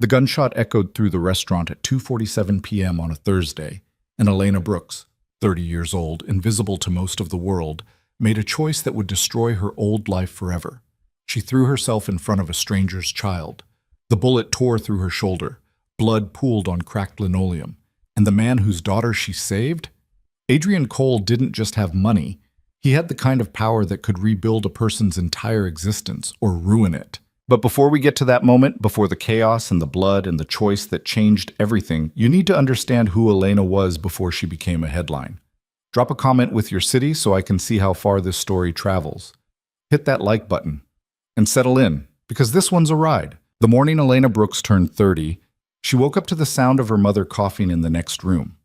The gunshot echoed through the restaurant at 2:47 p.m. on a Thursday, and Elena Brooks, 30 years old, invisible to most of the world, made a choice that would destroy her old life forever. She threw herself in front of a stranger's child. The bullet tore through her shoulder. Blood pooled on cracked linoleum. And the man whose daughter she saved? Adrian Cole didn't just have money. He had the kind of power that could rebuild a person's entire existence or ruin it. But before we get to that moment, before the chaos and the blood and the choice that changed everything, you need to understand who Elena was before she became a headline. Drop a comment with your city so I can see how far this story travels. Hit that like button. And settle in, because this one's a ride. The morning Elena Brooks turned 30, she woke up to the sound of her mother coughing in the next room.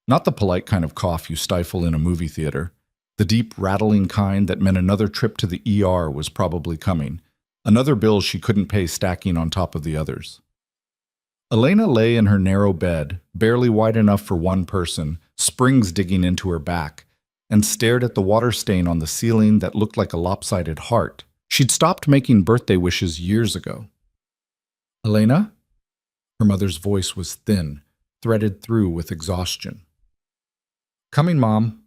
Not the polite kind of cough you stifle in a movie theater. The deep, rattling kind that meant another trip to the ER was probably coming. Another bill she couldn't pay stacking on top of the others. Elena lay in her narrow bed, barely wide enough for one person, springs digging into her back, and stared at the water stain on the ceiling that looked like a lopsided heart. She'd stopped making birthday wishes years ago. "Elena?" Her mother's voice was thin, threaded through with exhaustion. "Coming, Mom."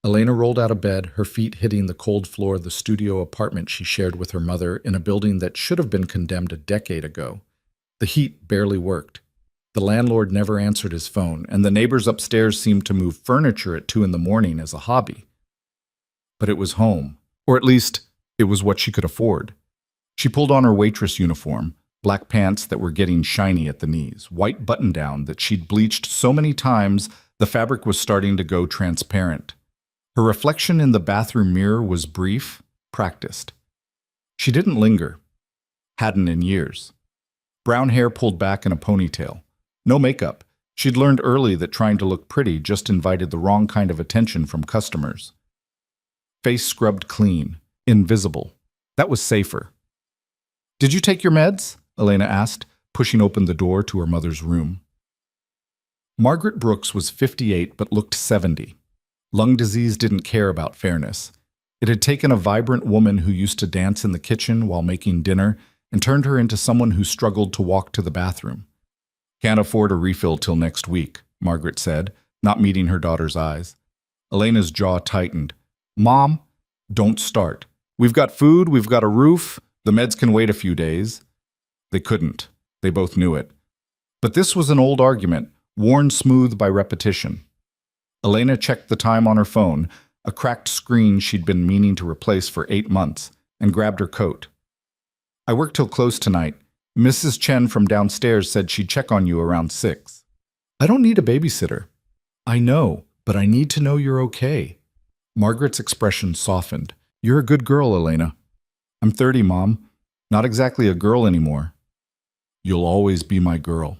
Elena rolled out of bed, her feet hitting the cold floor of the studio apartment she shared with her mother in a building that should have been condemned a decade ago. The heat barely worked. The landlord never answered his phone, and the neighbors upstairs seemed to move furniture at 2 in the morning as a hobby. But it was home, or at least it was what she could afford. She pulled on her waitress uniform, black pants that were getting shiny at the knees, white button-down that she'd bleached so many times the fabric was starting to go transparent. Her reflection in the bathroom mirror was brief, practiced. She didn't linger. Hadn't in years. Brown hair pulled back in a ponytail. No makeup. She'd learned early that trying to look pretty just invited the wrong kind of attention from customers. Face scrubbed clean, invisible. That was safer. "Did you take your meds?" Elena asked, pushing open the door to her mother's room. Margaret Brooks was 58 but looked 70. Lung disease didn't care about fairness. It had taken a vibrant woman who used to dance in the kitchen while making dinner and turned her into someone who struggled to walk to the bathroom. "Can't afford a refill till next week," Margaret said, not meeting her daughter's eyes. Elena's jaw tightened. "Mom, don't start. We've got food, we've got a roof, the meds can wait a few days." They couldn't. They both knew it. But this was an old argument, worn smooth by repetition. Elena checked the time on her phone, a cracked screen she'd been meaning to replace for 8 months, and grabbed her coat. "I work till close tonight. Mrs. Chen from downstairs said she'd check on you around 6. "I don't need a babysitter." "I know, but I need to know you're okay." Margaret's expression softened. "You're a good girl, Elena." "I'm 30, Mom. Not exactly a girl anymore." "You'll always be my girl."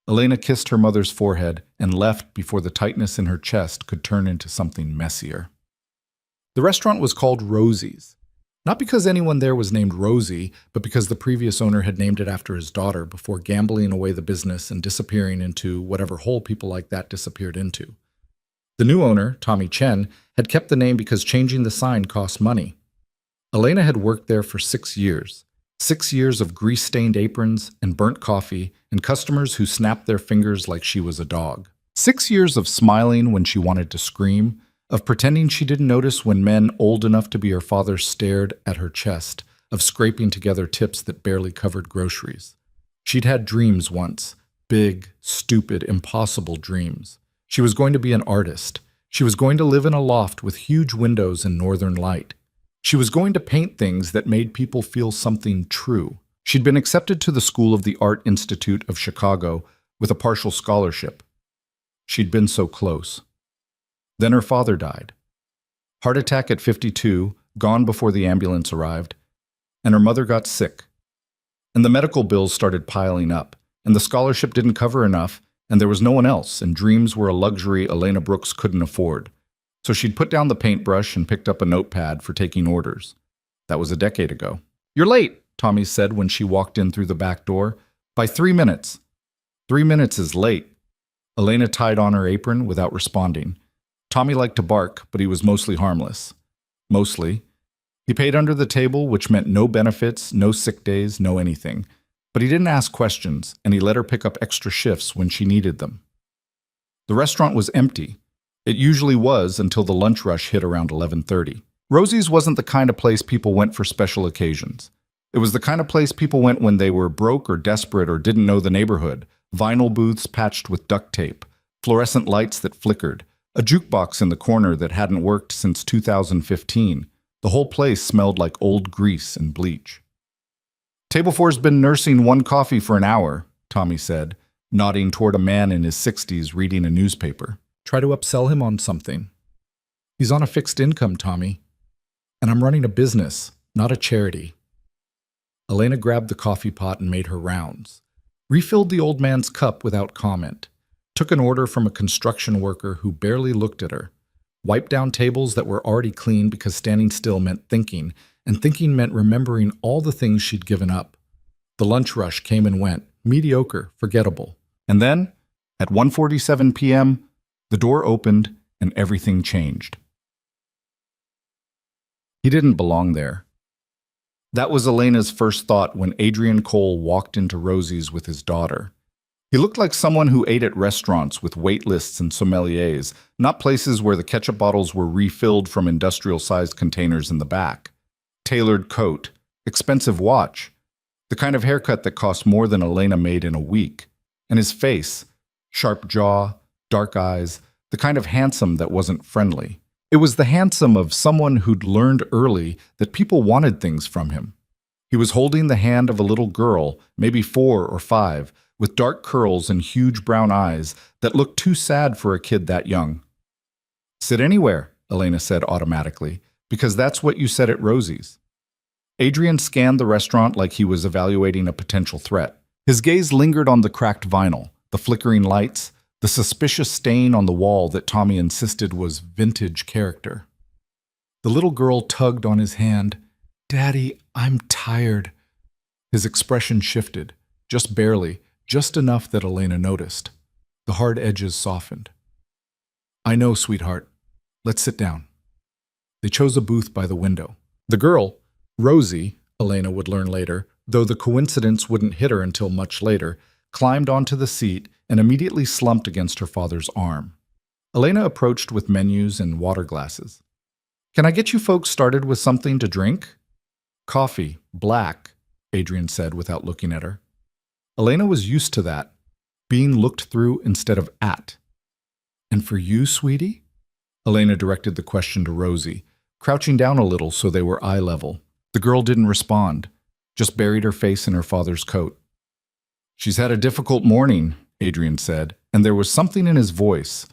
Elena kissed her mother's forehead and left before the tightness in her chest could turn into something messier. The restaurant was called Rosie's. Not because anyone there was named Rosie, but because the previous owner had named it after his daughter before gambling away the business and disappearing into whatever hole people like that disappeared into. The new owner, Tommy Chen, had kept the name because changing the sign cost money. Elena had worked there for 6 years. 6 years of grease-stained aprons and burnt coffee and customers who snapped their fingers like she was a dog. 6 years of smiling when she wanted to scream, of pretending she didn't notice when men old enough to be her father stared at her chest, of scraping together tips that barely covered groceries. She'd had dreams once, big, stupid, impossible dreams. She was going to be an artist. She was going to live in a loft with huge windows and northern light. She was going to paint things that made people feel something true. She'd been accepted to the School of the Art Institute of Chicago with a partial scholarship. She'd been so close. Then her father died. Heart attack at 52, gone before the ambulance arrived, and her mother got sick. And the medical bills started piling up, and the scholarship didn't cover enough, and there was no one else, and dreams were a luxury Elena Brooks couldn't afford. So she'd put down the paintbrush and picked up a notepad for taking orders. That was a decade ago. "You're late," Tommy said when she walked in through the back door. "By 3 minutes." 3 minutes is late. Elena tied on her apron without responding. Tommy liked to bark, but he was mostly harmless. Mostly. He paid under the table, which meant no benefits, no sick days, no anything. But he didn't ask questions, and he let her pick up extra shifts when she needed them. The restaurant was empty. It usually was until the lunch rush hit around 11:30. Rosie's wasn't the kind of place people went for special occasions. It was the kind of place people went when they were broke or desperate or didn't know the neighborhood. Vinyl booths patched with duct tape, fluorescent lights that flickered, a jukebox in the corner that hadn't worked since 2015. The whole place smelled like old grease and bleach. "Table 4's been nursing one coffee for an hour," Tommy said, nodding toward a man in his 60s reading a newspaper. "Try to upsell him on something." "He's on a fixed income, Tommy. And I'm running a business, not a charity." Elena grabbed the coffee pot and made her rounds, refilled the old man's cup without comment, took an order from a construction worker who barely looked at her, wiped down tables that were already clean because standing still meant thinking, and thinking meant remembering all the things she'd given up. The lunch rush came and went, mediocre, forgettable. And then, at 1:47 p.m., the door opened and everything changed. He didn't belong there. That was Elena's first thought when Adrian Cole walked into Rosie's with his daughter. He looked like someone who ate at restaurants with wait lists and sommeliers, not places where the ketchup bottles were refilled from industrial-sized containers in the back. Tailored coat, expensive watch, the kind of haircut that cost more than Elena made in a week. And his face, sharp jaw, dark eyes, the kind of handsome that wasn't friendly. It was the handsome of someone who'd learned early that people wanted things from him. He was holding the hand of a little girl, maybe 4 or 5, with dark curls and huge brown eyes that looked too sad for a kid that young. "Sit anywhere," Elena said automatically, because that's what you said at Rosie's. Adrian scanned the restaurant like he was evaluating a potential threat. His gaze lingered on the cracked vinyl, the flickering lights, the suspicious stain on the wall that Tommy insisted was vintage character. The little girl tugged on his hand. "Daddy, I'm tired." His expression shifted, just barely, just enough that Elena noticed. The hard edges softened. "I know, sweetheart. Let's sit down." They chose a booth by the window. The girl, Rosie, Elena would learn later, though the coincidence wouldn't hit her until much later, climbed onto the seat and immediately slumped against her father's arm. Elena approached with menus and water glasses. "Can I get you folks started with something to drink?" "Coffee, black," Adrian said without looking at her. Elena was used to that, being looked through instead of at. "And for you, sweetie?" Elena directed the question to Rosie, crouching down a little so they were eye level. The girl didn't respond, just buried her face in her father's coat. "She's had a difficult morning," Adrian said, and there was something in his voice,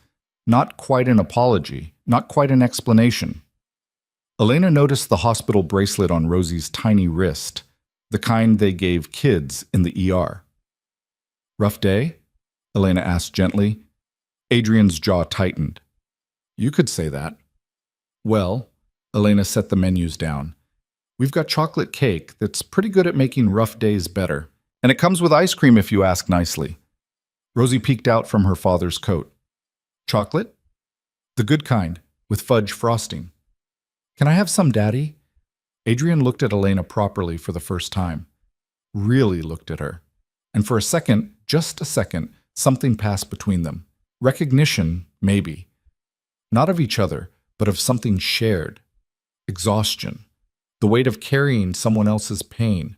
not quite an apology, not quite an explanation. Elena noticed the hospital bracelet on Rosie's tiny wrist, the kind they gave kids in the ER. "Rough day?" Elena asked gently. Adrian's jaw tightened. "You could say that." "Well," Elena set the menus down. "We've got chocolate cake that's pretty good at making rough days better. And it comes with ice cream if you ask nicely." Rosie peeked out from her father's coat. "Chocolate?" "The good kind, with fudge frosting." "Can I have some, Daddy?" Adrian looked at Elena properly for the first time. Really looked at her. And for a second, just a second, something passed between them. Recognition, maybe. Not of each other, but of something shared. Exhaustion. The weight of carrying someone else's pain.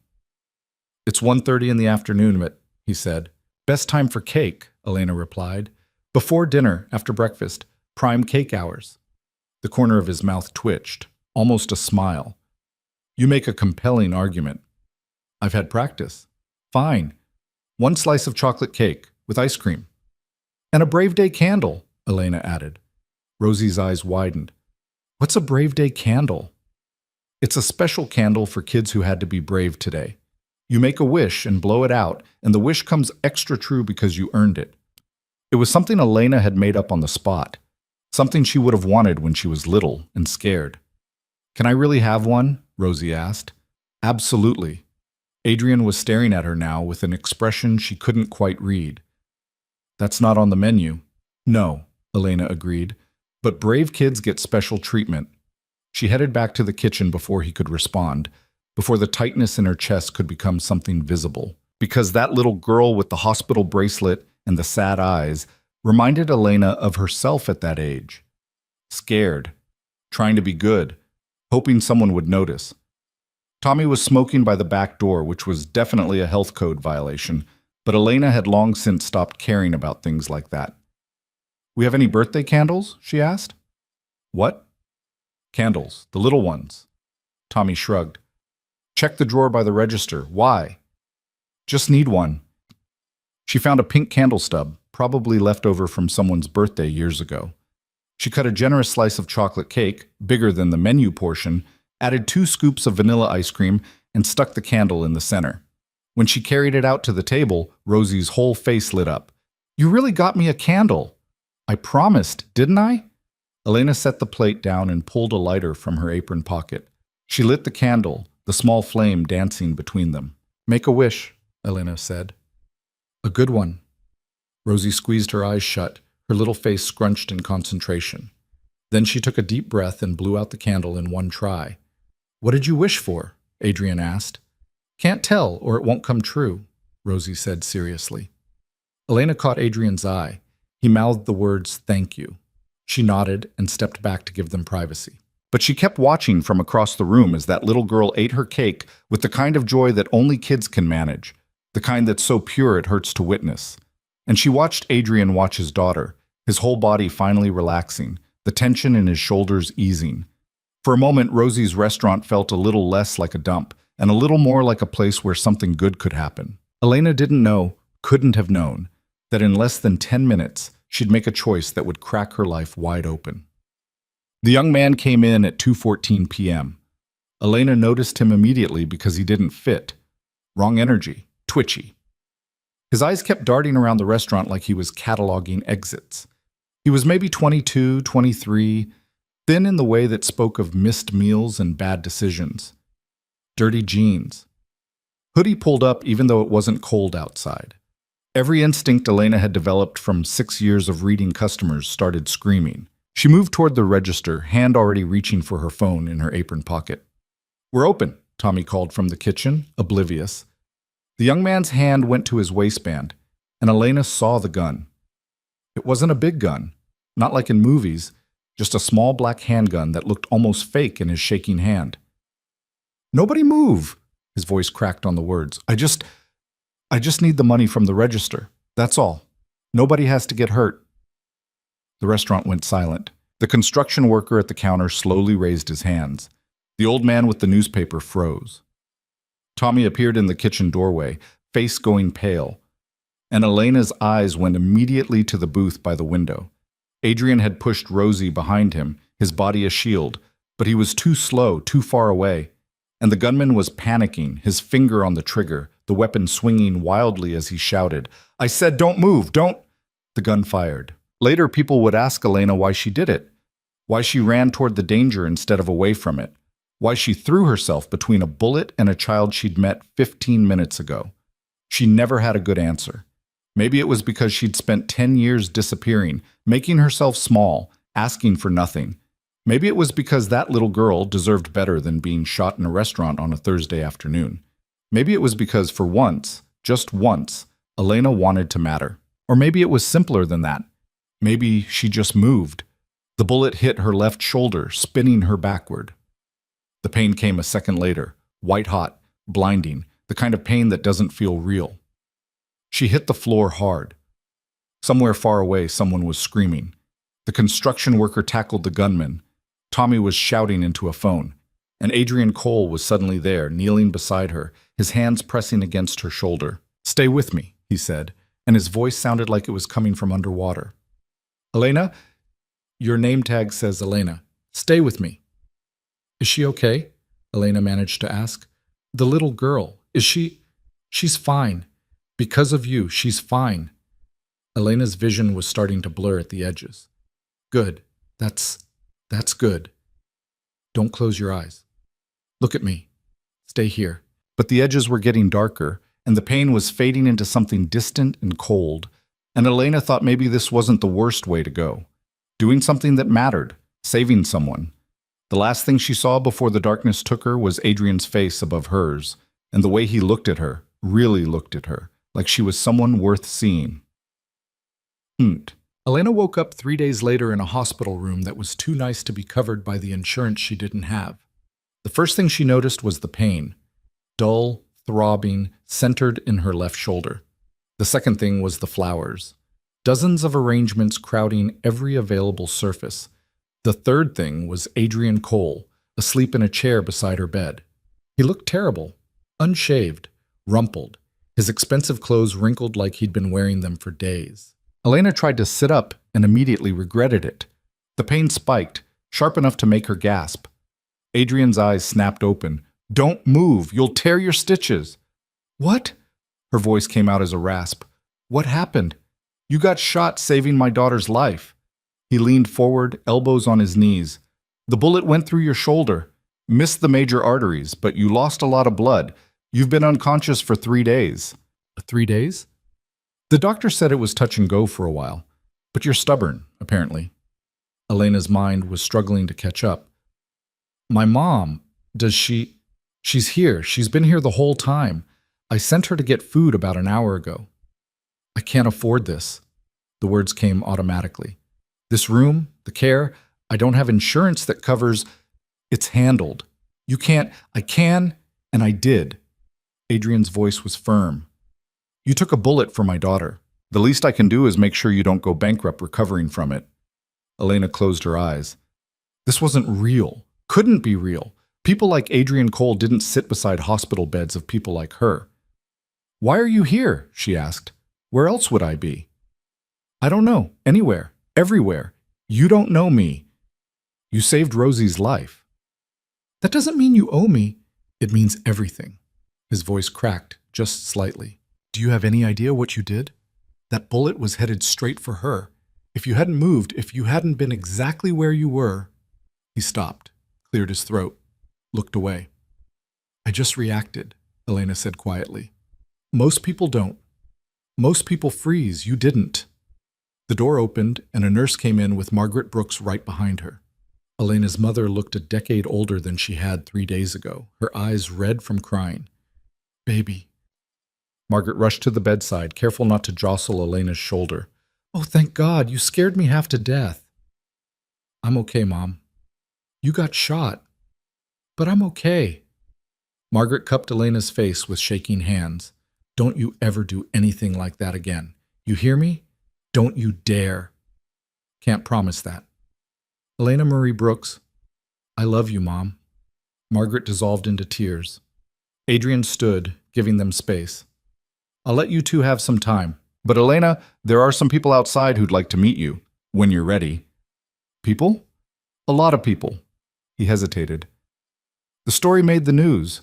"It's 1:30 in the afternoon, he said. "Best time for cake," Elena replied. "Before dinner, after breakfast, prime cake hours." The corner of his mouth twitched, almost a smile. "You make a compelling argument." "I've had practice." "Fine. 1 slice of chocolate cake, with ice cream." "And a Brave Day candle," Elena added. Rosie's eyes widened. "What's a Brave Day candle?" "It's a special candle for kids who had to be brave today. You make a wish and blow it out, and the wish comes extra true because you earned it." It was something Elena had made up on the spot, something she would have wanted when she was little and scared. "Can I really have one?" Rosie asked. "Absolutely." Adrian was staring at her now with an expression she couldn't quite read. "That's not on the menu." "No," Elena agreed, "but brave kids get special treatment." She headed back to the kitchen before he could respond, before the tightness in her chest could become something visible. because that little girl with the hospital bracelet and the sad eyes reminded Elena of herself at that age. Scared, trying to be good, hoping someone would notice. Tommy was smoking by the back door, which was definitely a health code violation, but Elena had long since stopped caring about things like that. "We have any birthday candles?" she asked. "What?" "Candles, the little ones." Tommy shrugged. "Check the drawer by the register. Why?" "Just need one." She found a pink candle stub, probably left over from someone's birthday years ago. She cut a generous slice of chocolate cake, bigger than the menu portion, added 2 scoops of vanilla ice cream, and stuck the candle in the center. When she carried it out to the table, Rosie's whole face lit up. "You really got me a candle." "I promised, didn't I?" Elena set the plate down and pulled a lighter from her apron pocket. She lit the candle, the small flame dancing between them. "Make a wish," Elena said. "A good one." Rosie squeezed her eyes shut, her little face scrunched in concentration. Then she took a deep breath and blew out the candle in one try. "What did you wish for?" Adrian asked. "Can't tell, or it won't come true," Rosie said seriously. Elena caught Adrian's eye. He mouthed the words, "Thank you." She nodded and stepped back to give them privacy. But she kept watching from across the room as that little girl ate her cake with the kind of joy that only kids can manage, the kind that's so pure it hurts to witness. And she watched Adrian watch his daughter, his whole body finally relaxing, the tension in his shoulders easing. For a moment, Rosie's restaurant felt a little less like a dump, and a little more like a place where something good could happen. Elena didn't know, couldn't have known, that in less than 10 minutes, she'd make a choice that would crack her life wide open. The young man came in at 2:14 p.m. Elena noticed him immediately because he didn't fit. Wrong energy, twitchy. His eyes kept darting around the restaurant like he was cataloging exits. He was maybe 22, 23, thin in the way that spoke of missed meals and bad decisions. Dirty jeans. Hoodie pulled up even though it wasn't cold outside. Every instinct Elena had developed from 6 years of reading customers started screaming. She moved toward the register, hand already reaching for her phone in her apron pocket. "We're open," Tommy called from the kitchen, oblivious. The young man's hand went to his waistband, and Elena saw the gun. It wasn't a big gun, not like in movies, just a small black handgun that looked almost fake in his shaking hand. "Nobody move," his voice cracked on the words. I just need the money from the register. That's all. Nobody has to get hurt." The restaurant went silent. The construction worker at the counter slowly raised his hands. The old man with the newspaper froze. Tommy appeared in the kitchen doorway, face going pale, and Elena's eyes went immediately to the booth by the window. Adrian had pushed Rosie behind him, his body a shield, but he was too slow, too far away, and the gunman was panicking, his finger on the trigger, the weapon swinging wildly as he shouted, "I said don't move, don't—" The gun fired. Later, people would ask Elena why she did it, why she ran toward the danger instead of away from it, why she threw herself between a bullet and a child she'd met 15 minutes ago. She never had a good answer. Maybe it was because she'd spent 10 years disappearing, making herself small, asking for nothing. Maybe it was because that little girl deserved better than being shot in a restaurant on a Thursday afternoon. Maybe it was because for once, just once, Elena wanted to matter. Or maybe it was simpler than that. Maybe she just moved. The bullet hit her left shoulder, spinning her backward. The pain came a second later, white-hot, blinding, the kind of pain that doesn't feel real. She hit the floor hard. Somewhere far away, someone was screaming. The construction worker tackled the gunman. Tommy was shouting into a phone, and Adrian Cole was suddenly there, kneeling beside her, his hands pressing against her shoulder. "Stay with me," he said, and his voice sounded like it was coming from underwater. "Elena, your name tag says Elena. Stay with me." "Is she okay?" Elena managed to ask. "The little girl, is she—" "She's fine. Because of you, she's fine." Elena's vision was starting to blur at the edges. "Good. That's good. Don't close your eyes. Look at me. Stay here." But the edges were getting darker, and the pain was fading into something distant and cold, and Elena thought maybe this wasn't the worst way to go. Doing something that mattered, saving someone. The last thing she saw before the darkness took her was Adrian's face above hers, and the way he looked at her, really looked at her, like she was someone worth seeing. Elena woke up 3 days later in a hospital room that was too nice to be covered by the insurance she didn't have. The first thing she noticed was the pain, dull, throbbing, centered in her left shoulder. The second thing was the flowers, dozens of arrangements crowding every available surface. The third thing was Adrian Cole, asleep in a chair beside her bed. He looked terrible, unshaved, rumpled, his expensive clothes wrinkled like he'd been wearing them for days. Elena tried to sit up and immediately regretted it. The pain spiked, sharp enough to make her gasp. Adrian's eyes snapped open. "Don't move, you'll tear your stitches." "What?" Her voice came out as a rasp. "What happened?" "You got shot saving my daughter's life." He leaned forward, elbows on his knees. "The bullet went through your shoulder, missed the major arteries, but you lost a lot of blood. You've been unconscious for 3 days. 3 days? The doctor said it was touch and go for a while, but you're stubborn, apparently. Elena's mind was struggling to catch up. My mom, She's here. She's been here the whole time. I sent her to get food about an hour ago. I can't afford this. The words came automatically. This room, the care, I don't have insurance that covers. It's handled. You can't. I can, and I did. Adrian's voice was firm. You took a bullet for my daughter. The least I can do is make sure you don't go bankrupt recovering from it. Elena closed her eyes. This wasn't real. Couldn't be real. People like Adrian Cole didn't sit beside hospital beds of people like her. Why are you here? She asked. Where else would I be? I don't know. Anywhere. Everywhere. You don't know me. You saved Rosie's life. That doesn't mean you owe me. It means everything. His voice cracked just slightly. Do you have any idea what you did? That bullet was headed straight for her. If you hadn't moved, if you hadn't been exactly where you were... He stopped, cleared his throat, looked away. I just reacted, Elena said quietly. Most people don't. Most people freeze. You didn't. The door opened and a nurse came in with Margaret Brooks right behind her. Elena's mother looked a decade older than she had 3 days ago, her eyes red from crying. Baby. Margaret rushed to the bedside, careful not to jostle Elena's shoulder. Oh, thank God, you scared me half to death. I'm okay, Mom. You got shot. But I'm okay. Margaret cupped Elena's face with shaking hands. Don't you ever do anything like that again. You hear me? Don't you dare. Can't promise that. Elena Marie Brooks, I love you, Mom. Margaret dissolved into tears. Adrian stood, giving them space. I'll let you two have some time. But Elena, there are some people outside who'd like to meet you, when you're ready. People? A lot of people. He hesitated. The story made the news.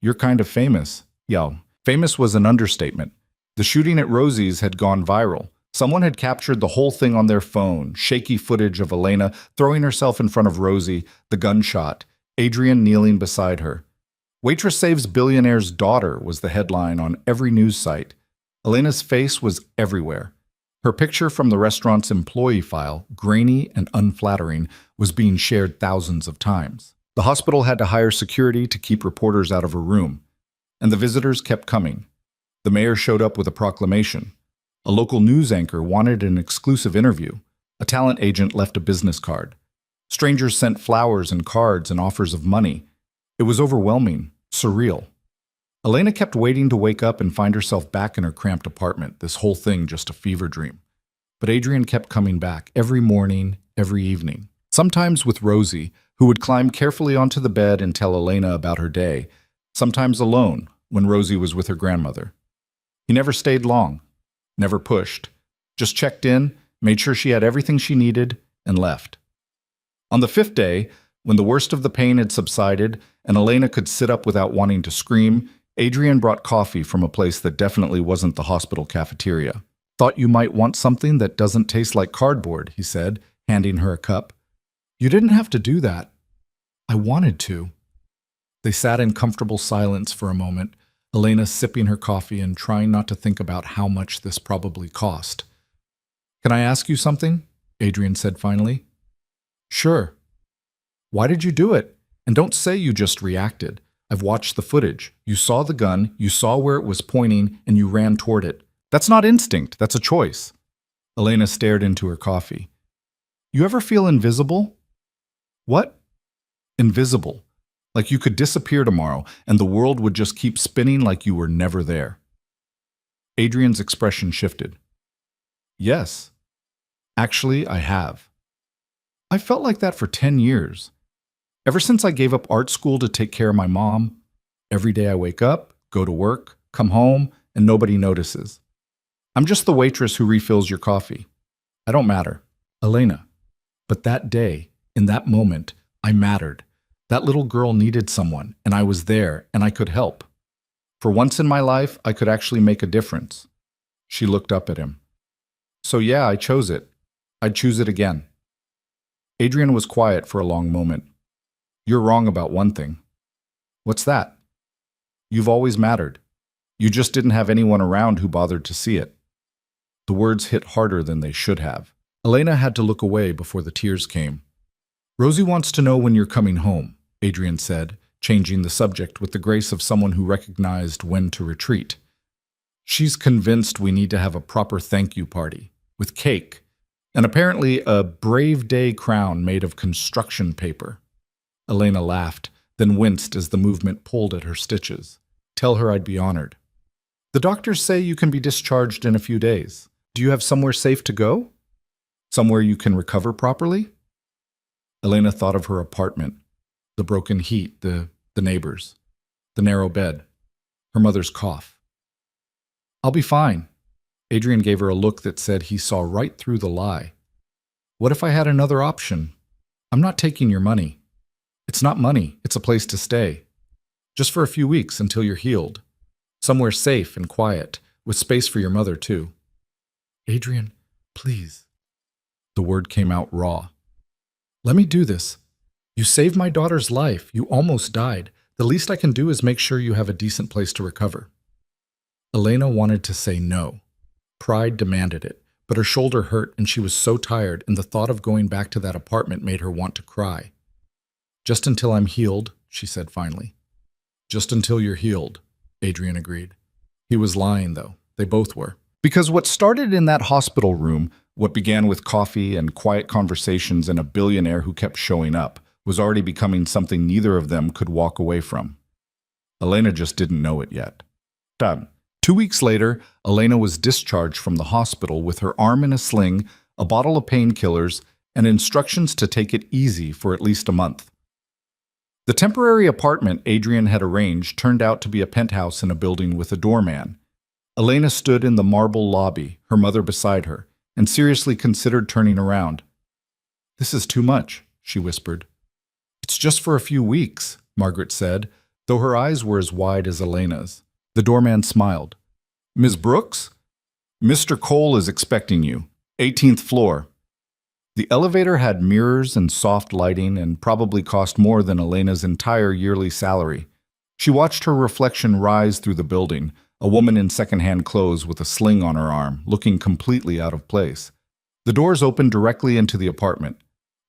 You're kind of famous. Yeah, famous was an understatement. The shooting at Rosie's had gone viral. Someone had captured the whole thing on their phone, shaky footage of Elena throwing herself in front of Rosie, the gunshot, Adrian kneeling beside her. Waitress saves billionaire's daughter was the headline on every news site. Elena's face was everywhere. Her picture from the restaurant's employee file, grainy and unflattering, was being shared thousands of times. The hospital had to hire security to keep reporters out of her room. And the visitors kept coming. The mayor showed up with a proclamation. A local news anchor wanted an exclusive interview. A talent agent left a business card. Strangers sent flowers and cards and offers of money. It was overwhelming, surreal. Elena kept waiting to wake up and find herself back in her cramped apartment, this whole thing just a fever dream. But Adrian kept coming back, every morning, every evening. Sometimes with Rosie, who would climb carefully onto the bed and tell Elena about her day. Sometimes alone, when Rosie was with her grandmother. He never stayed long, never pushed. Just checked in, made sure she had everything she needed, and left. On the 5th day, when the worst of the pain had subsided and Elena could sit up without wanting to scream, Adrian brought coffee from a place that definitely wasn't the hospital cafeteria. Thought you might want something that doesn't taste like cardboard, he said, handing her a cup. You didn't have to do that. I wanted to. They sat in comfortable silence for a moment, Elena sipping her coffee and trying not to think about how much this probably cost. Can I ask you something? Adrian said finally. Sure. Why did you do it? And don't say you just reacted. I've watched the footage. You saw the gun, you saw where it was pointing, and you ran toward it. That's not instinct, that's a choice. Elena stared into her coffee. You ever feel invisible? What? Invisible. Like you could disappear tomorrow, and the world would just keep spinning like you were never there. Adrian's expression shifted. Yes. Actually, I have. I felt like that for 10 years. Ever since I gave up art school to take care of my mom, every day I wake up, go to work, come home, and nobody notices. I'm just the waitress who refills your coffee. I don't matter. Elena. But that day, in that moment, I mattered. That little girl needed someone, and I was there, and I could help. For once in my life, I could actually make a difference. She looked up at him. So yeah, I chose it. I'd choose it again. Adrian was quiet for a long moment. You're wrong about one thing. What's that? You've always mattered. You just didn't have anyone around who bothered to see it. The words hit harder than they should have. Elena had to look away before the tears came. Rosie wants to know when you're coming home, Adrian said, changing the subject with the grace of someone who recognized when to retreat. She's convinced we need to have a proper thank you party, with cake, and apparently a Brave Day crown made of construction paper. Elena laughed, then winced as the movement pulled at her stitches. Tell her I'd be honored. The doctors say you can be discharged in a few days. Do you have somewhere safe to go? Somewhere you can recover properly? Elena thought of her apartment, the broken heat, the neighbors, the narrow bed, her mother's cough. I'll be fine. Adrian gave her a look that said he saw right through the lie. What if I had another option? I'm not taking your money. It's not money, it's a place to stay. Just for a few weeks until you're healed. Somewhere safe and quiet, with space for your mother too. Adrian, please. The word came out raw. Let me do this. You saved my daughter's life. You almost died. The least I can do is make sure you have a decent place to recover. Elena wanted to say no. Pride demanded it, but her shoulder hurt and she was so tired, and the thought of going back to that apartment made her want to cry. Just until I'm healed, she said finally. Just until you're healed, Adrian agreed. He was lying, though. They both were. Because what started in that hospital room, what began with coffee and quiet conversations and a billionaire who kept showing up, was already becoming something neither of them could walk away from. Elena just didn't know it yet. Done. 2 weeks later, Elena was discharged from the hospital with her arm in a sling, a bottle of painkillers, and instructions to take it easy for at least a month. The temporary apartment Adrian had arranged turned out to be a penthouse in a building with a doorman. Elena stood in the marble lobby, her mother beside her, and seriously considered turning around. This is too much, she whispered. It's just for a few weeks, Margaret said, though her eyes were as wide as Elena's. The doorman smiled. Ms. Brooks? Mr. Cole is expecting you. 18th floor. The elevator had mirrors and soft lighting and probably cost more than Elena's entire yearly salary. She watched her reflection rise through the building, a woman in second-hand clothes with a sling on her arm, looking completely out of place. The doors opened directly into the apartment.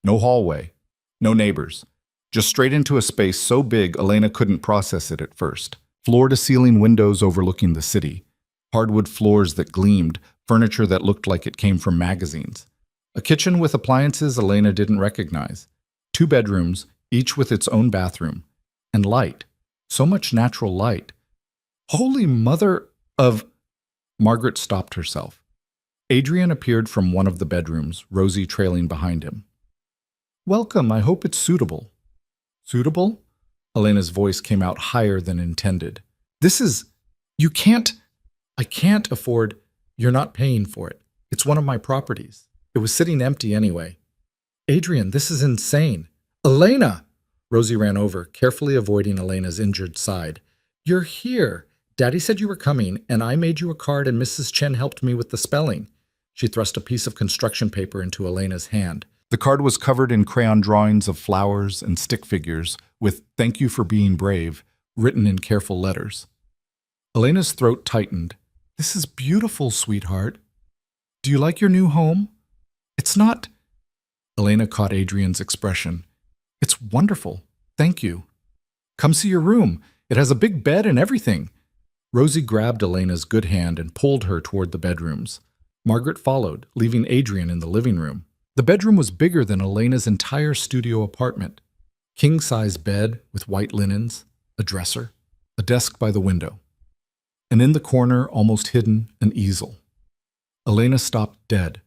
No hallway. No neighbors. Just straight into a space so big Elena couldn't process it at first. Floor-to-ceiling windows overlooking the city. Hardwood floors that gleamed, furniture that looked like it came from magazines. A kitchen with appliances Elena didn't recognize. 2 bedrooms, each with its own bathroom. And light. So much natural light. Holy mother of... Margaret stopped herself. Adrian appeared from one of the bedrooms, Rosie trailing behind him. Welcome, I hope it's suitable. Suitable? Elena's voice came out higher than intended. This is... You can't... I can't afford... You're not paying for it. It's one of my properties. It was sitting empty anyway. Adrian, this is insane. Elena! Rosie ran over, carefully avoiding Elena's injured side. You're here. Daddy said you were coming, and I made you a card and Mrs. Chen helped me with the spelling. She thrust a piece of construction paper into Elena's hand. The card was covered in crayon drawings of flowers and stick figures, with "Thank you for being brave" written in careful letters. Elena's throat tightened. This is beautiful, sweetheart. Do you like your new home? It's not... Elena caught Adrian's expression. It's wonderful. Thank you. Come see your room. It has a big bed and everything. Rosie grabbed Elena's good hand and pulled her toward the bedrooms. Margaret followed, leaving Adrian in the living room. The bedroom was bigger than Elena's entire studio apartment. King-size bed with white linens, a dresser, a desk by the window. And in the corner, almost hidden, an easel. Elena stopped dead.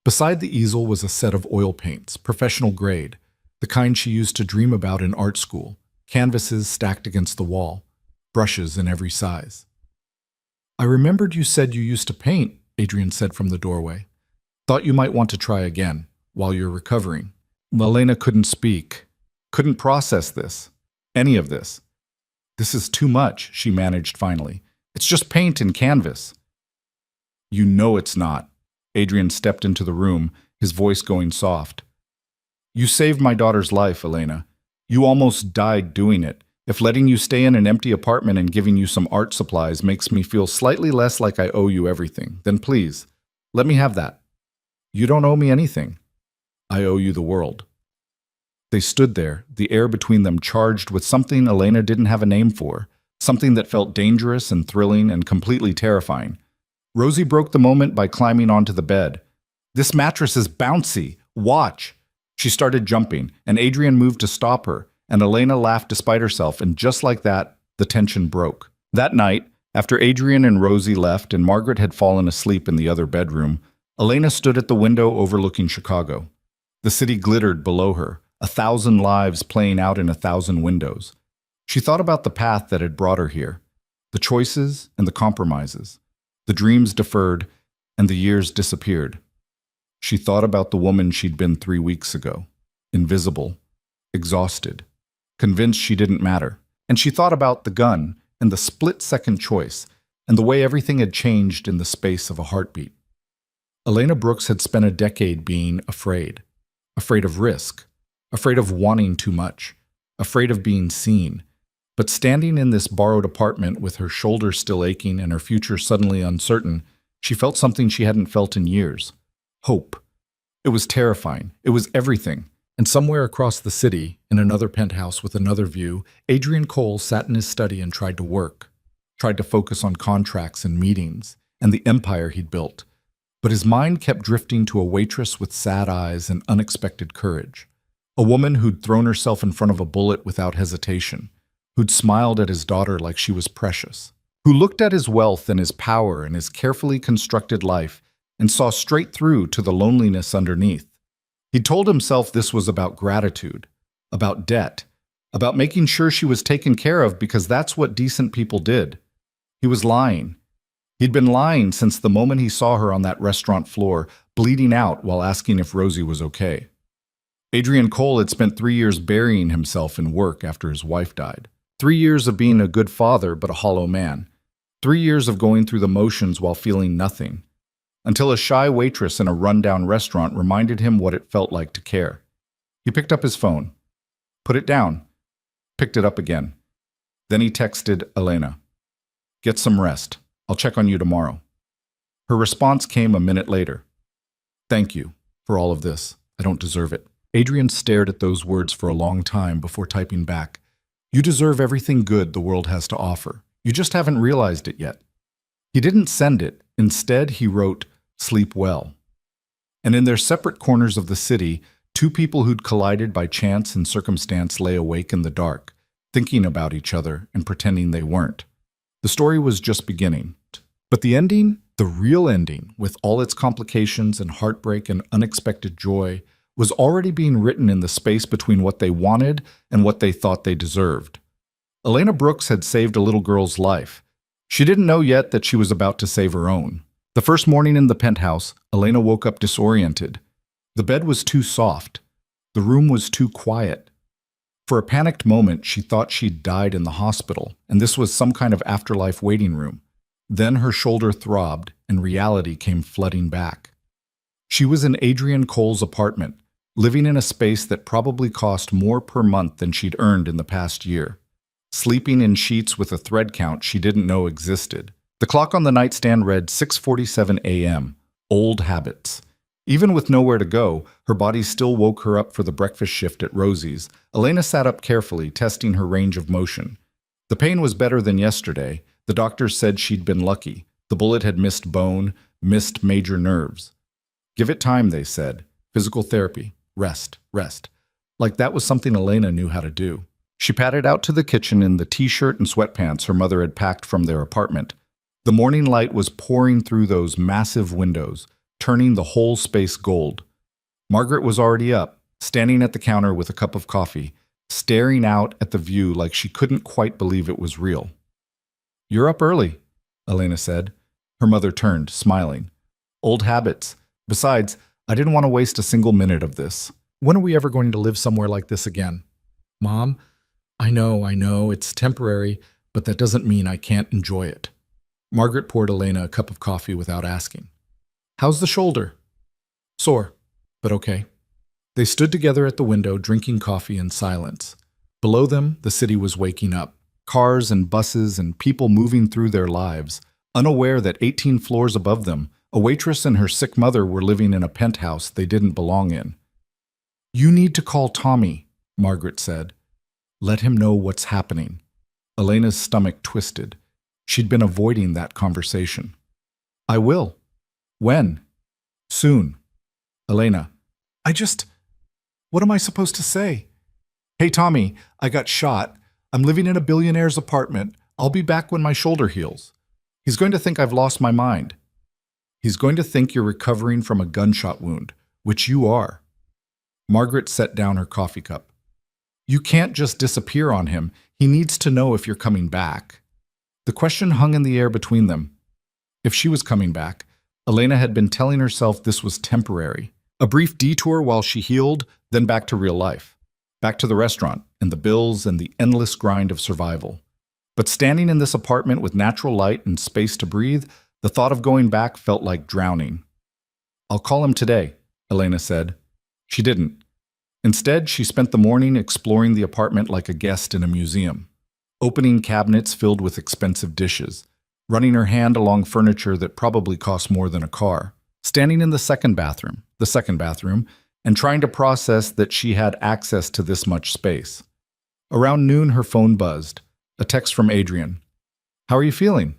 Beside the easel was a set of oil paints, professional grade, the kind she used to dream about in art school, canvases stacked against the wall, brushes in every size. I remembered you said you used to paint, Adrian said from the doorway. Thought you might want to try again, while you're recovering. Elena couldn't speak, couldn't process this, any of this. This is too much, she managed finally. It's just paint and canvas. You know it's not. Adrian stepped into the room, his voice going soft. You saved my daughter's life, Elena. You almost died doing it. If letting you stay in an empty apartment and giving you some art supplies makes me feel slightly less like I owe you everything, then please, let me have that. You don't owe me anything. I owe you the world. They stood there, the air between them charged with something Elena didn't have a name for, something that felt dangerous and thrilling and completely terrifying. Rosie broke the moment by climbing onto the bed. This mattress is bouncy. Watch. She started jumping, and Adrian moved to stop her, and Elena laughed despite herself, and just like that, the tension broke. That night, after Adrian and Rosie left and Margaret had fallen asleep in the other bedroom, Elena stood at the window overlooking Chicago. The city glittered below her, 1,000 lives playing out in 1,000 windows. She thought about the path that had brought her here, the choices and the compromises, the dreams deferred and the years disappeared. She thought about the woman she'd been 3 weeks ago, invisible, exhausted, convinced she didn't matter. And she thought about the gun and the split-second choice and the way everything had changed in the space of a heartbeat. Elena Brooks had spent a decade being afraid of risk, afraid of wanting too much, afraid of being seen. But standing in this borrowed apartment with her shoulders still aching and her future suddenly uncertain, she felt something she hadn't felt in years. Hope. It was terrifying. It was everything. And somewhere across the city, in another penthouse with another view, Adrian Cole sat in his study and tried to work, tried to focus on contracts and meetings and the empire he'd built. But his mind kept drifting to a waitress with sad eyes and unexpected courage. A woman who'd thrown herself in front of a bullet without hesitation, who'd smiled at his daughter like she was precious, who looked at his wealth and his power and his carefully constructed life and saw straight through to the loneliness underneath. He'd told himself this was about gratitude, about debt, about making sure she was taken care of because that's what decent people did. He was lying. He'd been lying since the moment he saw her on that restaurant floor, bleeding out while asking if Rosie was okay. Adrian Cole had spent 3 years burying himself in work after his wife died. 3 years of being a good father but a hollow man. 3 years of going through the motions while feeling nothing. Until a shy waitress in a rundown restaurant reminded him what it felt like to care. He picked up his phone. Put it down. Picked it up again. Then he texted Elena. Get some rest. I'll check on you tomorrow. Her response came a minute later. Thank you for all of this. I don't deserve it. Adrian stared at those words for a long time before typing back. You deserve everything good the world has to offer. You just haven't realized it yet. He didn't send it. Instead, he wrote, sleep well. And in their separate corners of the city, two people who'd collided by chance and circumstance lay awake in the dark, thinking about each other and pretending they weren't. The story was just beginning. But the ending, the real ending, with all its complications and heartbreak and unexpected joy, was already being written in the space between what they wanted and what they thought they deserved. Elena Brooks had saved a little girl's life. She didn't know yet that she was about to save her own. The first morning in the penthouse, Elena woke up disoriented. The bed was too soft. The room was too quiet. For a panicked moment, she thought she'd died in the hospital, and this was some kind of afterlife waiting room. Then her shoulder throbbed, and reality came flooding back. She was in Adrian Cole's apartment, living in a space that probably cost more per month than she'd earned in the past year, sleeping in sheets with a thread count she didn't know existed. The clock on the nightstand read 6:47 a.m., old habits. Even with nowhere to go, her body still woke her up for the breakfast shift at Rosie's. Elena sat up carefully, testing her range of motion. The pain was better than yesterday. The doctors said she'd been lucky. The bullet had missed bone, missed major nerves. Give it time, they said. Physical therapy. Rest, rest. Like that was something Elena knew how to do. She padded out to the kitchen in the t-shirt and sweatpants her mother had packed from their apartment. The morning light was pouring through those massive windows, turning the whole space gold. Margaret was already up, standing at the counter with a cup of coffee, staring out at the view like she couldn't quite believe it was real. "You're up early," Elena said. Her mother turned, smiling. "Old habits. Besides, I didn't want to waste a single minute of this. When are we ever going to live somewhere like this again?" "Mom, I know, it's temporary, but that doesn't mean I can't enjoy it." Margaret poured Elena a cup of coffee without asking. "How's the shoulder?" "Sore, but okay." They stood together at the window, drinking coffee in silence. Below them, the city was waking up. Cars and buses and people moving through their lives, unaware that 18 floors above them, a waitress and her sick mother were living in a penthouse they didn't belong in. "You need to call Tommy," Margaret said. "Let him know what's happening." Elena's stomach twisted. She'd been avoiding that conversation. "I will." "When?" "Soon." "Elena, what am I supposed to say?" "Hey, Tommy, I got shot. I'm living in a billionaire's apartment. I'll be back when my shoulder heals. He's going to think I've lost my mind." "He's going to think you're recovering from a gunshot wound, which you are." Margaret set down her coffee cup. "You can't just disappear on him. He needs to know if you're coming back." The question hung in the air between them. If she was coming back, Elena had been telling herself this was temporary. A brief detour while she healed, then back to real life. Back to the restaurant, and the bills, and the endless grind of survival. But standing in this apartment with natural light and space to breathe, the thought of going back felt like drowning. "I'll call him today," Elena said. She didn't. Instead, she spent the morning exploring the apartment like a guest in a museum, opening cabinets filled with expensive dishes, running her hand along furniture that probably cost more than a car, standing in the second bathroom, and trying to process that she had access to this much space. Around noon, her phone buzzed. A text from Adrian. "How are you feeling?"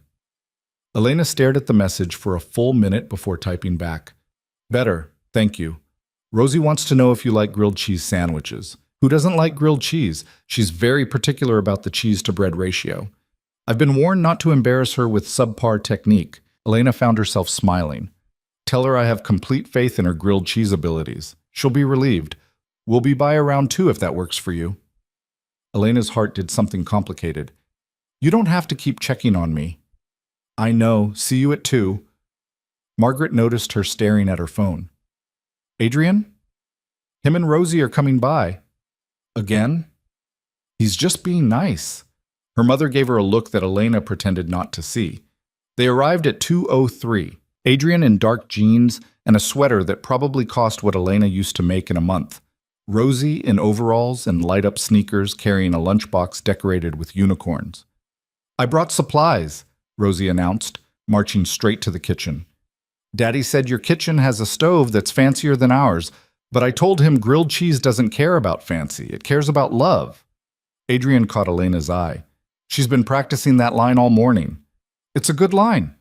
Elena stared at the message for a full minute before typing back. "Better, thank you. Rosie wants to know if you like grilled cheese sandwiches. Who doesn't like grilled cheese? She's very particular about the cheese-to-bread ratio. I've been warned not to embarrass her with subpar technique." Elena found herself smiling. "Tell her I have complete faith in her grilled cheese abilities. She'll be relieved. We'll be by around 2 if that works for you." Elena's heart did something complicated. "You don't have to keep checking on me." "I know. See you at 2. Margaret noticed her staring at her phone. "Adrian? Him and Rosie are coming by." "Again?" "He's just being nice." Her mother gave her a look that Elena pretended not to see. They arrived at 2:03. Adrian in dark jeans and a sweater that probably cost what Elena used to make in a month. Rosie in overalls and light-up sneakers carrying a lunchbox decorated with unicorns. "I brought supplies," Rosie announced, marching straight to the kitchen. "Daddy said your kitchen has a stove that's fancier than ours, but I told him grilled cheese doesn't care about fancy, it cares about love." Adrian caught Elena's eye. "She's been practicing that line all morning." "It's a good line."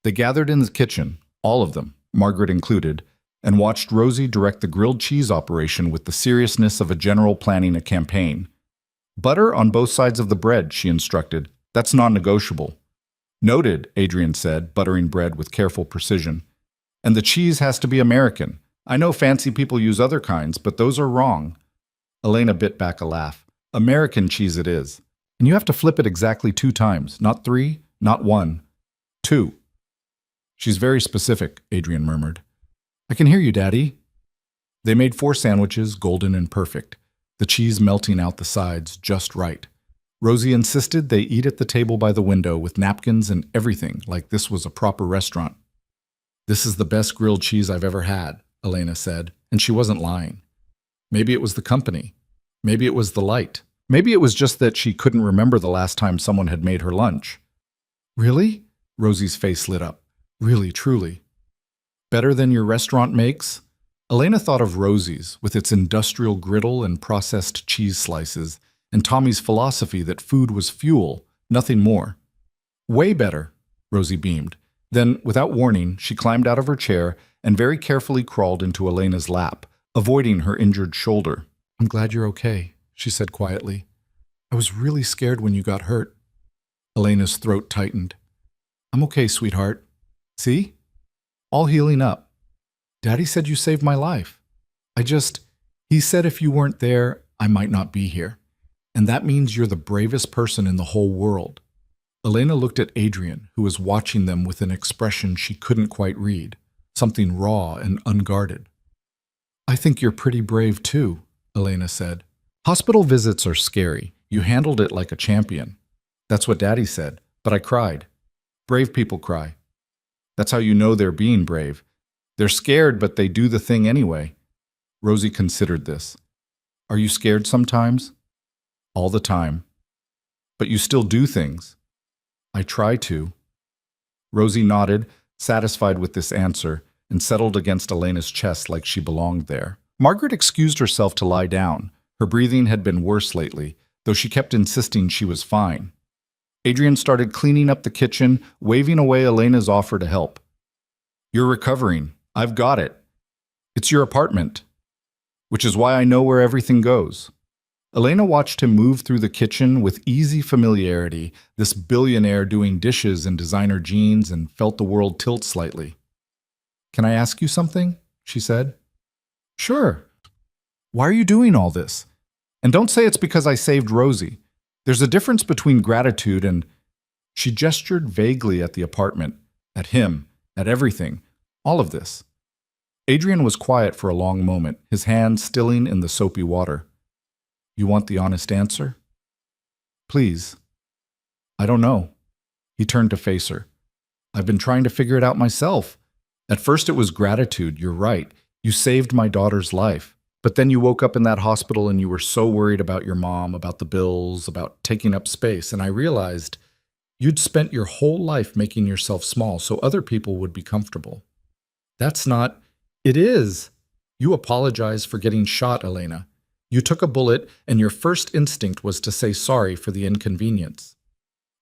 They gathered in the kitchen, all of them, Margaret included, and watched Rosie direct the grilled cheese operation with the seriousness of a general planning a campaign. "Butter on both sides of the bread," she instructed. "That's non-negotiable." "Noted," Adrian said, buttering bread with careful precision. "And the cheese has to be American. I know fancy people use other kinds, but those are wrong." Elena bit back a laugh. "American cheese it is. And you have to flip it exactly 2 times, not 3, not 1. 2. "She's very specific," Adrian murmured. "I can hear you, Daddy." They made 4 sandwiches, golden and perfect, the cheese melting out the sides just right. Rosie insisted they eat at the table by the window with napkins and everything, like this was a proper restaurant. "This is the best grilled cheese I've ever had," Elena said, and she wasn't lying. Maybe it was the company. Maybe it was the light. Maybe it was just that she couldn't remember the last time someone had made her lunch. "Really?" Rosie's face lit up. "Really, truly." Better than your restaurant makes? Elena thought of Rosie's, with its industrial griddle and processed cheese slices, and Tommy's philosophy that food was fuel, nothing more. Way better, Rosie beamed. Then, without warning, she climbed out of her chair and very carefully crawled into Elena's lap, avoiding her injured shoulder. I'm glad you're okay, she said quietly. I was really scared when you got hurt. Elena's throat tightened. I'm okay, sweetheart. See? All healing up. Daddy said you saved my life. He said if you weren't there, I might not be here. And that means you're the bravest person in the whole world. Elena looked at Adrian, who was watching them with an expression she couldn't quite read, something raw and unguarded. I think you're pretty brave too, Elena said. Hospital visits are scary. You handled it like a champion. That's what Daddy said, but I cried. Brave people cry. That's how you know they're being brave. They're scared, but they do the thing anyway. Rosie considered this. Are you scared sometimes? All the time. But you still do things. I try to. Rosie nodded, satisfied with this answer, and settled against Elena's chest like she belonged there. Margaret excused herself to lie down. Her breathing had been worse lately, though she kept insisting she was fine. Adrian started cleaning up the kitchen, waving away Elena's offer to help. You're recovering. I've got it. It's your apartment, which is why I know where everything goes. Elena watched him move through the kitchen with easy familiarity, this billionaire doing dishes in designer jeans, and felt the world tilt slightly. Can I ask you something? She said. Sure. Why are you doing all this? And don't say it's because I saved Rosie. There's a difference between gratitude and... She gestured vaguely at the apartment, at him, at everything, all of this. Adrian was quiet for a long moment, his hand stilling in the soapy water. You want the honest answer? Please. I don't know. He turned to face her. I've been trying to figure it out myself. At first it was gratitude, you're right. You saved my daughter's life. But then you woke up in that hospital and you were so worried about your mom, about the bills, about taking up space, and I realized you'd spent your whole life making yourself small so other people would be comfortable. That's not... It is. You apologize for getting shot, Elena. You took a bullet, and your first instinct was to say sorry for the inconvenience.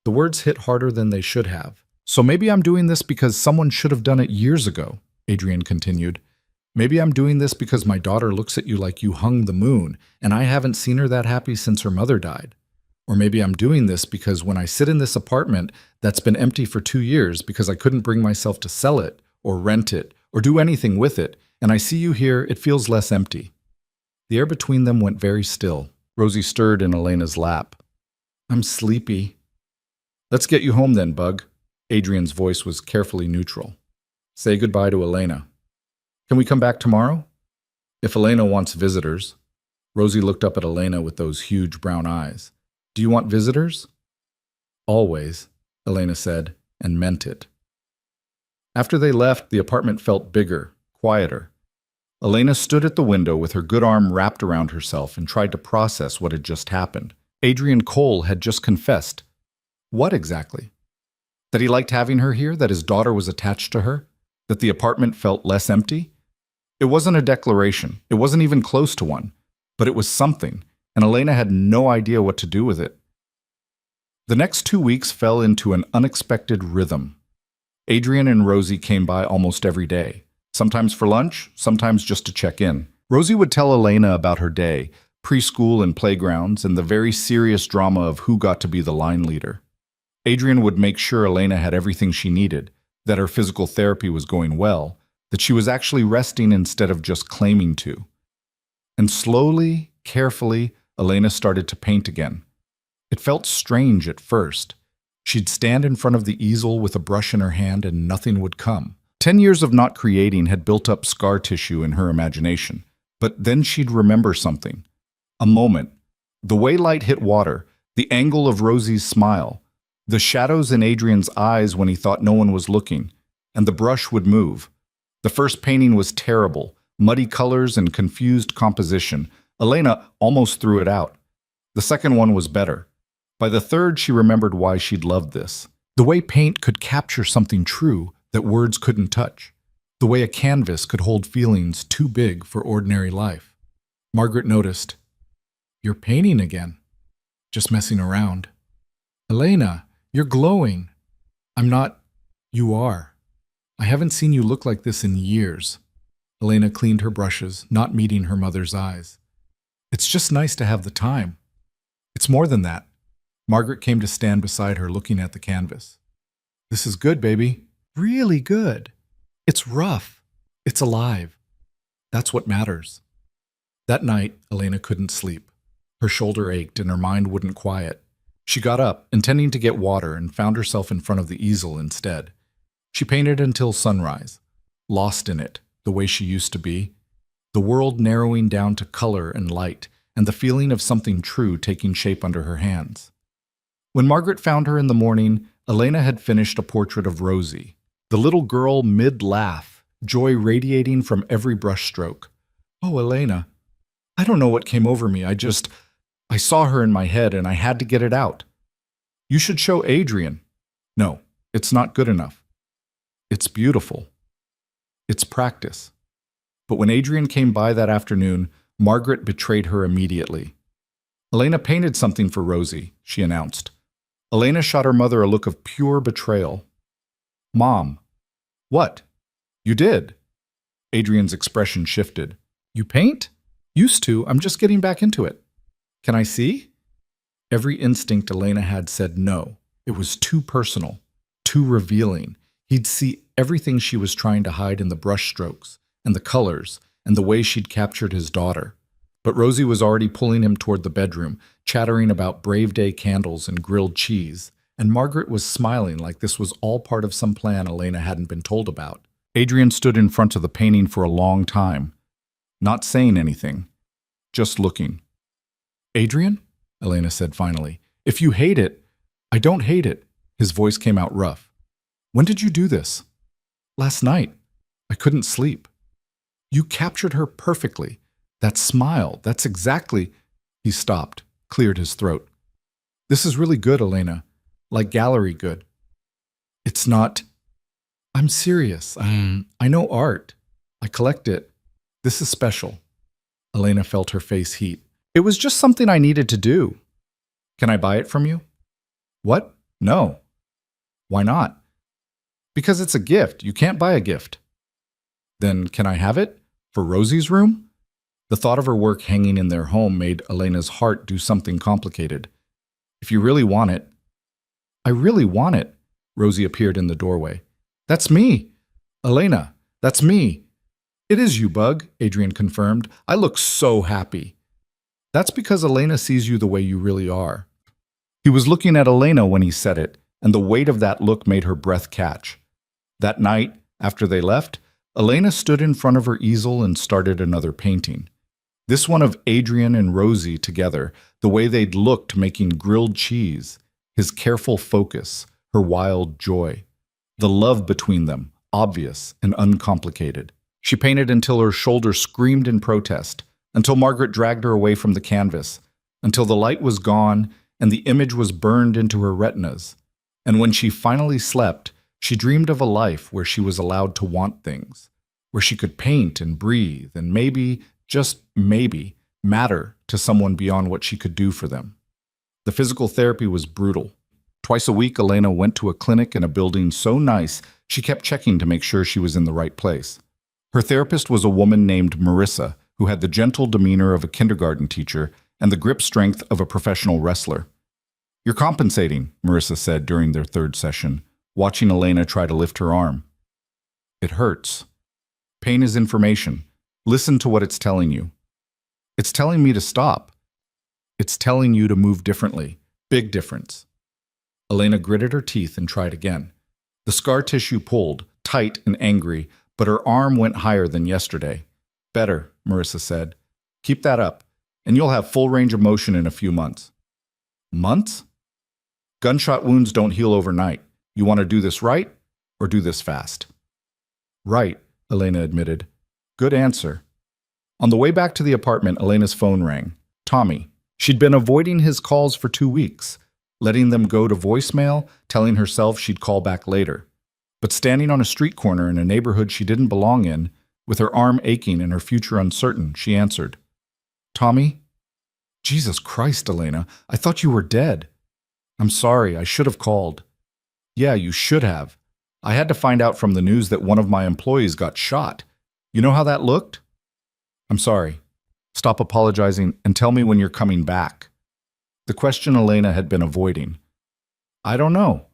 The words hit harder than they should have. So maybe I'm doing this because someone should have done it years ago, Adrian continued. Maybe I'm doing this because my daughter looks at you like you hung the moon, and I haven't seen her that happy since her mother died. Or maybe I'm doing this because when I sit in this apartment that's been empty for 2 years because I couldn't bring myself to sell it, or rent it, or do anything with it, and I see you here, it feels less empty. The air between them went very still. Rosie stirred in Elena's lap. I'm sleepy. Let's get you home then, Bug. Adrian's voice was carefully neutral. Say goodbye to Elena. Can we come back tomorrow? If Elena wants visitors. Rosie looked up at Elena with those huge brown eyes. Do you want visitors? Always, Elena said, and meant it. After they left, the apartment felt bigger, quieter. Elena stood at the window with her good arm wrapped around herself and tried to process what had just happened. Adrian Cole had just confessed. What exactly? That he liked having her here, that his daughter was attached to her, that the apartment felt less empty? It wasn't a declaration, it wasn't even close to one, but it was something, and Elena had no idea what to do with it. The next 2 weeks fell into an unexpected rhythm. Adrian and Rosie came by almost every day. Sometimes for lunch, sometimes just to check in. Rosie would tell Elena about her day, preschool and playgrounds, and the very serious drama of who got to be the line leader. Adrian would make sure Elena had everything she needed, that her physical therapy was going well, that she was actually resting instead of just claiming to. And slowly, carefully, Elena started to paint again. It felt strange at first. She'd stand in front of the easel with a brush in her hand and nothing would come. 10 years of not creating had built up scar tissue in her imagination. But then she'd remember something. A moment. The way light hit water, the angle of Rosie's smile, the shadows in Adrian's eyes when he thought no one was looking, and the brush would move. The first painting was terrible, muddy colors and confused composition. Elena almost threw it out. The second one was better. By the third, she remembered why she'd loved this. The way paint could capture something true that words couldn't touch. the way a canvas could hold feelings too big for ordinary life. Margaret noticed, "You're painting again." "Just messing around." "Elena, you're glowing." "I'm not." "You are. I haven't seen you look like this in years." Elena cleaned her brushes, not meeting her mother's eyes. "It's just nice to have the time." "It's more than that." Margaret came to stand beside her, looking at the canvas. "This is good, baby. Really good. It's rough. It's alive. That's what matters." That night, Elena couldn't sleep. Her shoulder ached and her mind wouldn't quiet. She got up, intending to get water, and found herself in front of the easel instead. She painted until sunrise, lost in it, the way she used to be, the world narrowing down to color and light, and the feeling of something true taking shape under her hands. When Margaret found her in the morning, Elena had finished a portrait of Rosie, the little girl mid-laugh, joy radiating from every brushstroke. "Oh, Elena, I don't know what came over me. I saw her in my head and I had to get it out." "You should show Adrian." "No, it's not good enough." "It's beautiful. It's practice." But when Adrian came by that afternoon, Margaret betrayed her immediately. "Elena painted something for Rosie," she announced. Elena shot her mother a look of pure betrayal. "Mom." "What?" "You did." Adrian's expression shifted. "You paint?" "Used to. I'm just getting back into it." "Can I see?" Every instinct Elena had said no. It was too personal, too revealing. He'd see everything she was trying to hide in the brushstrokes, and the colors, and the way she'd captured his daughter. But Rosie was already pulling him toward the bedroom, chattering about Brave Day candles and grilled cheese, and Margaret was smiling like this was all part of some plan Elena hadn't been told about. Adrian stood in front of the painting for a long time, not saying anything, just looking. "Adrian," Elena said finally, "if you hate it—" "I don't hate it." His voice came out rough. "When did you do this?" "Last night. I couldn't sleep." "You captured her perfectly. That smile, that's exactly—" He stopped, cleared his throat. "This is really good, Elena. Like gallery good." "It's not—" "I'm serious. I know art. I collect it. This is special." Elena felt her face heat. "It was just something I needed to do." "Can I buy it from you?" "What? No." "Why not?" "Because it's a gift. You can't buy a gift." "Then can I have it? For Rosie's room?" The thought of her work hanging in their home made Elena's heart do something complicated. "If you really want it." "I really want it." Rosie appeared in the doorway. "That's me. Elena, that's me." "It is you, Bug," Adrian confirmed. "I look so happy." "That's because Elena sees you the way you really are." He was looking at Elena when he said it, and the weight of that look made her breath catch. That night, after they left, Elena stood in front of her easel and started another painting. This one of Adrian and Rosie together, the way they'd looked making grilled cheese, his careful focus, her wild joy. The love between them, obvious and uncomplicated. She painted until her shoulder screamed in protest, until Margaret dragged her away from the canvas, until the light was gone and the image was burned into her retinas. And when she finally slept, she dreamed of a life where she was allowed to want things, where she could paint and breathe and maybe, just maybe, matter to someone beyond what she could do for them. The physical therapy was brutal. Twice a week, Elena went to a clinic in a building so nice she kept checking to make sure she was in the right place. Her therapist was a woman named Marissa, who had the gentle demeanor of a kindergarten teacher and the grip strength of a professional wrestler. "You're compensating," Marissa said during their third session, watching Elena try to lift her arm. "It hurts. Pain is information. Listen to what it's telling you." "It's telling me to stop." "It's telling you to move differently. Big difference." Elena gritted her teeth and tried again. The scar tissue pulled, tight and angry, but her arm went higher than yesterday. "Better," Marissa said. "Keep that up, and you'll have full range of motion in a few months." "Months?" "Gunshot wounds don't heal overnight. You want to do this right, or do this fast?" "Right," Elena admitted. "Good answer." On the way back to the apartment, Elena's phone rang. Tommy. She'd been avoiding his calls for 2 weeks, letting them go to voicemail, telling herself she'd call back later. But standing on a street corner in a neighborhood she didn't belong in, with her arm aching and her future uncertain, she answered, "Tommy? Jesus Christ, Elena, I thought you were dead. I'm sorry, I should have called." "Yeah, you should have. I had to find out from the news that one of my employees got shot. You know how that looked?" "I'm sorry. Stop apologizing and tell me when you're coming back." The question Elena had been avoiding. "I don't know."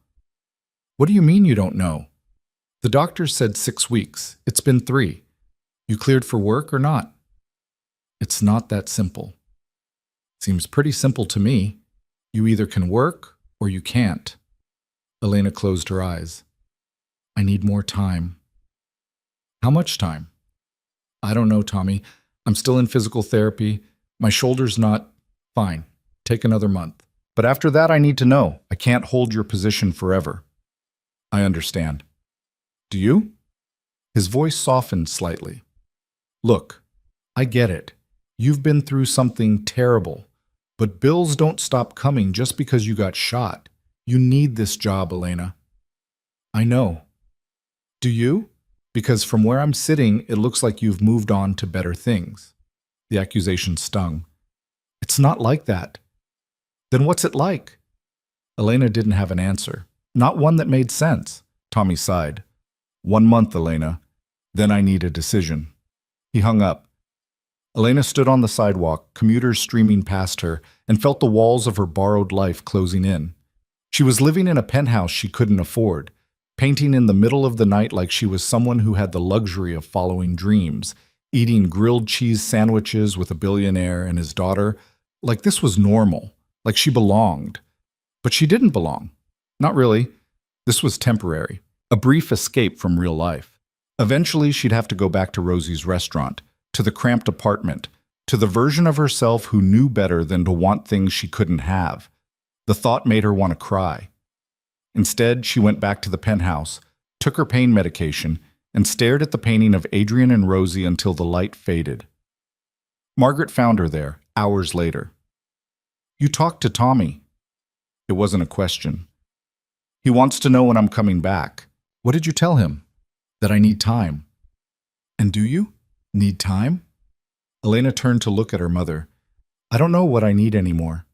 "What do you mean you don't know? The doctors said 6 weeks. It's been 3. You cleared for work or not?" "It's not that simple." "Seems pretty simple to me. You either can work or you can't." Elena closed her eyes. "I need more time." "How much time?" "I don't know, Tommy. I'm still in physical therapy. My shoulder's not fine. Take another month. But after that, I need to know. I can't hold your position forever." "I understand." "Do you?" His voice softened slightly. "Look, I get it. You've been through something terrible. But bills don't stop coming just because you got shot. You need this job, Elena." "I know." "Do you? Because from where I'm sitting, it looks like you've moved on to better things." The accusation stung. "It's not like that." "Then what's it like?" Elena didn't have an answer. Not one that made sense. Tommy sighed. 1 month, Elena. Then I need a decision." He hung up. Elena stood on the sidewalk, commuters streaming past her, and felt the walls of her borrowed life closing in. She was living in a penthouse she couldn't afford, painting in the middle of the night like she was someone who had the luxury of following dreams, eating grilled cheese sandwiches with a billionaire and his daughter, like this was normal, like she belonged. But she didn't belong. Not really. This was temporary, a brief escape from real life. Eventually, she'd have to go back to Rosie's restaurant, to the cramped apartment, to the version of herself who knew better than to want things she couldn't have. The thought made her want to cry. Instead, she went back to the penthouse, took her pain medication, and stared at the painting of Adrian and Rosie until the light faded. Margaret found her there, hours later. "You talked to Tommy." It wasn't a question. "He wants to know when I'm coming back." "What did you tell him?" "That I need time." "And do you? Need time?" Elena turned to look at her mother. "I don't know what I need anymore."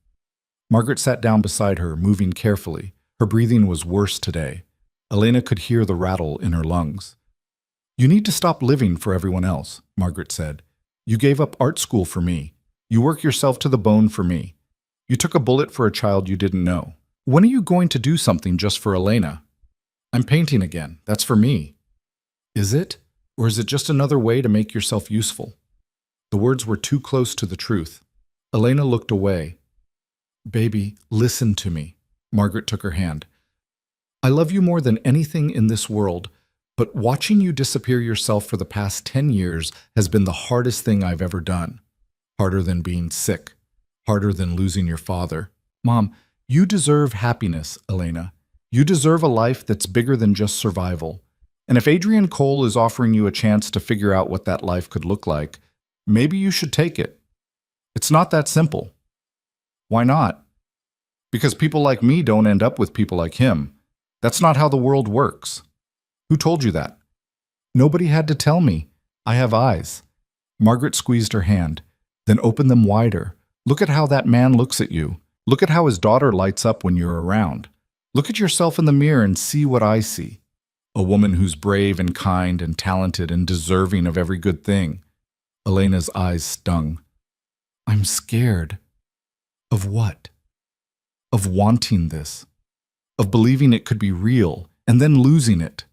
Margaret sat down beside her, moving carefully. Her breathing was worse today. Elena could hear the rattle in her lungs. "You need to stop living for everyone else," Margaret said. "You gave up art school for me. You work yourself to the bone for me. You took a bullet for a child you didn't know. When are you going to do something just for Elena?" "I'm painting again. That's for me." "Is it? Or is it just another way to make yourself useful?" The words were too close to the truth. Elena looked away. "Baby, listen to me." Margaret took her hand. "I love you more than anything in this world, but watching you disappear yourself for the past 10 years has been the hardest thing I've ever done. Harder than being sick. Harder than losing your father. Mom, you deserve happiness, Elena. You deserve a life that's bigger than just survival. And if Adrian Cole is offering you a chance to figure out what that life could look like, maybe you should take it. It's not that simple." "Why not?" "Because people like me don't end up with people like him. That's not how the world works." "Who told you that?" "Nobody had to tell me. I have eyes." Margaret squeezed her hand, then opened them wider. "Look at how that man looks at you. Look at how his daughter lights up when you're around. Look at yourself in the mirror and see what I see. A woman who's brave and kind and talented and deserving of every good thing." Elena's eyes stung. "I'm scared." "Of what?" "Of wanting this. Of believing it could be real and then losing it."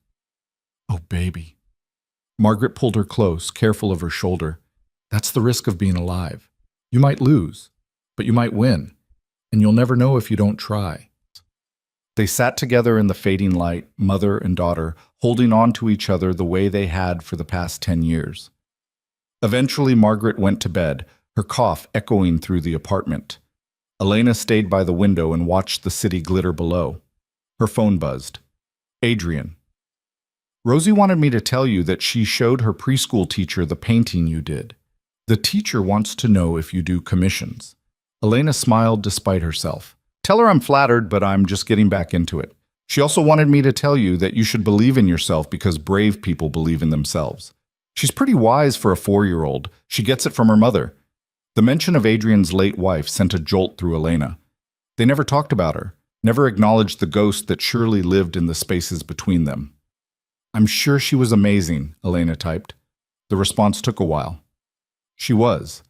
"Oh, baby." Margaret pulled her close, careful of her shoulder. "That's the risk of being alive. You might lose, but you might win, and you'll never know if you don't try." They sat together in the fading light, mother and daughter, holding on to each other the way they had for the past 10 years. Eventually, Margaret went to bed, her cough echoing through the apartment. Elena stayed by the window and watched the city glitter below. Her phone buzzed. "Adrian. Rosie wanted me to tell you that she showed her preschool teacher the painting you did. The teacher wants to know if you do commissions." Elena smiled despite herself. "Tell her I'm flattered, but I'm just getting back into it." She also wanted me to tell you that you should believe in yourself because brave people believe in themselves. She's pretty wise for a 4-year-old. She gets it from her mother. The mention of Adrian's late wife sent a jolt through Elena. They never talked about her, never acknowledged the ghost that surely lived in the spaces between them. I'm sure she was amazing, Elena typed. The response took a while. She was.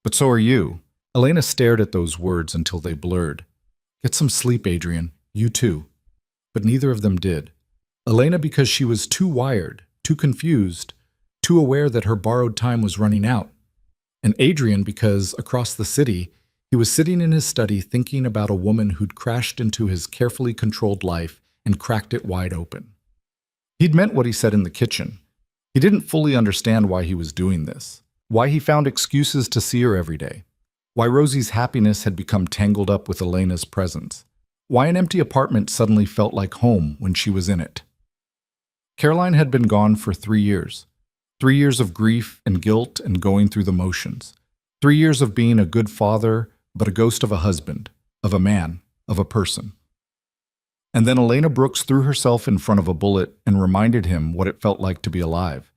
But so are you. Elena stared at those words until they blurred. Get some sleep, Adrian. You too. But neither of them did. Elena because she was too wired, too confused, too aware that her borrowed time was running out. And Adrian because, across the city, he was sitting in his study thinking about a woman who'd crashed into his carefully controlled life and cracked it wide open. He'd meant what he said in the kitchen. He didn't fully understand why he was doing this, why he found excuses to see her every day, why Rosie's happiness had become tangled up with Elena's presence, why an empty apartment suddenly felt like home when she was in it. Caroline had been gone for 3 years. 3 years of grief and guilt and going through the motions. 3 years of being a good father, but a ghost of a husband, of a man, of a person. And then Elena Brooks threw herself in front of a bullet and reminded him what it felt like to be alive.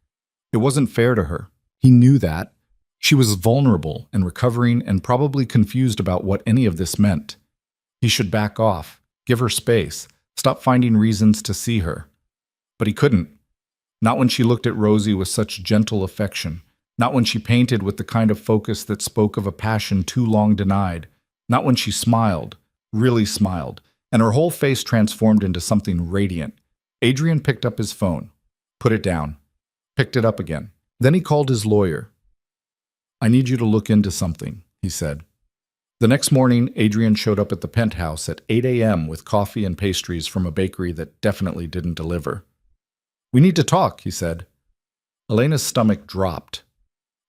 It wasn't fair to her. He knew that. She was vulnerable and recovering and probably confused about what any of this meant. He should back off, give her space, stop finding reasons to see her. But he couldn't. Not when she looked at Rosie with such gentle affection. Not when she painted with the kind of focus that spoke of a passion too long denied. Not when she smiled, really smiled, and her whole face transformed into something radiant. Adrian picked up his phone, put it down, picked it up again. Then he called his lawyer. I need you to look into something, he said. The next morning, Adrian showed up at the penthouse at 8 a.m. with coffee and pastries from a bakery that definitely didn't deliver. We need to talk, he said. Elena's stomach dropped.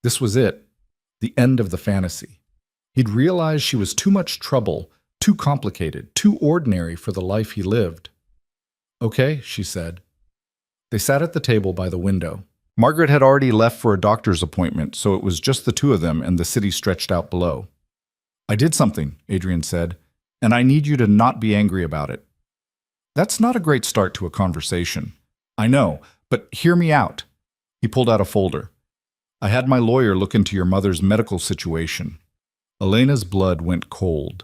This was it, the end of the fantasy. He'd realized she was too much trouble, too complicated, too ordinary for the life he lived. Okay, she said. They sat at the table by the window. Margaret had already left for a doctor's appointment, so it was just the two of them and the city stretched out below. I did something, Adrian said, and I need you to not be angry about it. That's not a great start to a conversation. I know, but hear me out. He pulled out a folder. I had my lawyer look into your mother's medical situation. Elena's blood went cold.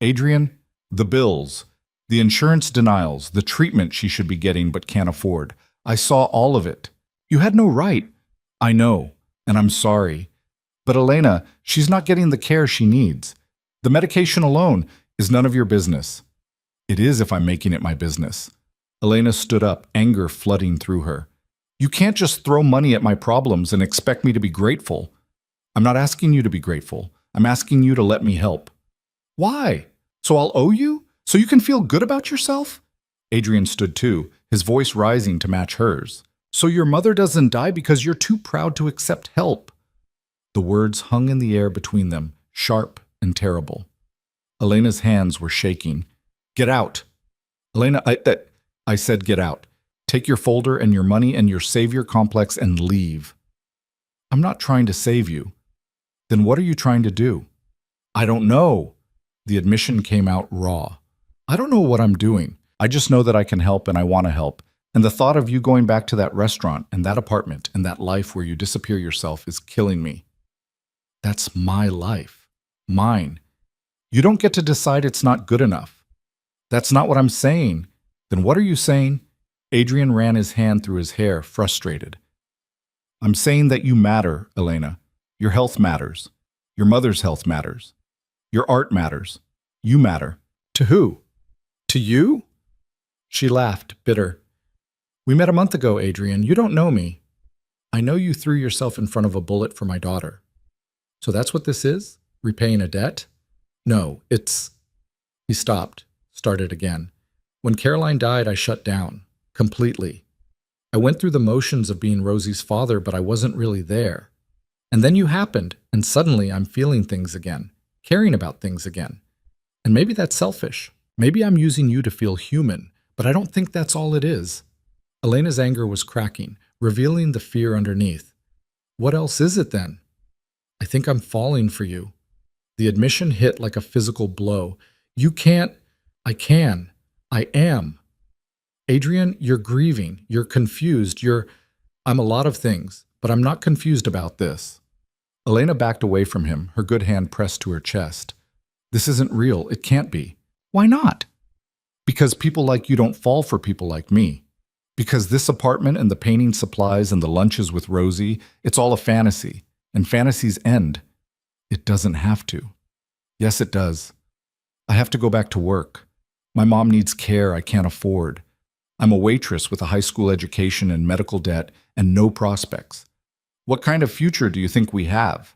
Adrian, the bills, the insurance denials, the treatment she should be getting but can't afford. I saw all of it. You had no right. I know, and I'm sorry. But Elena, she's not getting the care she needs. The medication alone is none of your business. It is if I'm making it my business. Elena stood up, anger flooding through her. You can't just throw money at my problems and expect me to be grateful. I'm not asking you to be grateful. I'm asking you to let me help. Why? So I'll owe you? So you can feel good about yourself? Adrian stood too, his voice rising to match hers. So your mother doesn't die because you're too proud to accept help. The words hung in the air between them, sharp and terrible. Elena's hands were shaking. Get out. Elena, I said get out. Take your folder and your money and your savior complex and leave. I'm not trying to save you. Then what are you trying to do? I don't know. The admission came out raw. I don't know what I'm doing. I just know that I can help and I want to help. And the thought of you going back to that restaurant and that apartment and that life where you disappear yourself is killing me. That's my life. Mine. You don't get to decide it's not good enough. That's not what I'm saying. Then what are you saying? Adrian ran his hand through his hair, frustrated. I'm saying that you matter, Elena. Your health matters. Your mother's health matters. Your art matters. You matter. To who? To you? She laughed, bitter. We met a month ago, Adrian. You don't know me. I know you threw yourself in front of a bullet for my daughter. So that's what this is? Repaying a debt? No, it's... He stopped, started again. When Caroline died, I shut down. Completely. I went through the motions of being Rosie's father, but I wasn't really there. And then you happened, and suddenly I'm feeling things again, caring about things again. And maybe that's selfish. Maybe I'm using you to feel human, but I don't think that's all it is. Elena's anger was cracking, revealing the fear underneath. What else is it then? I think I'm falling for you. The admission hit like a physical blow. You can't. I can. I am. Adrian, you're grieving. You're confused. I'm a lot of things, but I'm not confused about this. Elena backed away from him, her good hand pressed to her chest. This isn't real. It can't be. Why not? Because people like you don't fall for people like me. Because this apartment and the painting supplies and the lunches with Rosie, it's all a fantasy. And fantasies end. It doesn't have to. Yes, it does. I have to go back to work. My mom needs care I can't afford. I'm a waitress with a high school education and medical debt and no prospects. What kind of future do you think we have?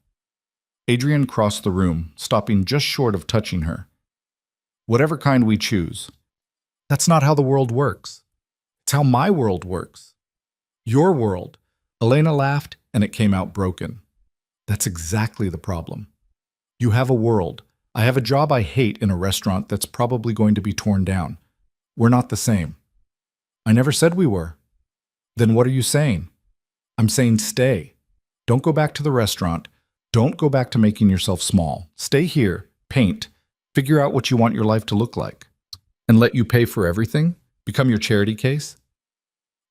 Adrian crossed the room, stopping just short of touching her. Whatever kind we choose. That's not how the world works. It's how my world works. Your world. Elena laughed, and it came out broken. That's exactly the problem. You have a world. I have a job I hate in a restaurant that's probably going to be torn down. We're not the same. I never said we were. Then what are you saying? I'm saying stay. Don't go back to the restaurant. Don't go back to making yourself small. Stay here, paint, figure out what you want your life to look like. And let you pay for everything? Become your charity case?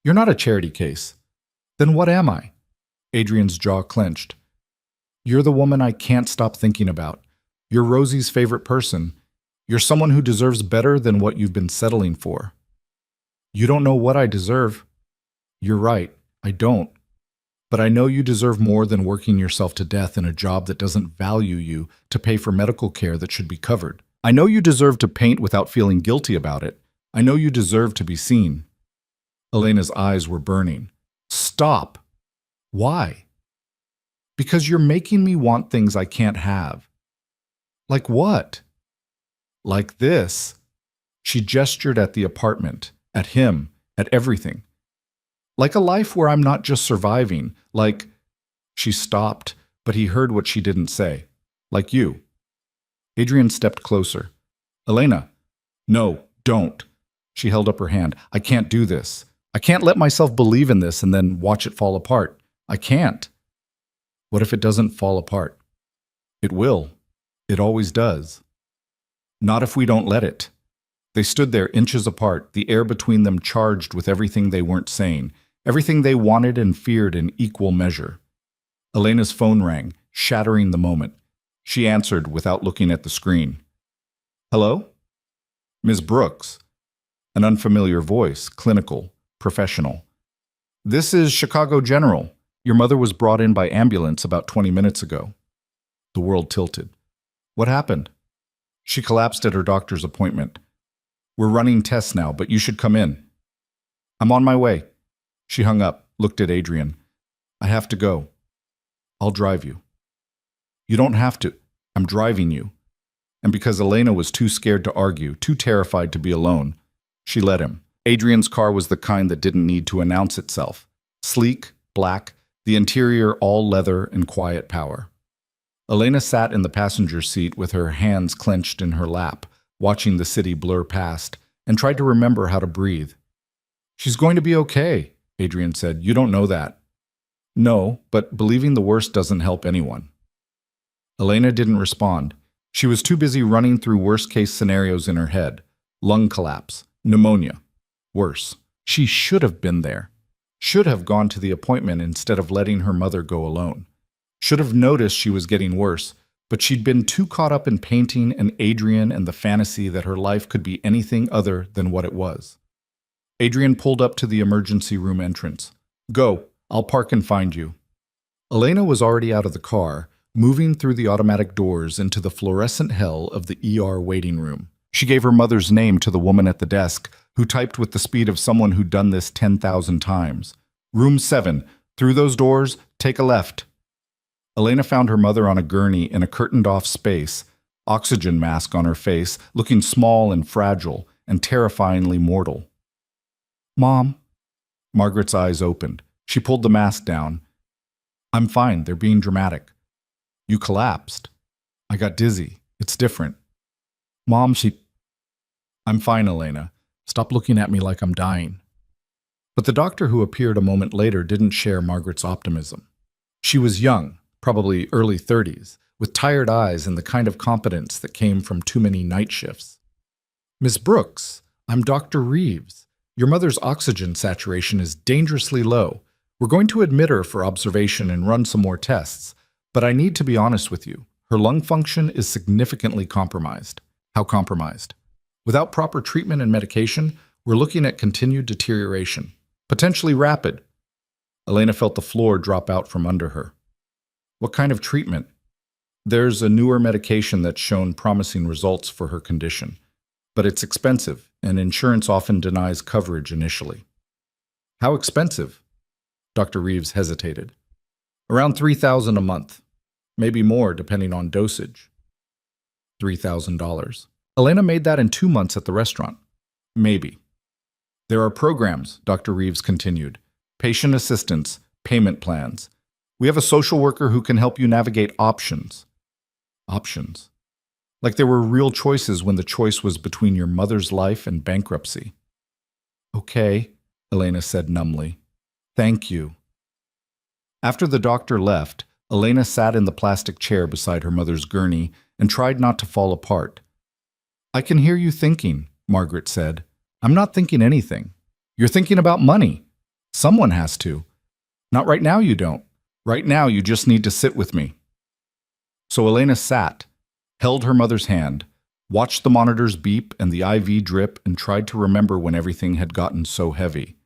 You're not a charity case. Then what am I? Adrian's jaw clenched. You're the woman I can't stop thinking about. You're Rosie's favorite person. You're someone who deserves better than what you've been settling for. You don't know what I deserve. You're right, I don't. But I know you deserve more than working yourself to death in a job that doesn't value you to pay for medical care that should be covered. I know you deserve to paint without feeling guilty about it. I know you deserve to be seen. Elena's eyes were burning. Stop. Why? Because you're making me want things I can't have. Like what? Like this. She gestured at the apartment, at him, at everything. Like a life where I'm not just surviving, like... She stopped, but he heard what she didn't say. Like you. Adrian stepped closer. Elena. No, don't. She held up her hand. I can't do this. I can't let myself believe in this and then watch it fall apart. I can't. What if it doesn't fall apart? It will. It always does. Not if we don't let it. They stood there inches apart, the air between them charged with everything they weren't saying, everything they wanted and feared in equal measure. Elena's phone rang, shattering the moment. She answered without looking at the screen. Hello? Ms. Brooks. An unfamiliar voice, clinical, professional. This is Chicago General. Your mother was brought in by ambulance about 20 minutes ago. The world tilted. What happened? She collapsed at her doctor's appointment. We're running tests now, but you should come in. I'm on my way. She hung up, looked at Adrian. I have to go. I'll drive you. You don't have to. I'm driving you. And because Elena was too scared to argue, too terrified to be alone, she let him. Adrian's car was the kind that didn't need to announce itself. Sleek, black, the interior all leather and quiet power. Elena sat in the passenger seat with her hands clenched in her lap, watching the city blur past, and tried to remember how to breathe. She's going to be okay, Adrian said. You don't know that. No, but believing the worst doesn't help anyone. Elena didn't respond. She was too busy running through worst-case scenarios in her head. Lung collapse, pneumonia. Worse. She should have been there. Should have gone to the appointment instead of letting her mother go alone. Should have noticed she was getting worse, but she'd been too caught up in painting and Adrian and the fantasy that her life could be anything other than what it was. Adrian pulled up to the emergency room entrance. Go, I'll park and find you. Elena was already out of the car, moving through the automatic doors into the fluorescent hell of the ER waiting room. She gave her mother's name to the woman at the desk, who typed with the speed of someone who'd done this 10,000 times. Room 7. Through those doors, take a left. Elena found her mother on a gurney in a curtained-off space, oxygen mask on her face, looking small and fragile and terrifyingly mortal. Mom. Margaret's eyes opened. She pulled the mask down. I'm fine. They're being dramatic. You collapsed. I got dizzy. It's different. Mom, I'm fine, Elena. Stop looking at me like I'm dying. But the doctor who appeared a moment later didn't share Margaret's optimism. She was young, probably early 30s, with tired eyes and the kind of competence that came from too many night shifts. Miss Brooks, I'm Dr. Reeves. Your mother's oxygen saturation is dangerously low. We're going to admit her for observation and run some more tests, but I need to be honest with you. Her lung function is significantly compromised. How compromised? Without proper treatment and medication, we're looking at continued deterioration, potentially rapid. Elena felt the floor drop out from under her. What kind of treatment? There's a newer medication that's shown promising results for her condition, but it's expensive, and insurance often denies coverage initially. How expensive? Dr. Reeves hesitated. Around $3,000 a month, maybe more depending on dosage. $3,000. Elena made that in 2 months at the restaurant. Maybe. There are programs, Dr. Reeves continued. Patient assistance, payment plans. We have a social worker who can help you navigate options. Options. Like there were real choices when the choice was between your mother's life and bankruptcy. Okay, Elena said numbly. Thank you. After the doctor left, Elena sat in the plastic chair beside her mother's gurney and tried not to fall apart. I can hear you thinking, Margaret said. I'm not thinking anything. You're thinking about money. Someone has to. Not right now, you don't. Right now, you just need to sit with me. So Elena sat, held her mother's hand, watched the monitors beep and the IV drip, and tried to remember when everything had gotten so heavy.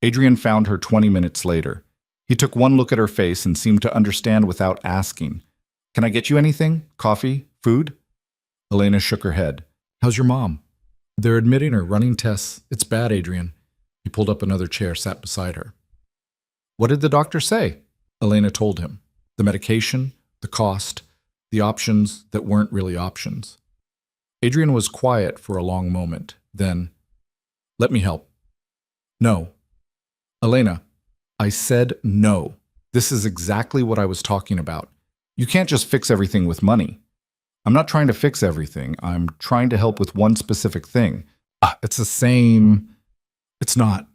Adrian found her 20 minutes later. He took one look at her face and seemed to understand without asking. Can I get you anything? Coffee? Food? Elena shook her head. How's your mom? They're admitting her, running tests. It's bad, Adrian. He pulled up another chair, sat beside her. What did the doctor say? Elena told him. The medication, the cost, the options that weren't really options. Adrian was quiet for a long moment. Then, let me help. No. Elena, I said no. This is exactly what I was talking about. You can't just fix everything with money. I'm not trying to fix everything. I'm trying to help with one specific thing. It's the same. It's not.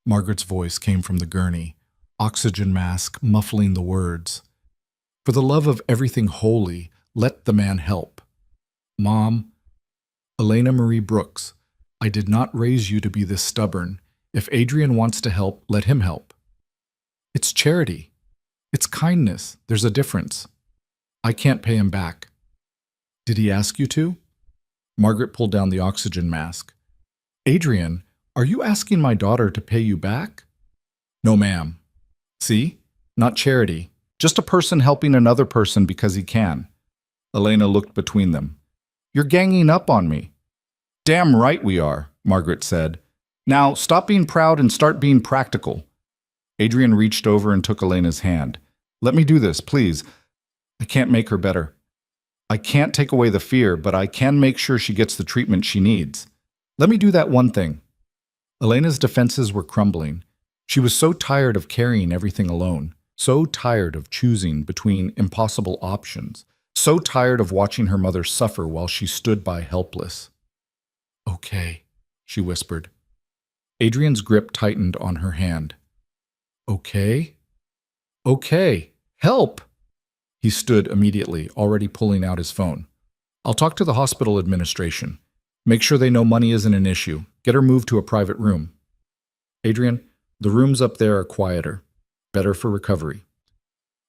Margaret's voice came from the gurney, oxygen mask muffling the words. For the love of everything holy, let the man help. Mom, Elena Marie Brooks, I did not raise you to be this stubborn. If Adrian wants to help, let him help. It's charity. It's kindness. There's a difference. I can't pay him back. Did he ask you to? Margaret pulled down the oxygen mask. Adrian, are you asking my daughter to pay you back? No, ma'am. See? Not charity. Just a person helping another person because he can. Elena looked between them. You're ganging up on me. Damn right we are, Margaret said. Now, stop being proud and start being practical. Adrian reached over and took Elena's hand. Let me do this, please. I can't make her better. I can't take away the fear, but I can make sure she gets the treatment she needs. Let me do that one thing. Elena's defenses were crumbling. She was so tired of carrying everything alone, so tired of choosing between impossible options, so tired of watching her mother suffer while she stood by helpless. Okay, she whispered. Adrian's grip tightened on her hand. Okay? Okay, help! He stood immediately, already pulling out his phone. I'll talk to the hospital administration. Make sure they know money isn't an issue. Get her moved to a private room. Adrian, the rooms up there are quieter. Better for recovery.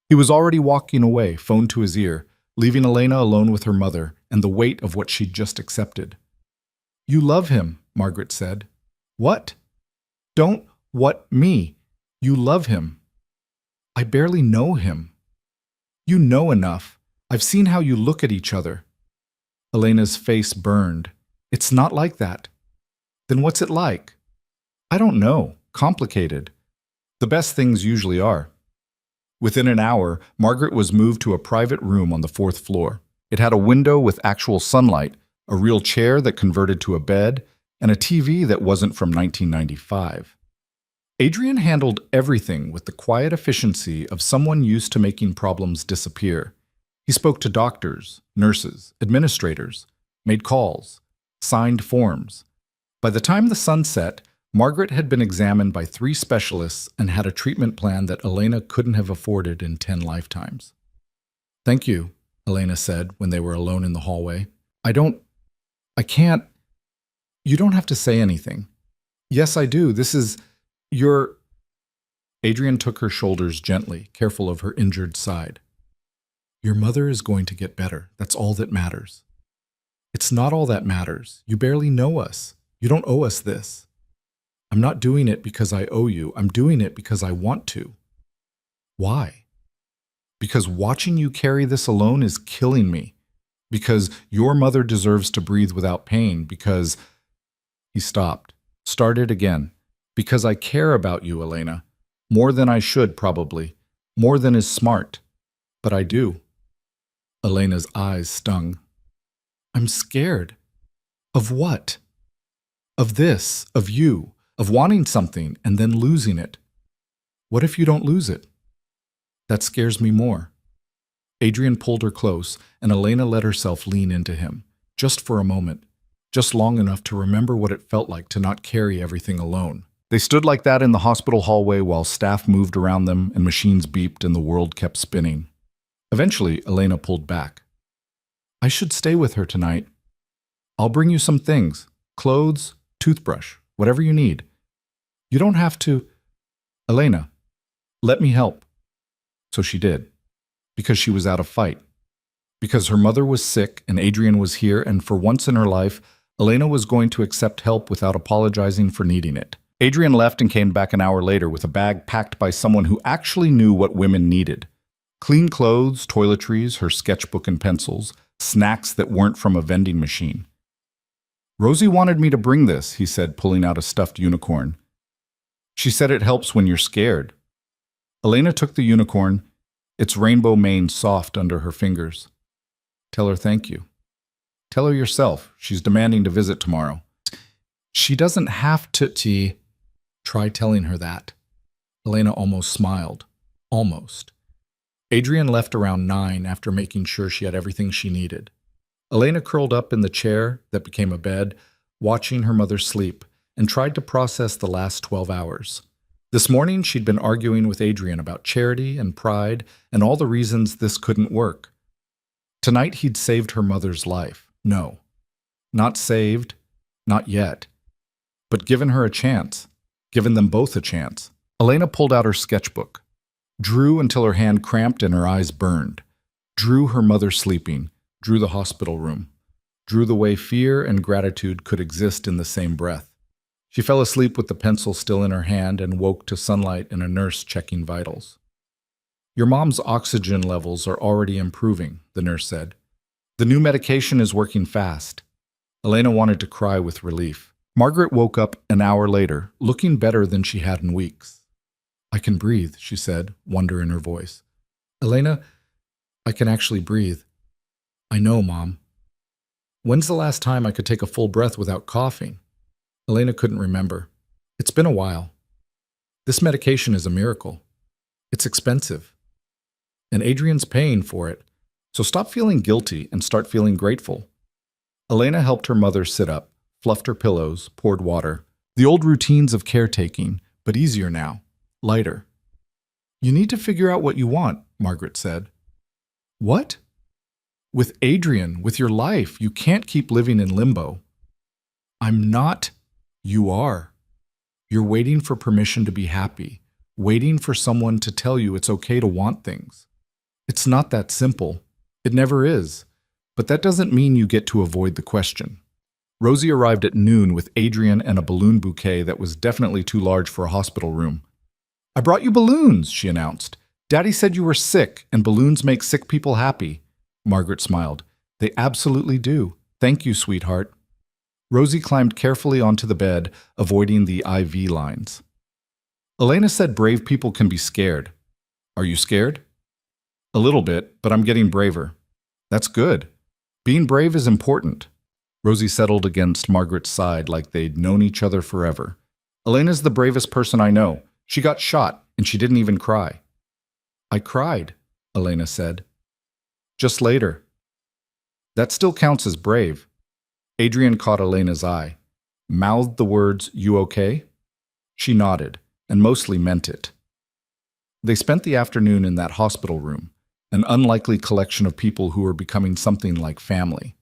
He was already walking away, phone to his ear, leaving Elena alone with her mother and the weight of what she'd just accepted. You love him, Margaret said. What? Don't what me. You love him. I barely know him. You know enough. I've seen how you look at each other. Elena's face burned. It's not like that. Then what's it like? I don't know. Complicated. The best things usually are. Within an hour, Margaret was moved to a private room on the 4th floor. It had a window with actual sunlight, a real chair that converted to a bed, and a TV that wasn't from 1995. Adrian handled everything with the quiet efficiency of someone used to making problems disappear. He spoke to doctors, nurses, administrators, made calls, signed forms. By the time the sun set, Margaret had been examined by 3 specialists and had a treatment plan that Elena couldn't have afforded in 10 lifetimes. Thank you, Elena said when they were alone in the hallway. I can't. You don't have to say anything. Yes, I do. This is your... Adrian took her shoulders gently, careful of her injured side. Your mother is going to get better. That's all that matters. It's not all that matters. You barely know us. You don't owe us this. I'm not doing it because I owe you. I'm doing it because I want to. Why? Because watching you carry this alone is killing me. Because your mother deserves to breathe without pain. Because... He stopped. Started again. Because I care about you, Elena. More than I should, probably. More than is smart. But I do. Elena's eyes stung. I'm scared. Of what? Of this, of you, of wanting something and then losing it. What if you don't lose it? That scares me more. Adrian pulled her close, and Elena let herself lean into him, just for a moment, just long enough to remember what it felt like to not carry everything alone. They stood like that in the hospital hallway while staff moved around them and machines beeped and the world kept spinning. Eventually, Elena pulled back. I should stay with her tonight. I'll bring you some things, clothes, toothbrush, whatever you need. You don't have to... Elena, let me help. So she did, because she was out of fight. Because her mother was sick and Adrian was here, and for once in her life, Elena was going to accept help without apologizing for needing it. Adrian left and came back an hour later with a bag packed by someone who actually knew what women needed. Clean clothes, toiletries, her sketchbook and pencils, snacks that weren't from a vending machine. Rosie wanted me to bring this, he said, pulling out a stuffed unicorn. She said it helps when you're scared. Elena took the unicorn, its rainbow mane soft under her fingers. Tell her thank you. Tell her yourself. She's demanding to visit tomorrow. She doesn't have to... Try telling her that. Elena almost smiled. Almost. Adrian left around 9 after making sure she had everything she needed. Elena curled up in the chair that became a bed, watching her mother sleep, and tried to process the last 12 hours. This morning, she'd been arguing with Adrian about charity and pride and all the reasons this couldn't work. Tonight, he'd saved her mother's life. No. Not saved. Not yet. But given her a chance. Given them both a chance. Elena pulled out her sketchbook. Drew until her hand cramped and her eyes burned. Drew her mother sleeping. Drew the hospital room. Drew the way fear and gratitude could exist in the same breath. She fell asleep with the pencil still in her hand and woke to sunlight and a nurse checking vitals. Your mom's oxygen levels are already improving, the nurse said. The new medication is working fast. Elena wanted to cry with relief. Margaret woke up an hour later, looking better than she had in weeks. I can breathe, she said, wonder in her voice. Elena, I can actually breathe. I know, Mom. When's the last time I could take a full breath without coughing? Elena couldn't remember. It's been a while. This medication is a miracle. It's expensive. And Adrian's paying for it. So stop feeling guilty and start feeling grateful. Elena helped her mother sit up, fluffed her pillows, poured water. The old routines of caretaking, but easier now, lighter. You need to figure out what you want, Margaret said. What? With Adrian, with your life, you can't keep living in limbo. I'm not. You are. You're waiting for permission to be happy, waiting for someone to tell you it's okay to want things. It's not that simple. It never is. But that doesn't mean you get to avoid the question. Rosie arrived at noon with Adrian and a balloon bouquet that was definitely too large for a hospital room. I brought you balloons, she announced. Daddy said you were sick, and balloons make sick people happy. Margaret smiled. They absolutely do. Thank you, sweetheart. Rosie climbed carefully onto the bed, avoiding the IV lines. Elena said brave people can be scared. Are you scared? A little bit, but I'm getting braver. That's good. Being brave is important. Rosie settled against Margaret's side like they'd known each other forever. Elena's the bravest person I know. She got shot, and she didn't even cry. I cried, Elena said. Just later. That still counts as brave. Adrian caught Elena's eye, mouthed the words, "You okay?" She nodded, and mostly meant it. They spent the afternoon in that hospital room, an unlikely collection of people who were becoming something like family.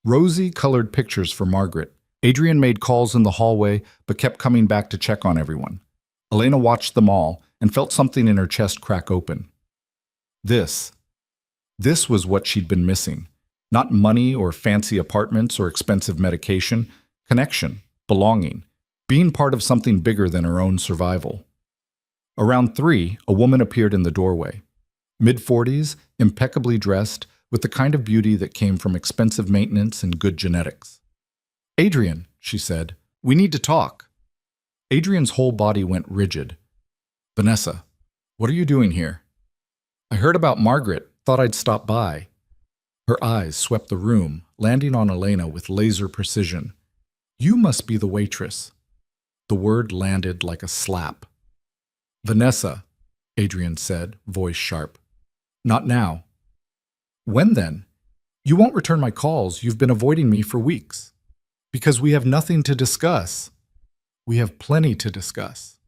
Rosie colored pictures for Margaret. Adrian made calls in the hallway, but kept coming back to check on everyone. Elena watched them all and felt something in her chest crack open. This was what she'd been missing. Not money or fancy apartments or expensive medication. Connection, belonging, being part of something bigger than her own survival. Around 3, a woman appeared in the doorway. Mid-40s, impeccably dressed, with the kind of beauty that came from expensive maintenance and good genetics. "Adrian," she said, "we need to talk." Adrian's whole body went rigid. "Vanessa, what are you doing here?" "I heard about Margaret, thought I'd stop by." Her eyes swept the room, landing on Elena with laser precision. "You must be the waitress." The word landed like a slap. "Vanessa," Adrian said, voice sharp. "Not now." "When then?" "You won't return my calls. You've been avoiding me for weeks." "Because we have nothing to discuss." "We have plenty to discuss."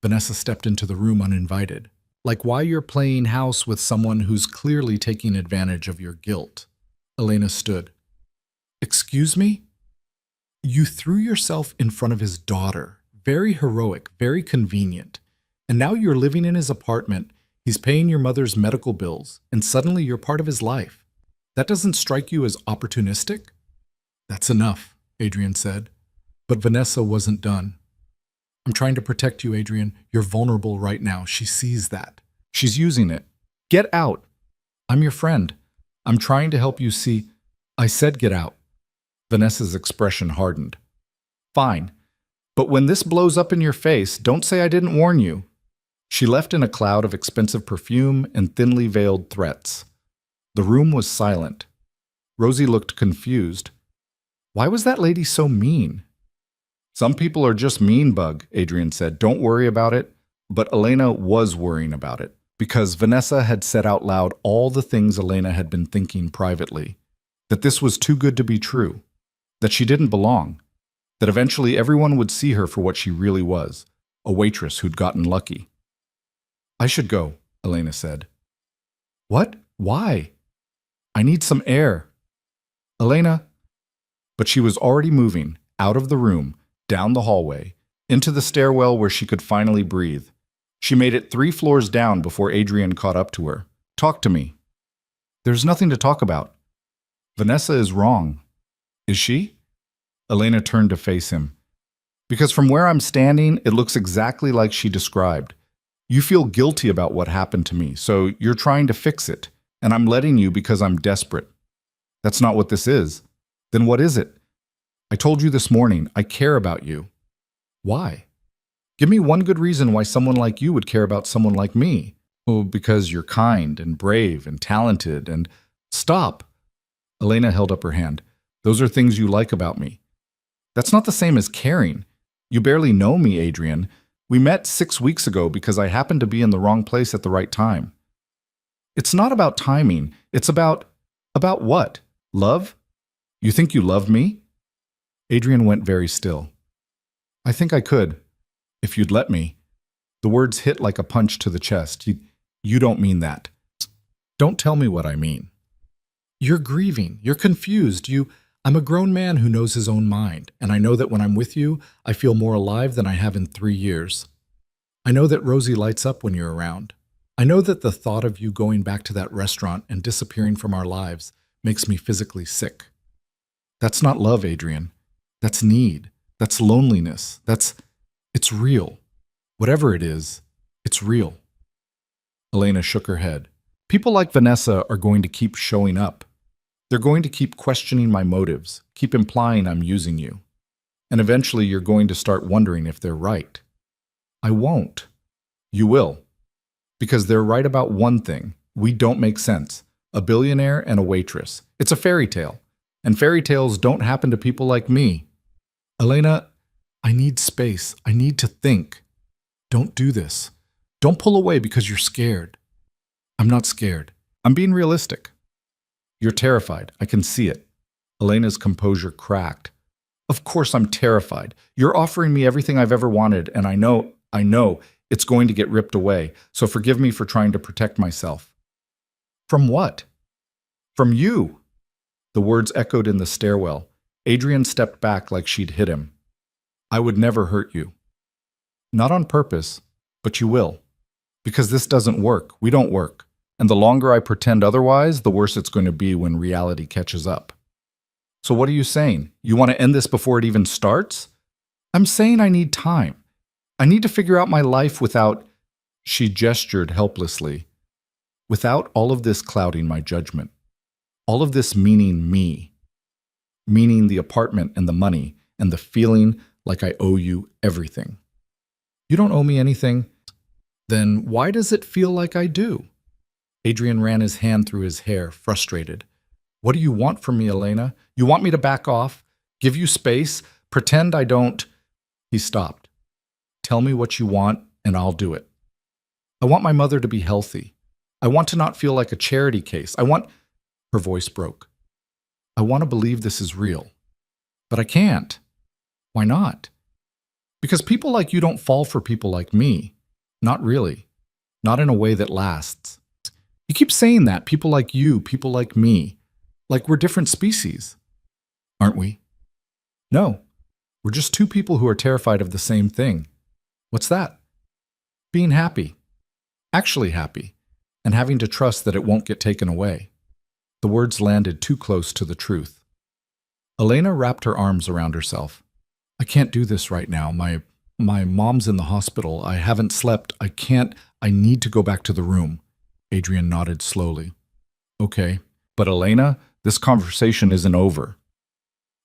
Vanessa stepped into the room uninvited. "Like why you're playing house with someone who's clearly taking advantage of your guilt." Elena stood. "Excuse me?" "You threw yourself in front of his daughter. Very heroic, very convenient. And now you're living in his apartment, he's paying your mother's medical bills, and suddenly you're part of his life. That doesn't strike you as opportunistic?" "That's enough," Adrian said. But Vanessa wasn't done. "I'm trying to protect you, Adrian. You're vulnerable right now. She sees that. She's using it. Get out. I'm your friend. I'm trying to help you see." "I said get out." Vanessa's expression hardened. "Fine. But when this blows up in your face, don't say I didn't warn you." She left in a cloud of expensive perfume and thinly veiled threats. The room was silent. Rosie looked confused. Why was that lady so mean? "Some people are just mean, Bug," Adrian said. "Don't worry about it." But Elena was worrying about it, because Vanessa had said out loud all the things Elena had been thinking privately. That this was too good to be true. That she didn't belong. That eventually everyone would see her for what she really was, a waitress who'd gotten lucky. "I should go," Elena said. "What? Why?" "I need some air." "Elena." But she was already moving, out of the room, down the hallway, into the stairwell where she could finally breathe. She made it 3 floors down before Adrian caught up to her. "Talk to me." "There's nothing to talk about." "Vanessa is wrong." "Is she?" Elena turned to face him. "Because from where I'm standing, it looks exactly like she described. You feel guilty about what happened to me, so you're trying to fix it, and I'm letting you because I'm desperate. That's not what this is. Then what is it? I told you this morning, I care about you." "Why? Give me one good reason why someone like you would care about someone like me." "Oh, because you're kind and brave and talented and—" "Stop!" Elena held up her hand. "Those are things you like about me." "That's not the same as caring. You barely know me, Adrian. We met 6 weeks ago because I happened to be in the wrong place at the right time." "It's not about timing. It's about what? Love? You think you love me?" Adrian went very still. "I think I could, if you'd let me." The words hit like a punch to the chest. You don't mean that." "Don't tell me what I mean." "You're grieving. You're confused. I'm a grown man who knows his own mind, and I know that when I'm with you, I feel more alive than I have in 3 years. I know that Rosie lights up when you're around. I know that the thought of you going back to that restaurant and disappearing from our lives makes me physically sick. That's not love, Adrian. That's need. That's loneliness. It's real. Whatever it is, it's real." Elena shook her head. "People like Vanessa are going to keep showing up. They're going to keep questioning my motives, keep implying I'm using you. And eventually you're going to start wondering if they're right. I won't. You will. Because they're right about one thing. We don't make sense. A billionaire and a waitress. It's a fairy tale. And fairy tales don't happen to people like me. Elena, I need space. I need to think. Don't do this. Don't pull away because you're scared." "I'm not scared. I'm being realistic." "You're terrified. I can see it." Elena's composure cracked. "Of course I'm terrified. You're offering me everything I've ever wanted, and I know it's going to get ripped away, so forgive me for trying to protect myself." "From what?" "From you." The words echoed in the stairwell. Adrian stepped back like she'd hit him. I would never hurt you. Not on purpose, but you will. Because this doesn't work. We don't work. And the longer I pretend otherwise, the worse it's going to be when reality catches up. So what are you saying? You want to end this before it even starts? I'm saying I need time. I need to figure out my life without, she gestured helplessly, without all of this clouding my judgment. All of this meaning me. Meaning the apartment and the money and the feeling like I owe you everything. You don't owe me anything. Then why does it feel like I do? Adrian ran his hand through his hair, frustrated. What do you want from me, Elena? You want me to back off? Give you space? Pretend I don't? He stopped. Tell me what you want, and I'll do it. I want my mother to be healthy. I want to not feel like a charity case. Her voice broke. I want to believe this is real. But I can't. Why not? Because people like you don't fall for people like me. Not really. Not in a way that lasts. You keep saying that, people like you, people like me. Like we're different species. Aren't we? No. We're just two people who are terrified of the same thing. What's that? Being happy. Actually happy. And having to trust that it won't get taken away. The words landed too close to the truth. Elena wrapped her arms around herself. I can't do this right now. My mom's in the hospital. I haven't slept. I need to go back to the room. Adrian nodded slowly. Okay. But Elena, this conversation isn't over.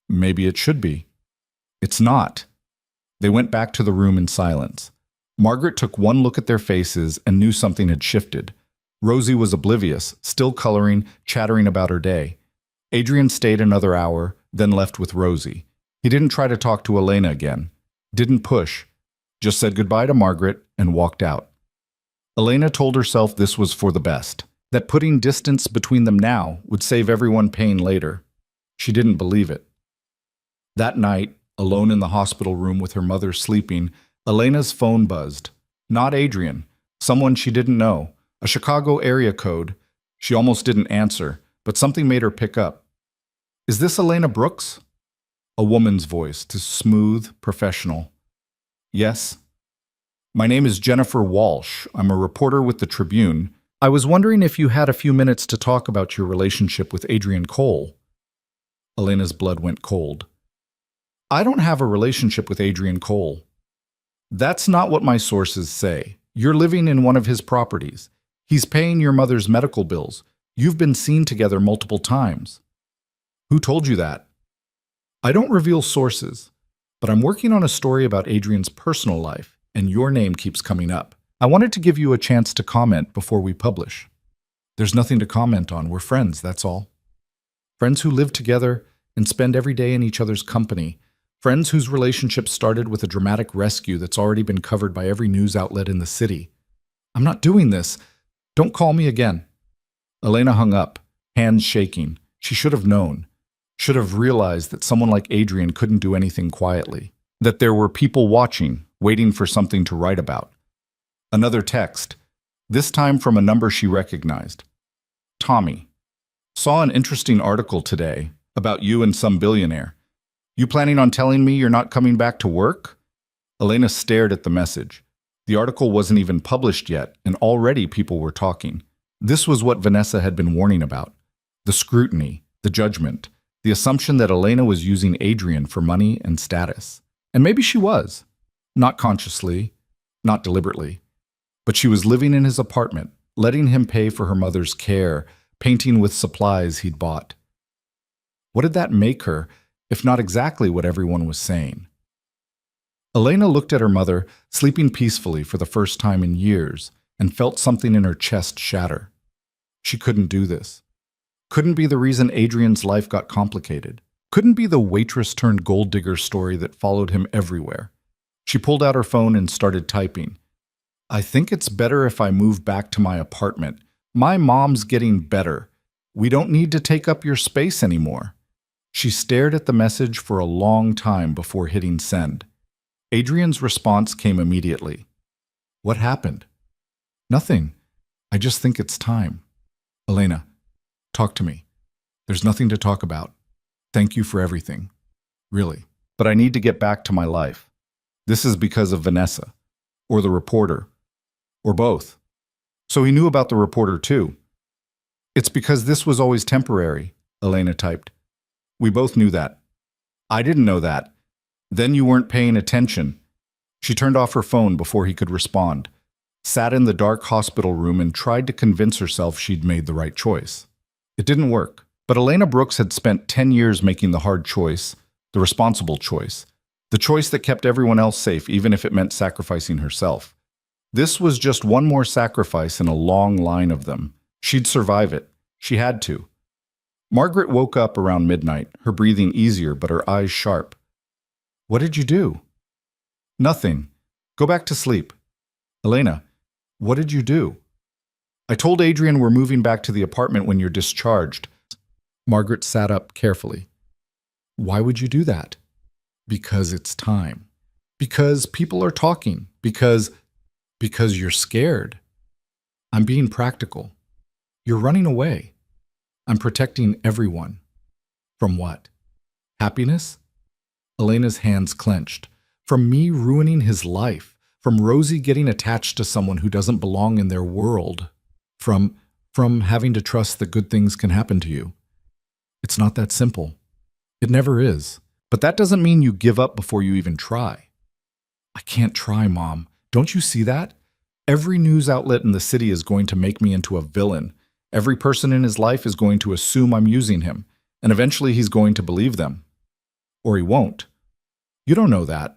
Maybe it should be. It's not. They went back to the room in silence. Margaret took one look at their faces and knew something had shifted. Rosie was oblivious, still coloring, chattering about her day. Adrian stayed another hour, then left with Rosie. He didn't try to talk to Elena again. Didn't push. Just said goodbye to Margaret and walked out. Elena told herself this was for the best, that putting distance between them now would save everyone pain later. She didn't believe it. That night, alone in the hospital room with her mother sleeping, Elena's phone buzzed. Not Adrian. Someone she didn't know. A Chicago area code. She almost didn't answer, but something made her pick up. Is this Elena Brooks? A woman's voice, smooth, professional. Yes. My name is Jennifer Walsh. I'm a reporter with the Tribune. I was wondering if you had a few minutes to talk about your relationship with Adrian Cole. Elena's blood went cold. I don't have a relationship with Adrian Cole. That's not what my sources say. You're living in one of his properties. He's paying your mother's medical bills. You've been seen together multiple times. Who told you that? I don't reveal sources, but I'm working on a story about Adrian's personal life, and your name keeps coming up. I wanted to give you a chance to comment before we publish. There's nothing to comment on. We're friends, that's all. Friends who live together and spend every day in each other's company. Friends whose relationship started with a dramatic rescue that's already been covered by every news outlet in the city. I'm not doing this. Don't call me again. Elena hung up, hands shaking. She should have known. Should have realized that someone like Adrian couldn't do anything quietly. That there were people watching, waiting for something to write about. Another text, this time from a number she recognized. Tommy. Saw an interesting article today about you and some billionaire. You planning on telling me you're not coming back to work? Elena stared at the message. The article wasn't even published yet, and already people were talking. This was what Vanessa had been warning about. The scrutiny, the judgment, the assumption that Elena was using Adrian for money and status. And maybe she was. Not consciously, not deliberately. But she was living in his apartment, letting him pay for her mother's care, painting with supplies he'd bought. What did that make her, if not exactly what everyone was saying? Elena looked at her mother, sleeping peacefully for the first time in years, and felt something in her chest shatter. She couldn't do this. Couldn't be the reason Adrian's life got complicated. Couldn't be the waitress turned gold digger story that followed him everywhere. She pulled out her phone and started typing. I think it's better if I move back to my apartment. My mom's getting better. We don't need to take up your space anymore. She stared at the message for a long time before hitting send. Adrian's response came immediately. What happened? Nothing. I just think it's time. Elena, talk to me. There's nothing to talk about. Thank you for everything. Really. But I need to get back to my life. This is because of Vanessa, or the reporter, or both. So he knew about the reporter too. It's because this was always temporary, Elena typed. We both knew that. I didn't know that. Then you weren't paying attention. She turned off her phone before he could respond, sat in the dark hospital room and tried to convince herself she'd made the right choice. It didn't work, but Elena Brooks had spent 10 years making the hard choice, the responsible choice, the choice that kept everyone else safe even if it meant sacrificing herself. This was just one more sacrifice in a long line of them. She'd survive it. She had to. Margaret woke up around midnight, her breathing easier but her eyes sharp. What did you do? Nothing. Go back to sleep. Elena, what did you do? I told Adrian we're moving back to the apartment when you're discharged. Margaret sat up carefully. Why would you do that? Because it's time. Because people are talking. Because you're scared. I'm being practical. You're running away. I'm protecting everyone. From what? Happiness? Elena's hands clenched. From me ruining his life. From Rosie getting attached to someone who doesn't belong in their world. From having to trust that good things can happen to you. It's not that simple. It never is. But that doesn't mean you give up before you even try. I can't try, Mom. Don't you see that? Every news outlet in the city is going to make me into a villain. Every person in his life is going to assume I'm using him, and eventually he's going to believe them. Or he won't. You don't know that.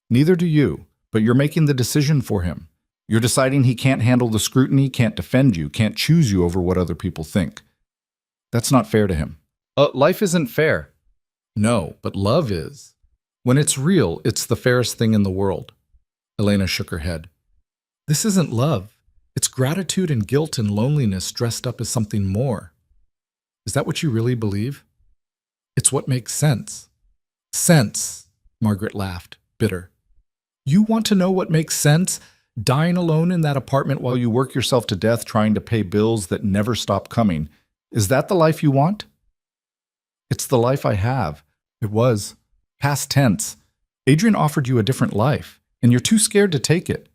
Neither do you, but you're making the decision for him. You're deciding he can't handle the scrutiny, can't defend you, can't choose you over what other people think. That's not fair to him. Life isn't fair. No, but love is. When it's real, it's the fairest thing in the world. Elena shook her head. This isn't love. It's gratitude and guilt and loneliness dressed up as something more. Is that what you really believe? It's what makes sense. Sense, Margaret laughed, bitter. You want to know what makes sense? Dying alone in that apartment while you work yourself to death trying to pay bills that never stop coming. Is that the life you want? It's the life I have. It was. Past tense. Adrian offered you a different life, and you're too scared to take it.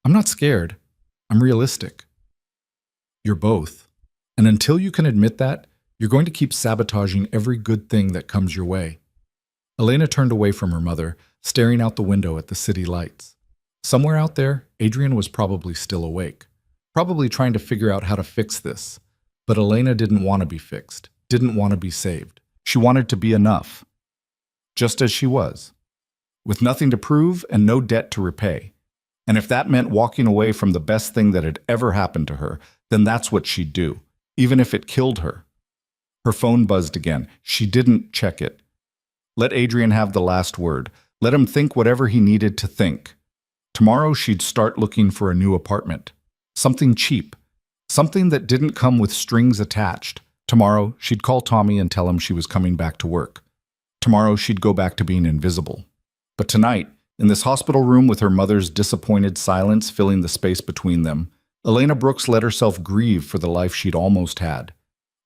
I'm not scared. I'm realistic. You're both. And until you can admit that, you're going to keep sabotaging every good thing that comes your way. Elena turned away from her mother, staring out the window at the city lights. Somewhere out there, Adrian was probably still awake, probably trying to figure out how to fix this. But Elena didn't want to be fixed, didn't want to be saved. She wanted to be enough, just as she was, with nothing to prove and no debt to repay. And if that meant walking away from the best thing that had ever happened to her, then that's what she'd do, even if it killed her. Her phone buzzed again. She didn't check it. Let Adrian have the last word. Let him think whatever he needed to think. Tomorrow she'd start looking for a new apartment. Something cheap. Something that didn't come with strings attached. Tomorrow she'd call Tommy and tell him she was coming back to work. Tomorrow she'd go back to being invisible. But tonight, in this hospital room with her mother's disappointed silence filling the space between them, Elena Brooks let herself grieve for the life she'd almost had.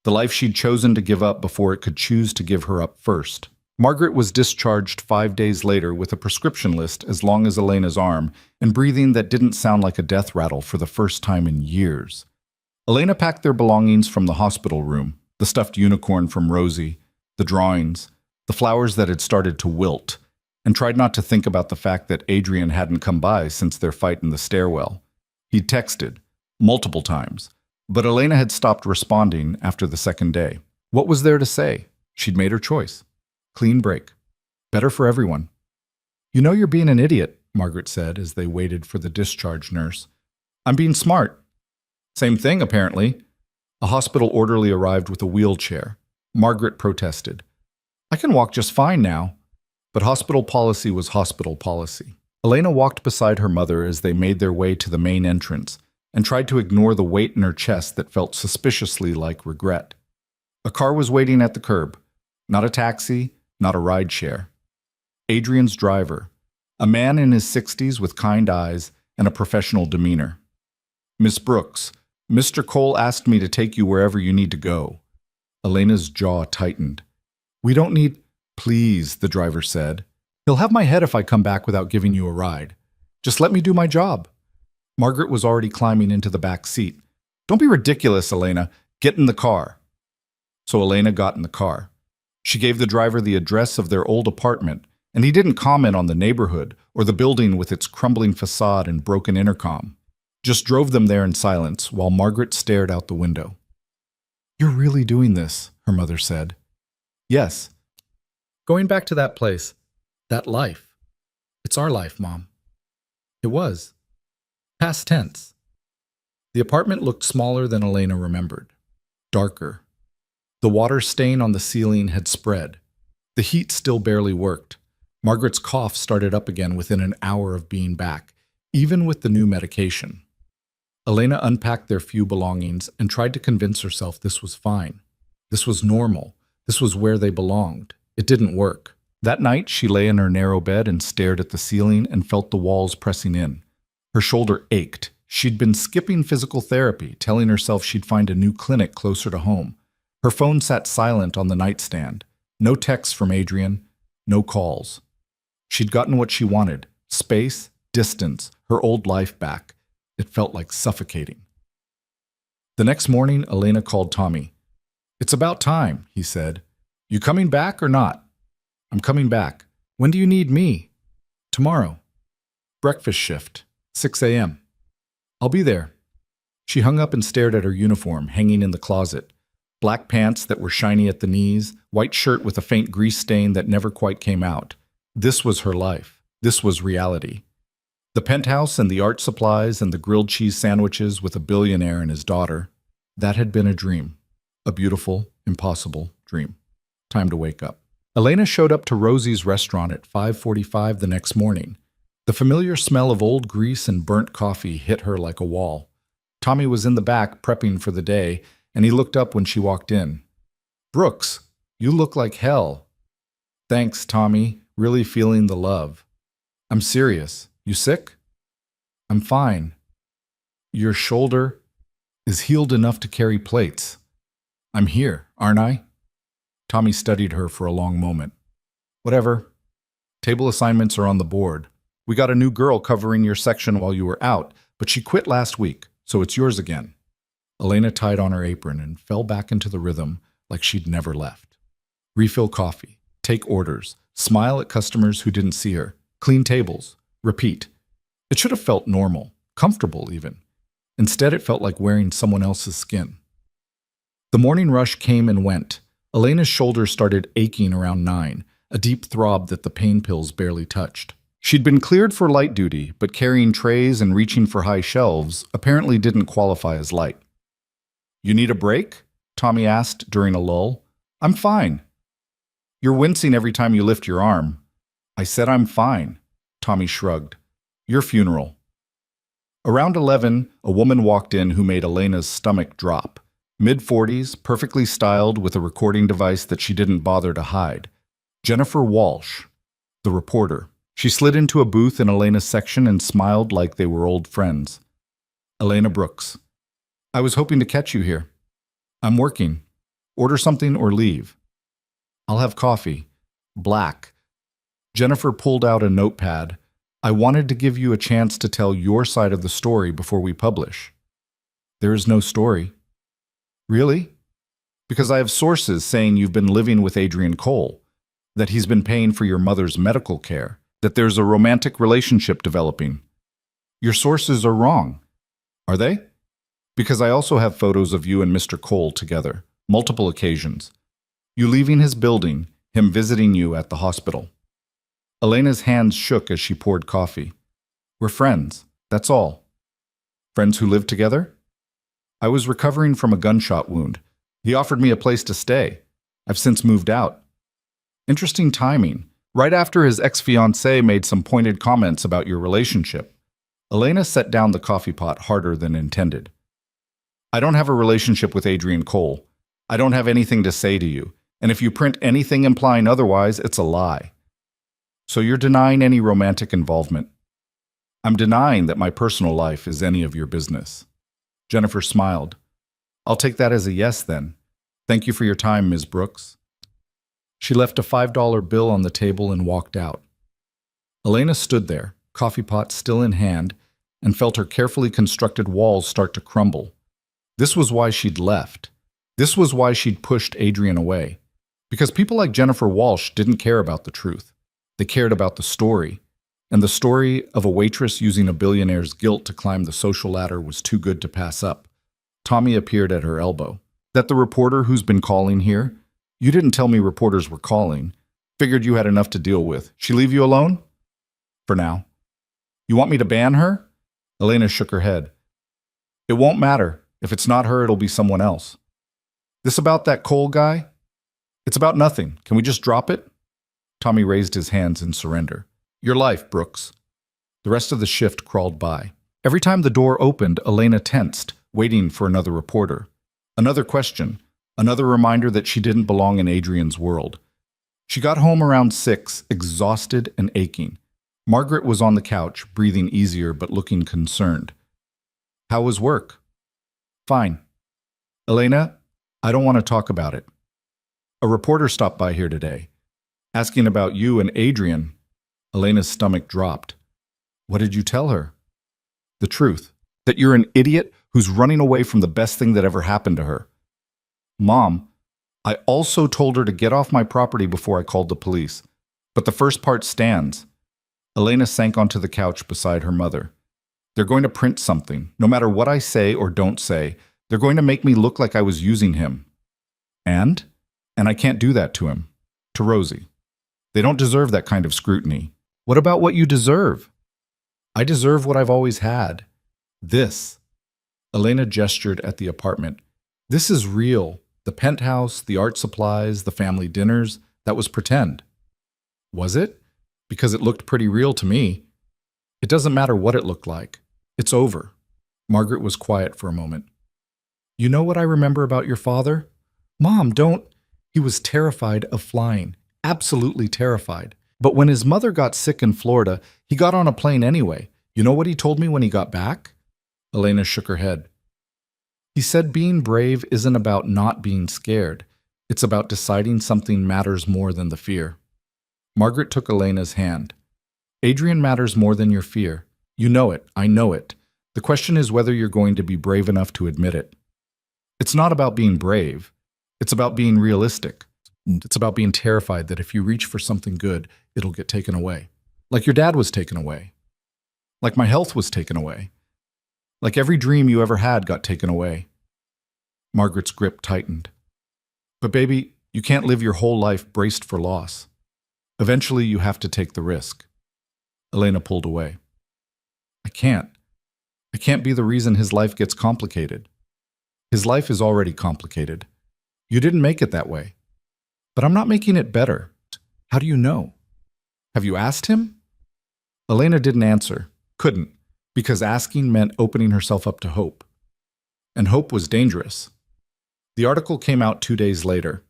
The life she'd chosen to give up before it could choose to give her up first. Margaret was discharged 5 days later with a prescription list as long as Elena's arm and breathing that didn't sound like a death rattle for the first time in years. Elena packed their belongings from the hospital room, the stuffed unicorn from Rosie, the drawings, the flowers that had started to wilt, and tried not to think about the fact that Adrian hadn't come by since their fight in the stairwell. He'd texted, multiple times, but Elena had stopped responding after the second day. What was there to say? She'd made her choice. Clean break. Better for everyone. You know you're being an idiot, Margaret said as they waited for the discharge nurse. I'm being smart. Same thing, apparently. A hospital orderly arrived with a wheelchair. Margaret protested. I can walk just fine now. But hospital policy was hospital policy. Elena walked beside her mother as they made their way to the main entrance and tried to ignore the weight in her chest that felt suspiciously like regret. A car was waiting at the curb. Not a taxi, not a rideshare. Adrian's driver, a man in his 60s with kind eyes and a professional demeanor. Miss Brooks, Mr. Cole asked me to take you wherever you need to go. Elena's jaw tightened. We don't need... Please, the driver said. He'll have my head if I come back without giving you a ride. Just let me do my job. Margaret was already climbing into the back seat. Don't be ridiculous, Elena. Get in the car. So Elena got in the car. She gave the driver the address of their old apartment, and he didn't comment on the neighborhood or the building with its crumbling facade and broken intercom. Just drove them there in silence while Margaret stared out the window. You're really doing this, her mother said. Yes. Going back to that place, that life. It's our life, Mom. It was. Past tense. The apartment looked smaller than Elena remembered. Darker. The water stain on the ceiling had spread. The heat still barely worked. Margaret's cough started up again within an hour of being back, even with the new medication. Elena unpacked their few belongings and tried to convince herself this was fine. This was normal. This was where they belonged. It didn't work. That night, she lay in her narrow bed and stared at the ceiling and felt the walls pressing in. Her shoulder ached. She'd been skipping physical therapy, telling herself she'd find a new clinic closer to home. Her phone sat silent on the nightstand. No texts from Adrian, no calls. She'd gotten what she wanted: space, distance, her old life back. It felt like suffocating. The next morning, Elena called Tommy. It's about time, he said. You coming back or not? I'm coming back. When do you need me? Tomorrow. Breakfast shift, 6 a.m. I'll be there. She hung up and stared at her uniform hanging in the closet. Black pants that were shiny at the knees, white shirt with a faint grease stain that never quite came out. This was her life. This was reality. The penthouse and the art supplies and the grilled cheese sandwiches with a billionaire and his daughter. That had been a dream. A beautiful, impossible dream. Time to wake up. Elena showed up to Rosie's restaurant at 5:45 the next morning. The familiar smell of old grease and burnt coffee hit her like a wall. Tommy was in the back prepping for the day, and he looked up when she walked in. Brooks, you look like hell. Thanks, Tommy. Really feeling the love. I'm serious. You sick? I'm fine. Your shoulder is healed enough to carry plates. I'm here, aren't I? Tommy studied her for a long moment. Whatever. Table assignments are on the board. We got a new girl covering your section while you were out, but she quit last week, so it's yours again. Elena tied on her apron and fell back into the rhythm like she'd never left. Refill coffee, take orders, smile at customers who didn't see her, clean tables, repeat. It should have felt normal, comfortable even. Instead, it felt like wearing someone else's skin. The morning rush came and went. Elena's shoulders started aching around 9, a deep throb that the pain pills barely touched. She'd been cleared for light duty, but carrying trays and reaching for high shelves apparently didn't qualify as light. You need a break? Tommy asked during a lull. I'm fine. You're wincing every time you lift your arm. I said I'm fine. Tommy shrugged. Your funeral. Around 11, a woman walked in who made Elena's stomach drop. Mid-40s, perfectly styled with a recording device that she didn't bother to hide. Jennifer Walsh, the reporter. She slid into a booth in Elena's section and smiled like they were old friends. Elena Brooks. I was hoping to catch you here. I'm working. Order something or leave. I'll have coffee. Black. Jennifer pulled out a notepad. I wanted to give you a chance to tell your side of the story before we publish. There is no story. Really? Because I have sources saying you've been living with Adrian Cole, that he's been paying for your mother's medical care, that there's a romantic relationship developing. Your sources are wrong. Are they? Because I also have photos of you and Mr. Cole together, multiple occasions. You leaving his building, him visiting you at the hospital. Elena's hands shook as she poured coffee. We're friends, that's all. Friends who live together? I was recovering from a gunshot wound. He offered me a place to stay. I've since moved out. Interesting timing. Right after his ex-fiancée made some pointed comments about your relationship. Elena set down the coffee pot harder than intended. I don't have a relationship with Adrian Cole. I don't have anything to say to you. And if you print anything implying otherwise, it's a lie. So you're denying any romantic involvement. I'm denying that my personal life is any of your business. Jennifer smiled. I'll take that as a yes then. Thank you for your time, Ms. Brooks. She left a $5 bill on the table and walked out. Elena stood there, coffee pot still in hand, and felt her carefully constructed walls start to crumble. This was why she'd left. This was why she'd pushed Adrian away. Because people like Jennifer Walsh didn't care about the truth. They cared about the story. And the story of a waitress using a billionaire's guilt to climb the social ladder was too good to pass up. Tommy appeared at her elbow. "That the reporter who's been calling here? You didn't tell me reporters were calling. Figured you had enough to deal with. She leave you alone?" "For now." "You want me to ban her?" Elena shook her head. "It won't matter. If it's not her, it'll be someone else." "This about that Cole guy?" "It's about nothing. Can we just drop it?" Tommy raised his hands in surrender. "Your life, Brooks." The rest of the shift crawled by. Every time the door opened, Elena tensed, waiting for another reporter. Another question, another reminder that she didn't belong in Adrian's world. She got home around 6, exhausted and aching. Margaret was on the couch, breathing easier but looking concerned. "How was work?" "Fine." "Elena, I don't want to talk about it. A reporter stopped by here today, asking about you and Adrian." Elena's stomach dropped. "What did you tell her?" "The truth. That you're an idiot who's running away from the best thing that ever happened to her." "Mom, I also told her to get off my property before I called the police. But the first part stands." Elena sank onto the couch beside her mother. "They're going to print something. No matter what I say or don't say, they're going to make me look like I was using him. And I can't do that to him. To Rosie. They don't deserve that kind of scrutiny." "What about what you deserve?" "I deserve what I've always had. This." Elena gestured at the apartment. "This is real. The penthouse, the art supplies, the family dinners, that was pretend." "Was it? Because it looked pretty real to me." "It doesn't matter what it looked like. It's over." Margaret was quiet for a moment. "You know what I remember about your father?" "Mom, don't—" "He was terrified of flying. Absolutely terrified. But when his mother got sick in Florida, he got on a plane anyway. You know what he told me when he got back?" Elena shook her head. "He said being brave isn't about not being scared. It's about deciding something matters more than the fear." Margaret took Elena's hand. "Adrian matters more than your fear. You know it. I know it. The question is whether you're going to be brave enough to admit it. It's not about being brave. It's about being realistic. It's about being terrified that if you reach for something good, it'll get taken away. Like your dad was taken away. Like my health was taken away. Like every dream you ever had got taken away." Margaret's grip tightened. "But baby, you can't live your whole life braced for loss. Eventually you have to take the risk." Elena pulled away. I can't. I can't be the reason his life gets complicated. His life is already complicated. You didn't make it that way. But I'm not making it better. How do you know? Have you asked him?" Elena didn't answer. Couldn't, because asking meant opening herself up to hope. And hope was dangerous. The article came out 2 days later.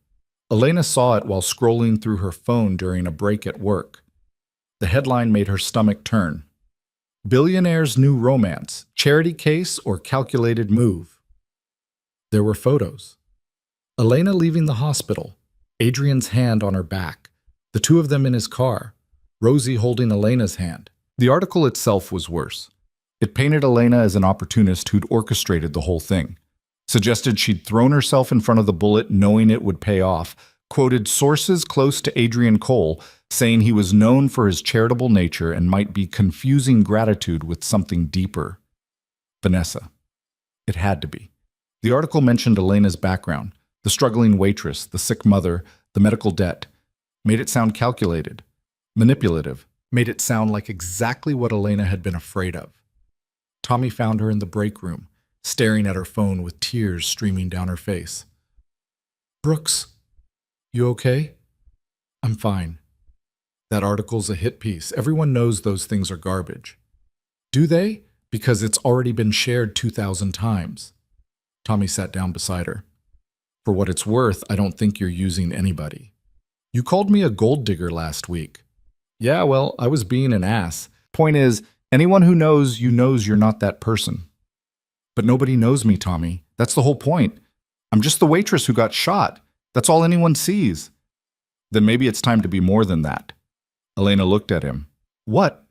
Elena saw it while scrolling through her phone during a break at work. The headline made her stomach turn. "Billionaire's New Romance, Charity Case or Calculated Move?" There were photos. Elena leaving the hospital, Adrian's hand on her back, the two of them in his car, Rosie holding Elena's hand. The article itself was worse. It painted Elena as an opportunist who'd orchestrated the whole thing, suggested she'd thrown herself in front of the bullet knowing it would pay off, quoted sources close to Adrian Cole saying he was known for his charitable nature and might be confusing gratitude with something deeper. Vanessa. It had to be. The article mentioned Elena's background, the struggling waitress, the sick mother, the medical debt, made it sound calculated, manipulative, made it sound like exactly what Elena had been afraid of. Tommy found her in the break room, staring at her phone with tears streaming down her face. "Brooks, you okay?" "I'm fine." "That article's a hit piece. Everyone knows those things are garbage." "Do they? Because it's already been shared 2,000 times. Tommy sat down beside her. "For what it's worth, I don't think you're using anybody. You called me a gold digger last week." "Yeah, well, I was being an ass. Point is, anyone who knows you knows you're not that person." "But nobody knows me, Tommy. That's the whole point. I'm just the waitress who got shot. That's all anyone sees." Then maybe it's time to be more than that. Elena looked at him. What?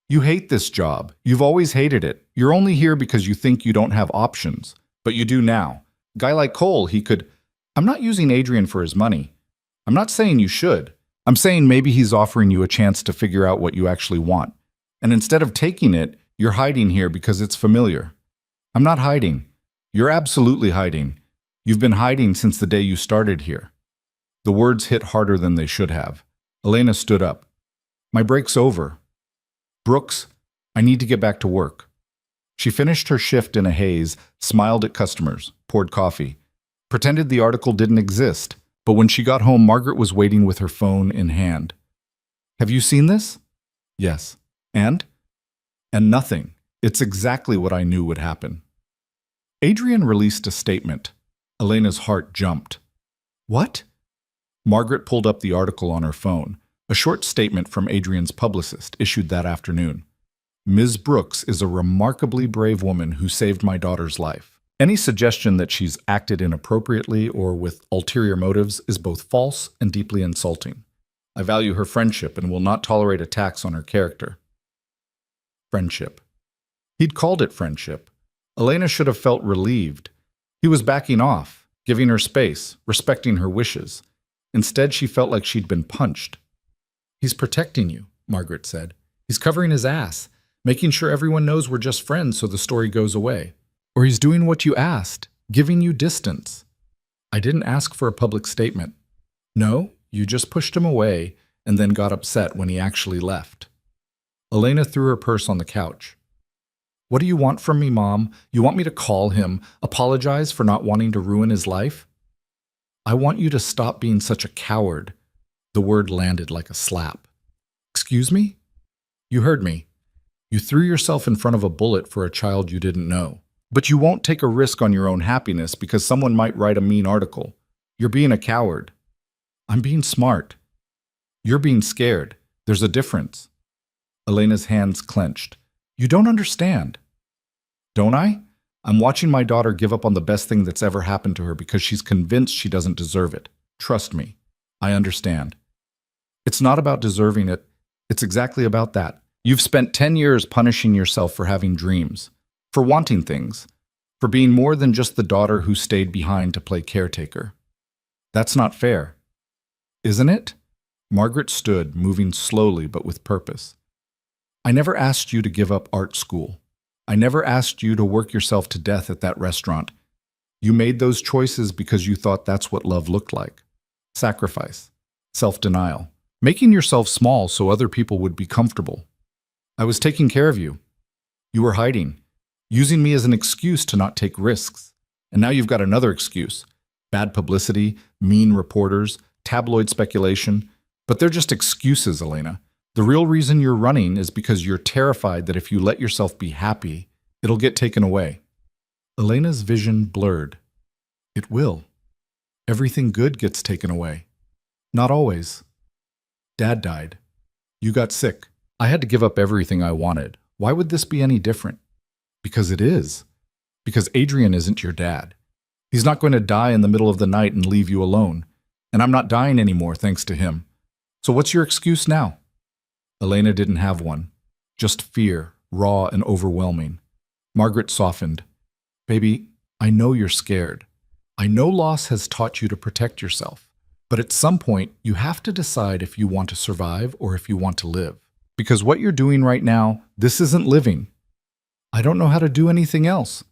You hate this job. You've always hated it. You're only here because you think you don't have options. But you do now. Guy like Cole, he could... I'm not using Adrian for his money. I'm not saying you should. I'm saying maybe he's offering you a chance to figure out what you actually want. And instead of taking it, you're hiding here because it's familiar. I'm not hiding. You're absolutely hiding. You've been hiding since the day you started here. The words hit harder than they should have. Elena stood up. My break's over. Brooks, I need to get back to work. She finished her shift in a haze, smiled at customers, poured coffee, pretended the article didn't exist. But when she got home, Margaret was waiting with her phone in hand. Have you seen this? Yes. And? And nothing. It's exactly what I knew would happen. Adrian released a statement. Elena's heart jumped. What? Margaret pulled up the article on her phone, a short statement from Adrian's publicist issued that afternoon. Ms. Brooks is a remarkably brave woman who saved my daughter's life. Any suggestion that she's acted inappropriately or with ulterior motives is both false and deeply insulting. I value her friendship and will not tolerate attacks on her character. Friendship. He'd called it friendship. Elena should have felt relieved. He was backing off, giving her space, respecting her wishes. Instead, she felt like she'd been punched. He's protecting you, Margaret said. He's covering his ass, making sure everyone knows we're just friends so the story goes away. Or he's doing what you asked, giving you distance. I didn't ask for a public statement. No, you just pushed him away and then got upset when he actually left. Elena threw her purse on the couch. What do you want from me, Mom? You want me to call him, apologize for not wanting to ruin his life? I want you to stop being such a coward. The word landed like a slap. Excuse me? You heard me. You threw yourself in front of a bullet for a child you didn't know. But you won't take a risk on your own happiness because someone might write a mean article. You're being a coward. I'm being smart. You're being scared. There's a difference. Elena's hands clenched. You don't understand. Don't I? I'm watching my daughter give up on the best thing that's ever happened to her because she's convinced she doesn't deserve it. Trust me. I understand. It's not about deserving it. It's exactly about that. You've spent 10 years punishing yourself for having dreams, for wanting things, for being more than just the daughter who stayed behind to play caretaker. That's not fair. Isn't it? Margaret stood, moving slowly but with purpose. I never asked you to give up art school. I never asked you to work yourself to death at that restaurant. You made those choices because you thought that's what love looked like. Sacrifice, self-denial, making yourself small so other people would be comfortable. I was taking care of you. You were hiding, using me as an excuse to not take risks. And now you've got another excuse. Bad publicity, mean reporters, tabloid speculation. But they're just excuses, Elena. The real reason you're running is because you're terrified that if you let yourself be happy, it'll get taken away. Elena's vision blurred. It will. Everything good gets taken away. Not always. Dad died. You got sick. I had to give up everything I wanted. Why would this be any different? Because it is. Because Adrian isn't your dad. He's not going to die in the middle of the night and leave you alone. And I'm not dying anymore thanks to him. So what's your excuse now? Elena didn't have one. Just fear, raw and overwhelming. Margaret softened. Baby, I know you're scared. I know loss has taught you to protect yourself. But at some point, you have to decide if you want to survive or if you want to live. Because what you're doing right now, this isn't living. I don't know how to do anything else.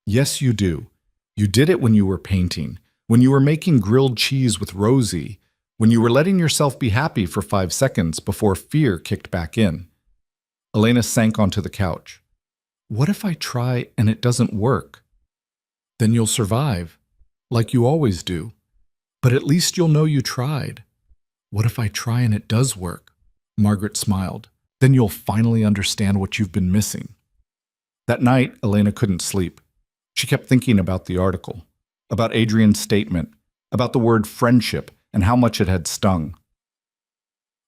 Yes, you do. You did it when you were painting, when you were making grilled cheese with Rosie, when you were letting yourself be happy for 5 seconds before fear kicked back in. Elena sank onto the couch. What if I try and it doesn't work? Then you'll survive, like you always do. But at least you'll know you tried. What if I try and it does work? Margaret smiled. Then you'll finally understand what you've been missing. That night, Elena couldn't sleep. She kept thinking about the article, about Adrian's statement, about the word friendship and how much it had stung.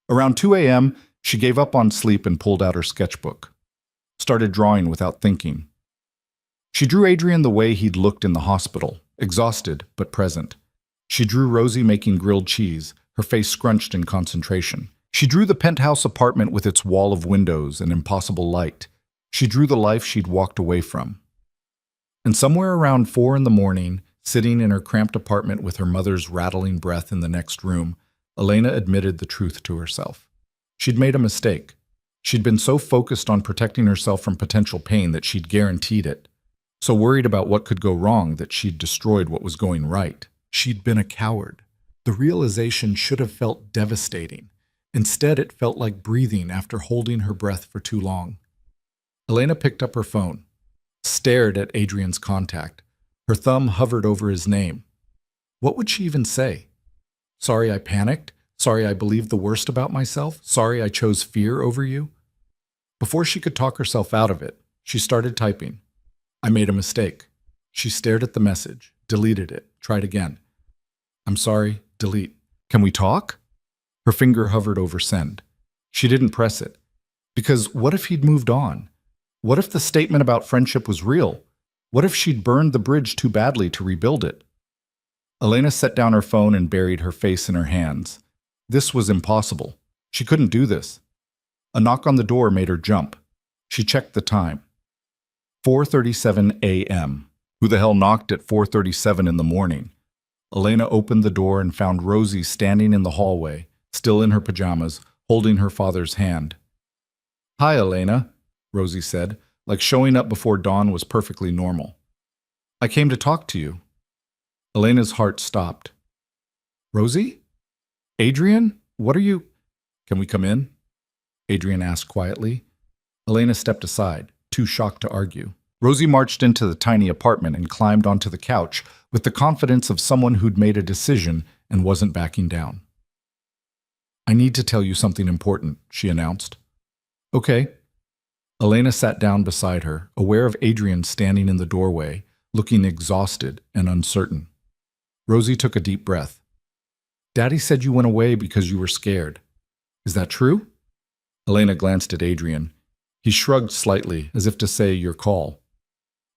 Around 2 a.m., she gave up on sleep and pulled out her sketchbook, started drawing without thinking. She drew Adrian the way he'd looked in the hospital, exhausted but present. She drew Rosie making grilled cheese, her face scrunched in concentration. She drew the penthouse apartment with its wall of windows and impossible light. She drew the life she'd walked away from. And somewhere around 4 in the morning, sitting in her cramped apartment with her mother's rattling breath in the next room, Elena admitted the truth to herself. She'd made a mistake. She'd been so focused on protecting herself from potential pain that she'd guaranteed it, so worried about what could go wrong that she'd destroyed what was going right. She'd been a coward. The realization should have felt devastating. Instead, it felt like breathing after holding her breath for too long. Elena picked up her phone, stared at Adrian's contact. Her thumb hovered over his name. What would she even say? Sorry I panicked? Sorry I believed the worst about myself? Sorry I chose fear over you? Before she could talk herself out of it, she started typing. I made a mistake. She stared at the message, deleted it, tried again. I'm sorry, delete. Can we talk? Her finger hovered over send. She didn't press it. Because what if he'd moved on? What if the statement about friendship was real? What if she'd burned the bridge too badly to rebuild it? Elena set down her phone and buried her face in her hands. This was impossible. She couldn't do this. A knock on the door made her jump. She checked the time. 4:37 a.m. Who the hell knocked at 4:37 in the morning? Elena opened the door and found Rosie standing in the hallway, still in her pajamas, holding her father's hand. Hi, Elena, Rosie said, like showing up before dawn was perfectly normal. I came to talk to you. Elena's heart stopped. Rosie? Adrian? What are you? Can we come in? Adrian asked quietly. Elena stepped aside, too shocked to argue. Rosie marched into the tiny apartment and climbed onto the couch with the confidence of someone who'd made a decision and wasn't backing down. I need to tell you something important, she announced. Okay. Elena sat down beside her, aware of Adrian standing in the doorway, looking exhausted and uncertain. Rosie took a deep breath. Daddy said you went away because you were scared. Is that true? Elena glanced at Adrian. He shrugged slightly, as if to say, your call.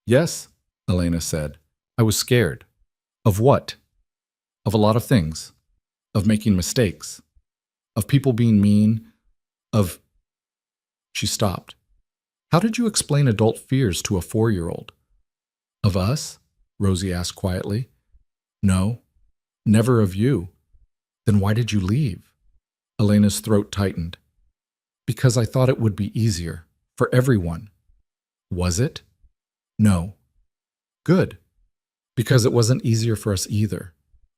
Yes, Elena said. I was scared. Of what? Of a lot of things. Of making mistakes. Of people being mean. Of... She stopped. How did you explain adult fears to a 4-year-old? Of us? Rosie asked quietly. No, never of you. Then why did you leave? Elena's throat tightened. Because I thought it would be easier. For everyone. Was it? No. Good. Because it wasn't easier for us either.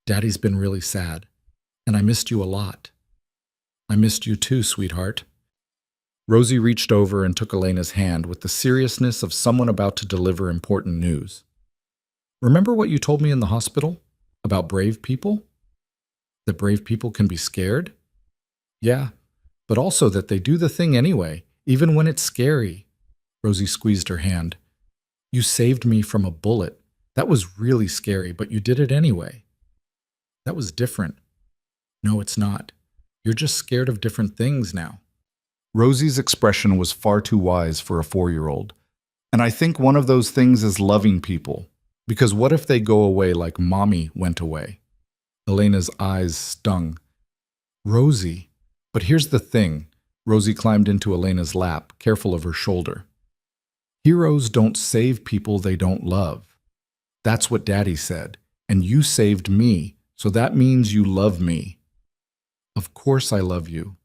Daddy's been really sad. And I missed you a lot. I missed you too, sweetheart. Rosie reached over and took Elena's hand with the seriousness of someone about to deliver important news. Remember what you told me in the hospital? About brave people? That brave people can be scared? Yeah, but also that they do the thing anyway, even when it's scary. Rosie squeezed her hand. You saved me from a bullet. That was really scary, but you did it anyway. That was different. No, it's not. You're just scared of different things now. Rosie's expression was far too wise for a 4-year-old. And I think one of those things is loving people. Because what if they go away like Mommy went away? Elena's eyes stung. Rosie. But here's the thing. Rosie climbed into Elena's lap, careful of her shoulder. Heroes don't save people they don't love. That's what Daddy said. And you saved me, so that means you love me. Of course I love you.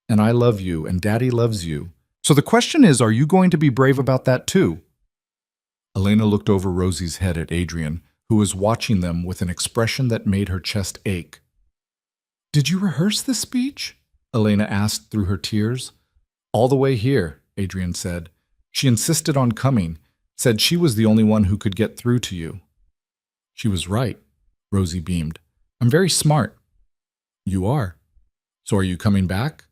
And I love you, and Daddy loves you. So the question is, are you going to be brave about that too? Elena looked over Rosie's head at Adrian, who was watching them with an expression that made her chest ache. Did you rehearse this speech? Elena asked through her tears. All the way here, Adrian said. She insisted on coming, said she was the only one who could get through to you. She was right, Rosie beamed. I'm very smart. You are. So are you coming back?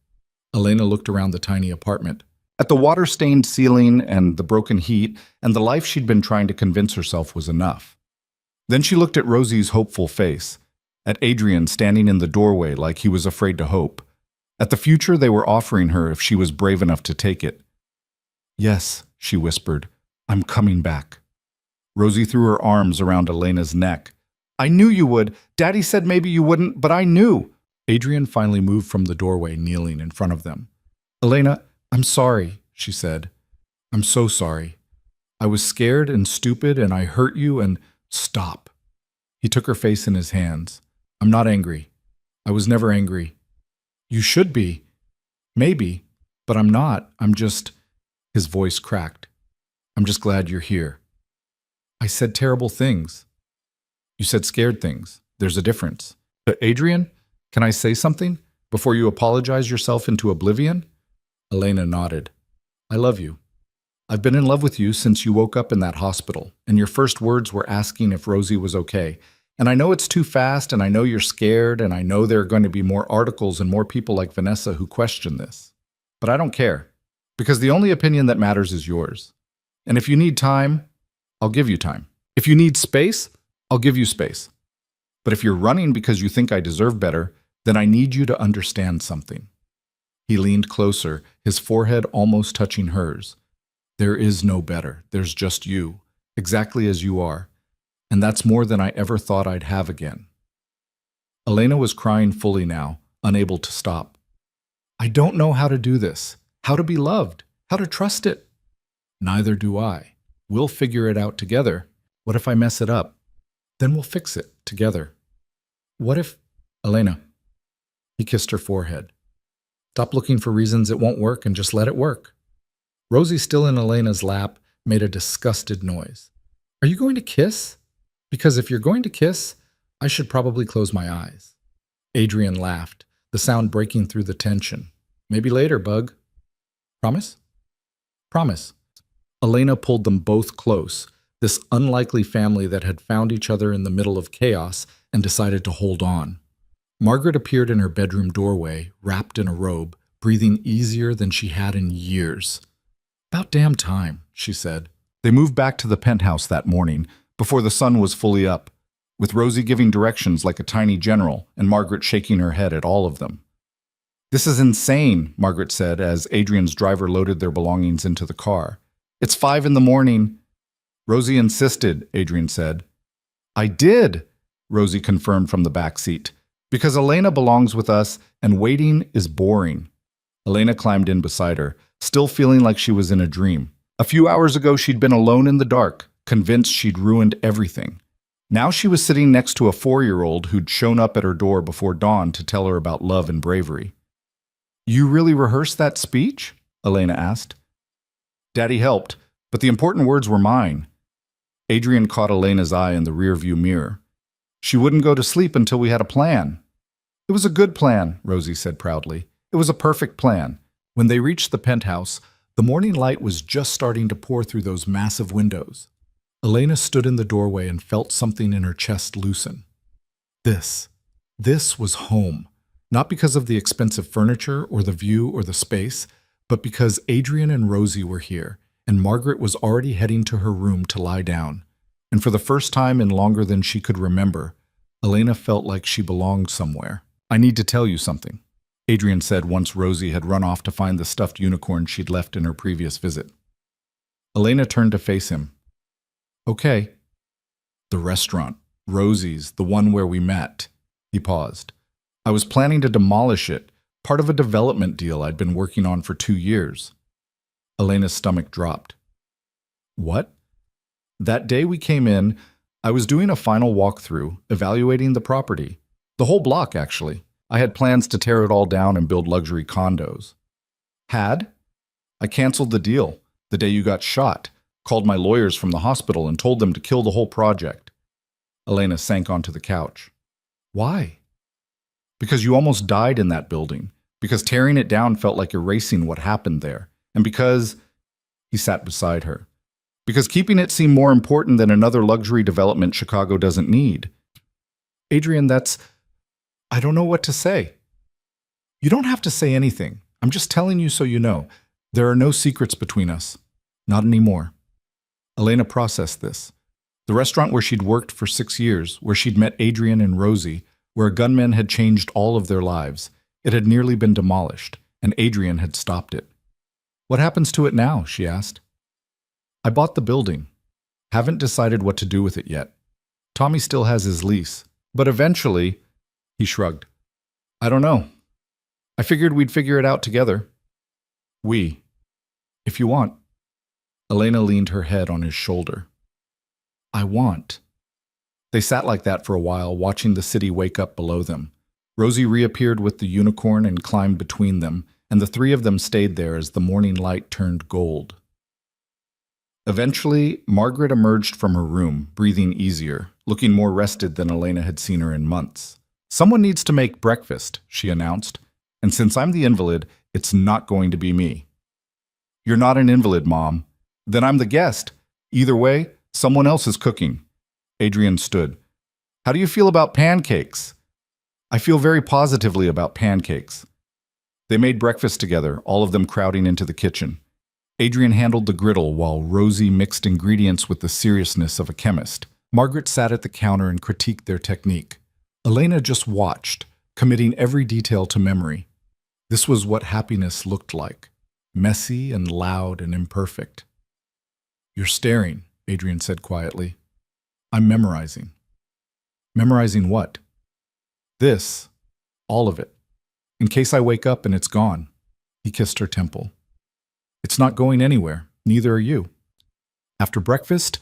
Elena looked around the tiny apartment. At the water-stained ceiling and the broken heat and the life she'd been trying to convince herself was enough. Then she looked at Rosie's hopeful face, at Adrian standing in the doorway like he was afraid to hope, at the future they were offering her if she was brave enough to take it. Yes, she whispered, I'm coming back. Rosie threw her arms around Elena's neck. I knew you would. Daddy said maybe you wouldn't, but I knew. Adrian finally moved from the doorway, kneeling in front of them. Elena, I'm sorry, she said. I'm so sorry. I was scared and stupid and I hurt you and… Stop. He took her face in his hands. I'm not angry. I was never angry. You should be. Maybe. But I'm not. I'm just… His voice cracked. I'm just glad you're here. I said terrible things. You said scared things. There's a difference. Adrian, can I say something before you apologize yourself into oblivion? Elena nodded. I love you. I've been in love with you since you woke up in that hospital, and your first words were asking if Rosie was okay. And I know it's too fast, and I know you're scared, and I know there are going to be more articles and more people like Vanessa who question this. But I don't care, because the only opinion that matters is yours. And if you need time, I'll give you time. If you need space, I'll give you space. But if you're running because you think I deserve better, then I need you to understand something. He leaned closer, his forehead almost touching hers. There is no better. There's just you, exactly as you are. And that's more than I ever thought I'd have again. Elena was crying fully now, unable to stop. I don't know how to do this, how to be loved, how to trust it. Neither do I. We'll figure it out together. What if I mess it up? Then we'll fix it together. What if… Elena. He kissed her forehead. Stop looking for reasons it won't work and just let it work. Rosie, still in Elena's lap, made a disgusted noise. Are you going to kiss? Because if you're going to kiss, I should probably close my eyes. Adrian laughed, the sound breaking through the tension. Maybe later, bug. Promise? Promise. Elena pulled them both close, this unlikely family that had found each other in the middle of chaos and decided to hold on. Margaret appeared in her bedroom doorway, wrapped in a robe, breathing easier than she had in years. About damn time, she said. They moved back to the penthouse that morning, before the sun was fully up, with Rosie giving directions like a tiny general and Margaret shaking her head at all of them. This is insane, Margaret said as Adrian's driver loaded their belongings into the car. It's 5 a.m. Rosie insisted, Adrian said. I did, Rosie confirmed from the back seat, because Elena belongs with us and waiting is boring. Elena climbed in beside her, still feeling like she was in a dream. A few hours ago, she'd been alone in the dark, convinced she'd ruined everything. Now she was sitting next to a 4-year-old who'd shown up at her door before dawn to tell her about love and bravery. You really rehearsed that speech? Elena asked. Daddy helped, but the important words were mine. Adrian caught Elena's eye in the rearview mirror. She wouldn't go to sleep until we had a plan. It was a good plan, Rosie said proudly. It was a perfect plan. When they reached the penthouse, the morning light was just starting to pour through those massive windows. Elena stood in the doorway and felt something in her chest loosen. This was home. Not because of the expensive furniture or the view or the space, but because Adrian and Rosie were here, and Margaret was already heading to her room to lie down. And for the first time in longer than she could remember, Elena felt like she belonged somewhere. I need to tell you something, Adrian said once Rosie had run off to find the stuffed unicorn she'd left in her previous visit. Elena turned to face him. Okay. The restaurant, Rosie's, the one where we met. He paused. I was planning to demolish it, part of a development deal I'd been working on for 2 years. Elena's stomach dropped. What? That day we came in, I was doing a final walkthrough, evaluating the property. The whole block, actually. I had plans to tear it all down and build luxury condos. Had? I canceled the deal the day you got shot, called my lawyers from the hospital and told them to kill the whole project. Elena sank onto the couch. Why? Because you almost died in that building, because tearing it down felt like erasing what happened there, and because… He sat beside her. Because keeping it seemed more important than another luxury development Chicago doesn't need. Adrian, I don't know what to say. You don't have to say anything. I'm just telling you so you know. There are no secrets between us. Not anymore. Elena processed this. The restaurant where she'd worked for 6 years, where she'd met Adrian and Rosie, where a gunman had changed all of their lives, it had nearly been demolished, and Adrian had stopped it. What happens to it now? She asked. I bought the building. Haven't decided what to do with it yet. Tommy still has his lease, but eventually… He shrugged. I don't know. I figured we'd figure it out together. We. If you want. Elena leaned her head on his shoulder. I want. They sat like that for a while, watching the city wake up below them. Rosie reappeared with the unicorn and climbed between them, and the three of them stayed there as the morning light turned gold. Eventually, Margaret emerged from her room, breathing easier, looking more rested than Elena had seen her in months. Someone needs to make breakfast, she announced, and since I'm the invalid, it's not going to be me. You're not an invalid, Mom. Then I'm the guest. Either way, someone else is cooking. Adrian stood. How do you feel about pancakes? I feel very positively about pancakes. They made breakfast together, all of them crowding into the kitchen. Adrian handled the griddle while Rosie mixed ingredients with the seriousness of a chemist. Margaret sat at the counter and critiqued their technique. Elena just watched, committing every detail to memory. This was what happiness looked like, messy and loud and imperfect. You're staring, Adrian said quietly. I'm memorizing. Memorizing what? This. All of it. In case I wake up and it's gone. He kissed her temple. It's not going anywhere. Neither are you. After breakfast,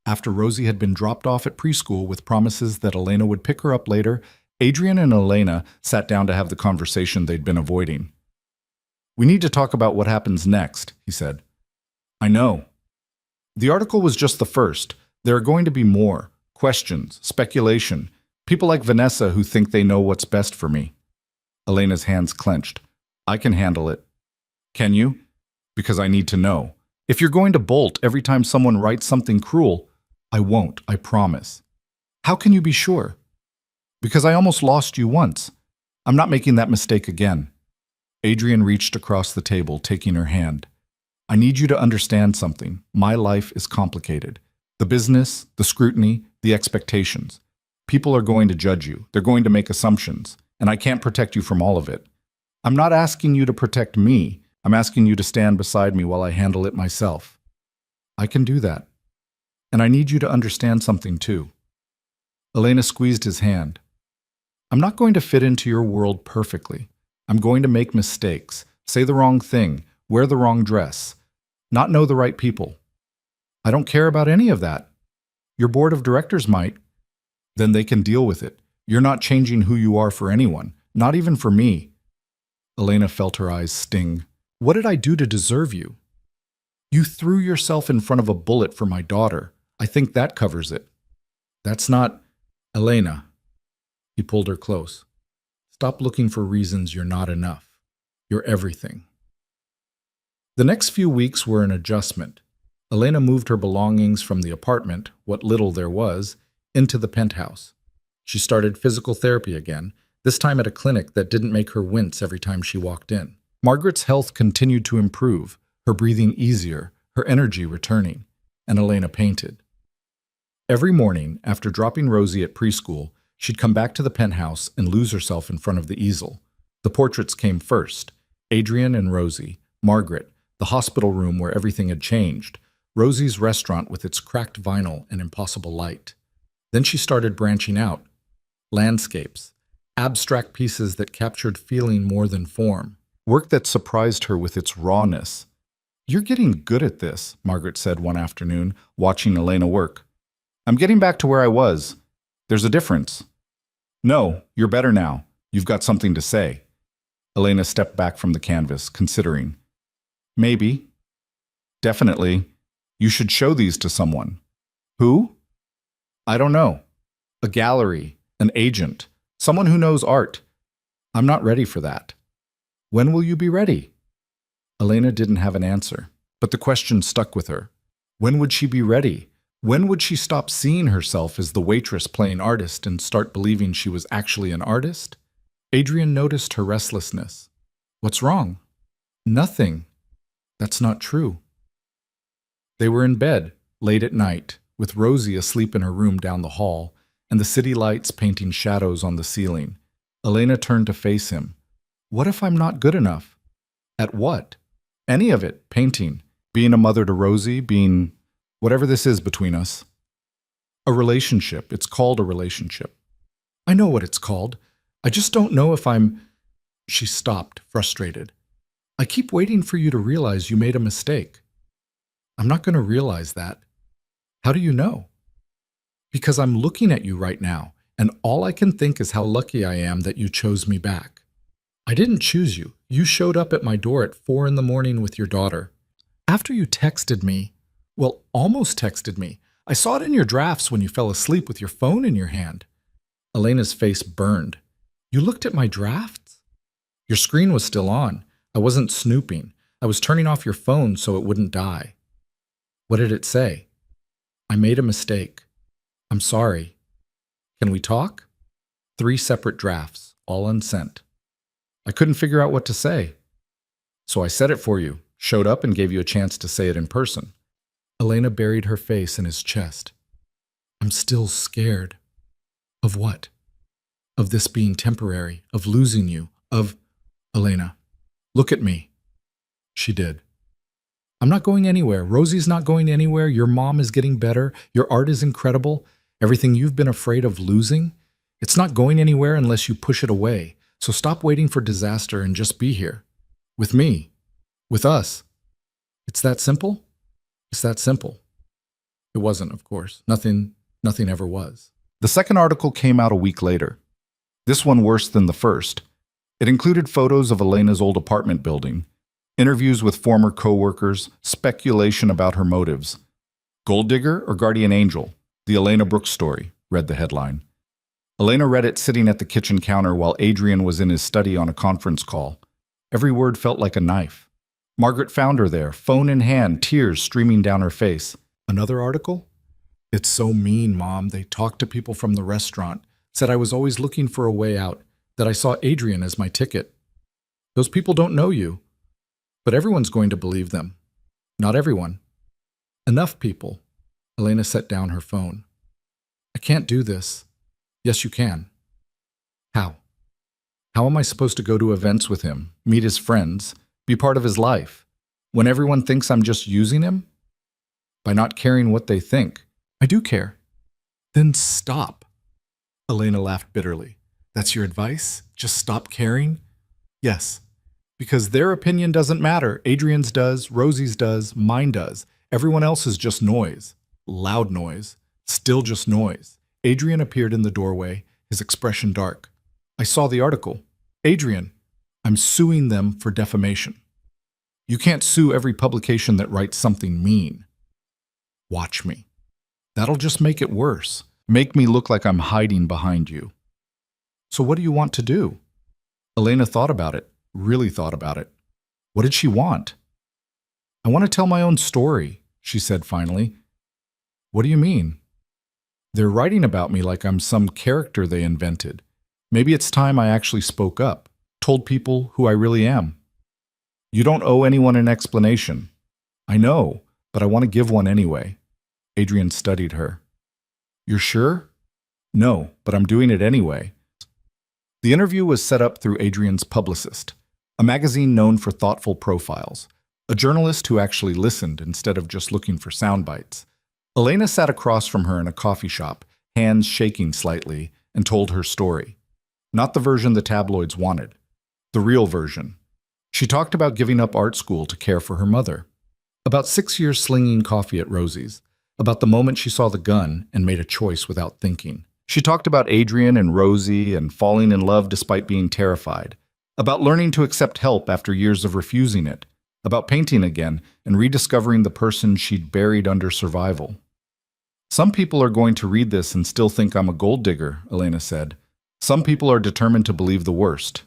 after Rosie had been dropped off at preschool with promises that Elena would pick her up later, Adrian and Elena sat down to have the conversation they'd been avoiding. We need to talk about what happens next, he said. I know. The article was just the first. There are going to be more. Questions, speculation, people like Vanessa who think they know what's best for me. Elena's hands clenched. I can handle it. Can you? Because I need to know. If you're going to bolt every time someone writes something cruel, I won't, I promise. How can you be sure? Because I almost lost you once. I'm not making that mistake again. Adrian reached across the table, taking her hand. I need you to understand something. My life is complicated. The business, the scrutiny, the expectations. People are going to judge you. They're going to make assumptions. And I can't protect you from all of it. I'm not asking you to protect me. I'm asking you to stand beside me while I handle it myself. I can do that. And I need you to understand something too. Elena squeezed his hand. I'm not going to fit into your world perfectly. I'm going to make mistakes, say the wrong thing, wear the wrong dress, not know the right people. I don't care about any of that. Your board of directors might. Then they can deal with it. You're not changing who you are for anyone, not even for me. Elena felt her eyes sting. What did I do to deserve you? You threw yourself in front of a bullet for my daughter. I think that covers it. That's not... Elena. He pulled her close. Stop looking for reasons you're not enough. You're everything. The next few weeks were an adjustment. Elena moved her belongings from the apartment, what little there was, into the penthouse. She started physical therapy again, this time at a clinic that didn't make her wince every time she walked in. Margaret's health continued to improve, her breathing easier, her energy returning, and Elena painted. Every morning, after dropping Rosie at preschool, she'd come back to the penthouse and lose herself in front of the easel. The portraits came first, Adrian and Rosie, Margaret, the hospital room where everything had changed, Rosie's restaurant with its cracked vinyl and impossible light. Then she started branching out. Landscapes, abstract pieces that captured feeling more than form. Work that surprised her with its rawness. You're getting good at this, Margaret said one afternoon, watching Elena work. I'm getting back to where I was. There's a difference. No, you're better now. You've got something to say. Elena stepped back from the canvas, considering. Maybe. Definitely. You should show these to someone. Who? I don't know. A gallery, an agent, someone who knows art. I'm not ready for that. When will you be ready? Elena didn't have an answer, but the question stuck with her. When would she be ready? When would she stop seeing herself as the waitress playing artist and start believing she was actually an artist? Adrian noticed her restlessness. What's wrong? Nothing. That's not true. They were in bed, late at night, with Rosie asleep in her room down the hall, and the city lights painting shadows on the ceiling. Elena turned to face him. What if I'm not good enough? At what? Any of it. Painting. Being a mother to Rosie. Being whatever this is between us. A relationship. It's called a relationship. I know what it's called. I just don't know if I'm... She stopped, frustrated. I keep waiting for you to realize you made a mistake. I'm not going to realize that. How do you know? Because I'm looking at you right now, and all I can think is how lucky I am that you chose me back. I didn't choose you. You showed up at my door at 4 in the morning with your daughter. After you texted me, well, almost texted me, I saw it in your drafts when you fell asleep with your phone in your hand. Elena's face burned. You looked at my drafts? Your screen was still on. I wasn't snooping. I was turning off your phone so it wouldn't die. What did it say? I made a mistake. I'm sorry. Can we talk? 3 separate drafts, all unsent. I couldn't figure out what to say. So I said it for you, showed up and gave you a chance to say it in person. Elena buried her face in his chest. I'm still scared. Of what? Of this being temporary, of losing you, of... Elena, look at me. She did. I'm not going anywhere. Rosie's not going anywhere. Your mom is getting better. Your art is incredible. Everything you've been afraid of losing, it's not going anywhere unless you push it away. So stop waiting for disaster and just be here. With me. With us. It's that simple? It's that simple. It wasn't, of course. Nothing ever was. The second article came out a week later. This one worse than the first. It included photos of Elena's old apartment building, interviews with former co-workers, speculation about her motives. Gold digger or guardian angel? The Elena Brooks story, read the headline. Elena read it sitting at the kitchen counter while Adrian was in his study on a conference call. Every word felt like a knife. Margaret found her there, phone in hand, tears streaming down her face. Another article? It's so mean, Mom. They talked to people from the restaurant, said I was always looking for a way out, that I saw Adrian as my ticket. Those people don't know you. But everyone's going to believe them. Not everyone. Enough people. Elena set down her phone. I can't do this. Yes, you can. How? How am I supposed to go to events with him, meet his friends, be part of his life, when everyone thinks I'm just using him? By not caring what they think. I do care. Then stop. Elena laughed bitterly. That's your advice? Just stop caring? Yes. Because their opinion doesn't matter. Adrian's does, Rosie's does, mine does. Everyone else is just noise. Loud noise. Still just noise. Adrian appeared in the doorway, his expression dark. I saw the article. Adrian, I'm suing them for defamation. You can't sue every publication that writes something mean. Watch me. That'll just make it worse. Make me look like I'm hiding behind you. So what do you want to do? Elena thought about it, really thought about it. What did she want? I want to tell my own story, she said finally. What do you mean? They're writing about me like I'm some character they invented. Maybe it's time I actually spoke up, told people who I really am. You don't owe anyone an explanation. I know, but I want to give one anyway. Adrian studied her. You're sure? No, but I'm doing it anyway. The interview was set up through Adrian's publicist, a magazine known for thoughtful profiles, a journalist who actually listened instead of just looking for sound bites. Elena sat across from her in a coffee shop, hands shaking slightly, and told her story. Not the version the tabloids wanted, the real version. She talked about giving up art school to care for her mother, about 6 years slinging coffee at Rosie's, about the moment she saw the gun and made a choice without thinking. She talked about Adrian and Rosie and falling in love despite being terrified, about learning to accept help after years of refusing it, about painting again and rediscovering the person she'd buried under survival. Some people are going to read this and still think I'm a gold digger, Elena said. Some people are determined to believe the worst.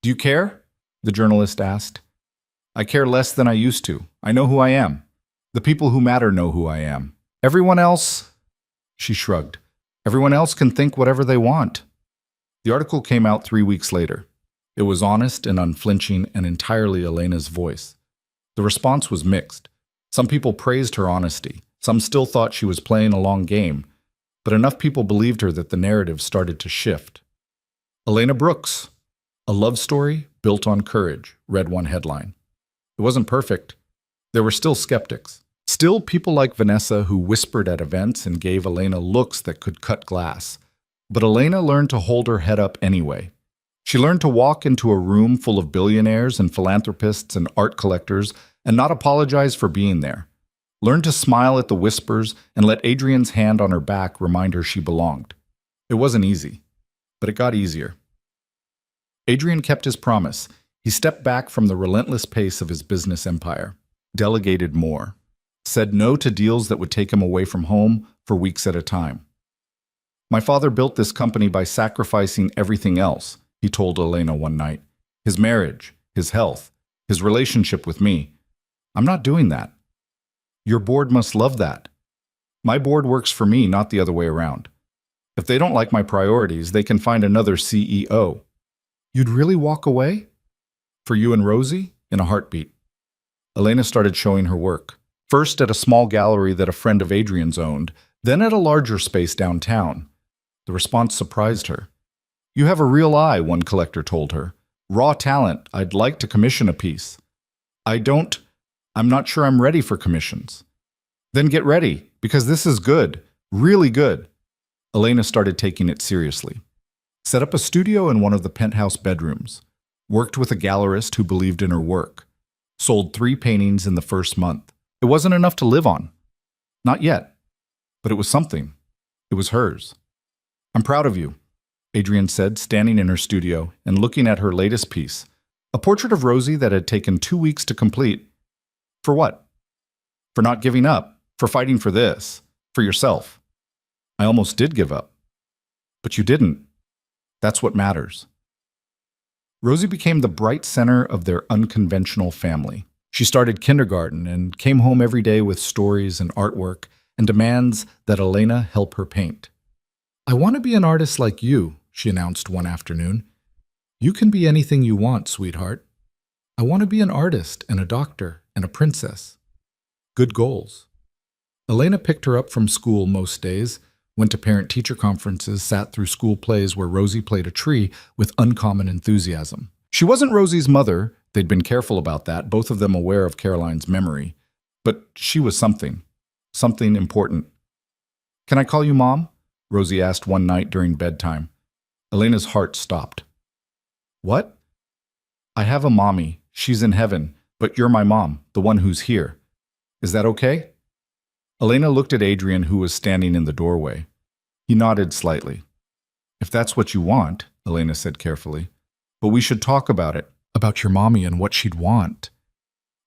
Do you care? The journalist asked. I care less than I used to. I know who I am. The people who matter know who I am. Everyone else... She shrugged. Everyone else can think whatever they want. The article came out 3 weeks later. It was honest and unflinching and entirely Elena's voice. The response was mixed. Some people praised her honesty. Some still thought she was playing a long game. But enough people believed her that the narrative started to shift. Elena Brooks, a love story built on courage, read one headline. It wasn't perfect. There were still skeptics. Still people like Vanessa who whispered at events and gave Elena looks that could cut glass. But Elena learned to hold her head up anyway. She learned to walk into a room full of billionaires and philanthropists and art collectors and not apologize for being there. Learned to smile at the whispers and let Adrian's hand on her back remind her she belonged. It wasn't easy, but it got easier. Adrian kept his promise. He stepped back from the relentless pace of his business empire, delegated more, said no to deals that would take him away from home for weeks at a time. My father built this company by sacrificing everything else, he told Elena one night. His marriage, his health, his relationship with me. I'm not doing that. Your board must love that. My board works for me, not the other way around. If they don't like my priorities, they can find another CEO. You'd really walk away? For you and Rosie? In a heartbeat. Elena started showing her work. First at a small gallery that a friend of Adrian's owned, then at a larger space downtown. The response surprised her. You have a real eye, one collector told her. Raw talent. I'd like to commission a piece. I'm not sure I'm ready for commissions. Then get ready, because this is good. Really good. Elena started taking it seriously. Set up a studio in one of the penthouse bedrooms. Worked with a gallerist who believed in her work. Sold 3 paintings in the first month. It wasn't enough to live on. Not yet. But it was something. It was hers. I'm proud of you, Adrian said, standing in her studio and looking at her latest piece. A portrait of Rosie that had taken 2 weeks to complete. For what? For not giving up. For fighting for this. For yourself. I almost did give up. But you didn't. That's what matters. Rosie became the bright center of their unconventional family. She started kindergarten and came home every day with stories and artwork and demands that Elena help her paint. I want to be an artist like you, she announced one afternoon. You can be anything you want, sweetheart. I want to be an artist and a doctor and a princess. Good goals. Elena picked her up from school most days, went to parent-teacher conferences, sat through school plays where Rosie played a tree with uncommon enthusiasm. She wasn't Rosie's mother. They'd been careful about that, both of them aware of Caroline's memory. But she was something important. Can I call you Mom? Rosie asked one night during bedtime. Elena's heart stopped. What? I have a mommy. She's in heaven, but you're my mom, the one who's here. Is that okay? Elena looked at Adrian, who was standing in the doorway. He nodded slightly. If that's what you want, Elena said carefully, but we should talk about it, about your mommy and what she'd want.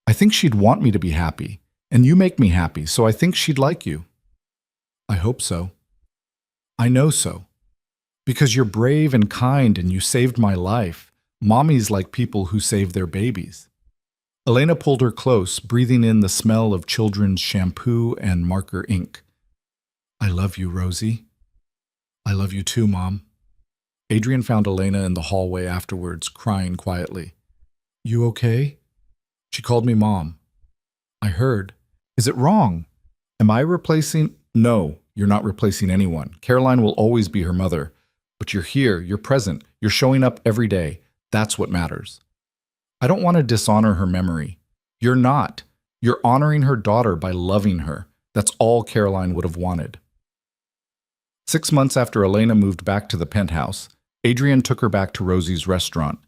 I think she'd want me to be happy, and you make me happy, so I think she'd like you. I hope so. I know so. Because you're brave and kind and you saved my life. Mommies like people who save their babies. Elena pulled her close, breathing in the smell of children's shampoo and marker ink. I love you, Rosie. I love you too, Mom. Adrian found Elena in the hallway afterwards, crying quietly. You okay? She called me Mom. I heard. Is it wrong? Am I replacing? No, you're not replacing anyone. Caroline will always be her mother. But you're here, you're present, you're showing up every day. That's what matters. I don't want to dishonor her memory. You're not. You're honoring her daughter by loving her. That's all Caroline would have wanted. 6 months after Elena moved back to the penthouse, Adrian took her back to Rosie's restaurant.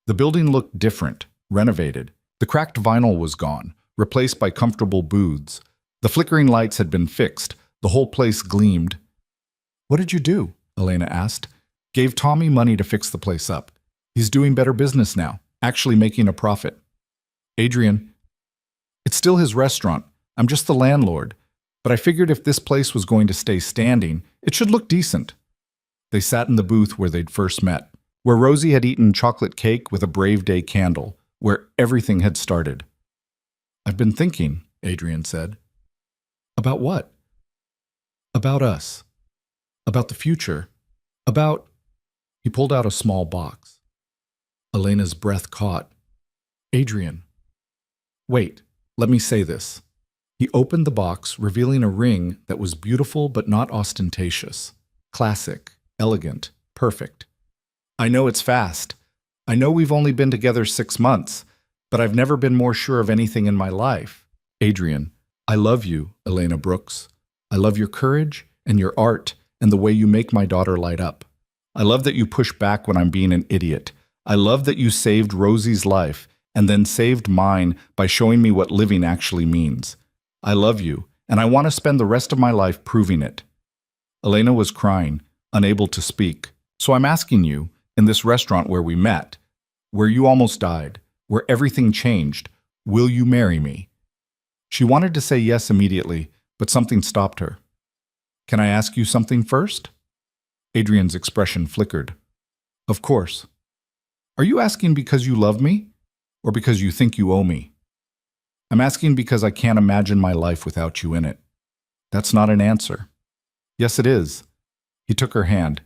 The building looked different, renovated. The cracked vinyl was gone, replaced by comfortable booths. The flickering lights had been fixed. The whole place gleamed. What did you do? Elena asked. Gave Tommy money to fix the place up. He's doing better business now. Actually making a profit. Adrian, it's still his restaurant. I'm just the landlord. But I figured if this place was going to stay standing, it should look decent. They sat in the booth where they'd first met, where Rosie had eaten chocolate cake with a Brave Day candle, where everything had started. I've been thinking, Adrian said. About what? About us. About the future. About... He pulled out a small box. Elena's breath caught. Adrian. Wait, let me say this. He opened the box, revealing a ring that was beautiful but not ostentatious. Classic, elegant, perfect. I know it's fast. I know we've only been together 6 months, but I've never been more sure of anything in my life. Adrian, I love you, Elena Brooks. I love your courage and your art and the way you make my daughter light up. I love that you push back when I'm being an idiot. I love that you saved Rosie's life and then saved mine by showing me what living actually means. I love you, and I want to spend the rest of my life proving it." Elena was crying, unable to speak. "So I'm asking you, in this restaurant where we met, where you almost died, where everything changed, will you marry me?" She wanted to say yes immediately, but something stopped her. "Can I ask you something first?" Adrian's expression flickered. "Of course. Are you asking because you love me, or because you think you owe me?" "I'm asking because I can't imagine my life without you in it." "That's not an answer." "Yes, it is." He took her hand.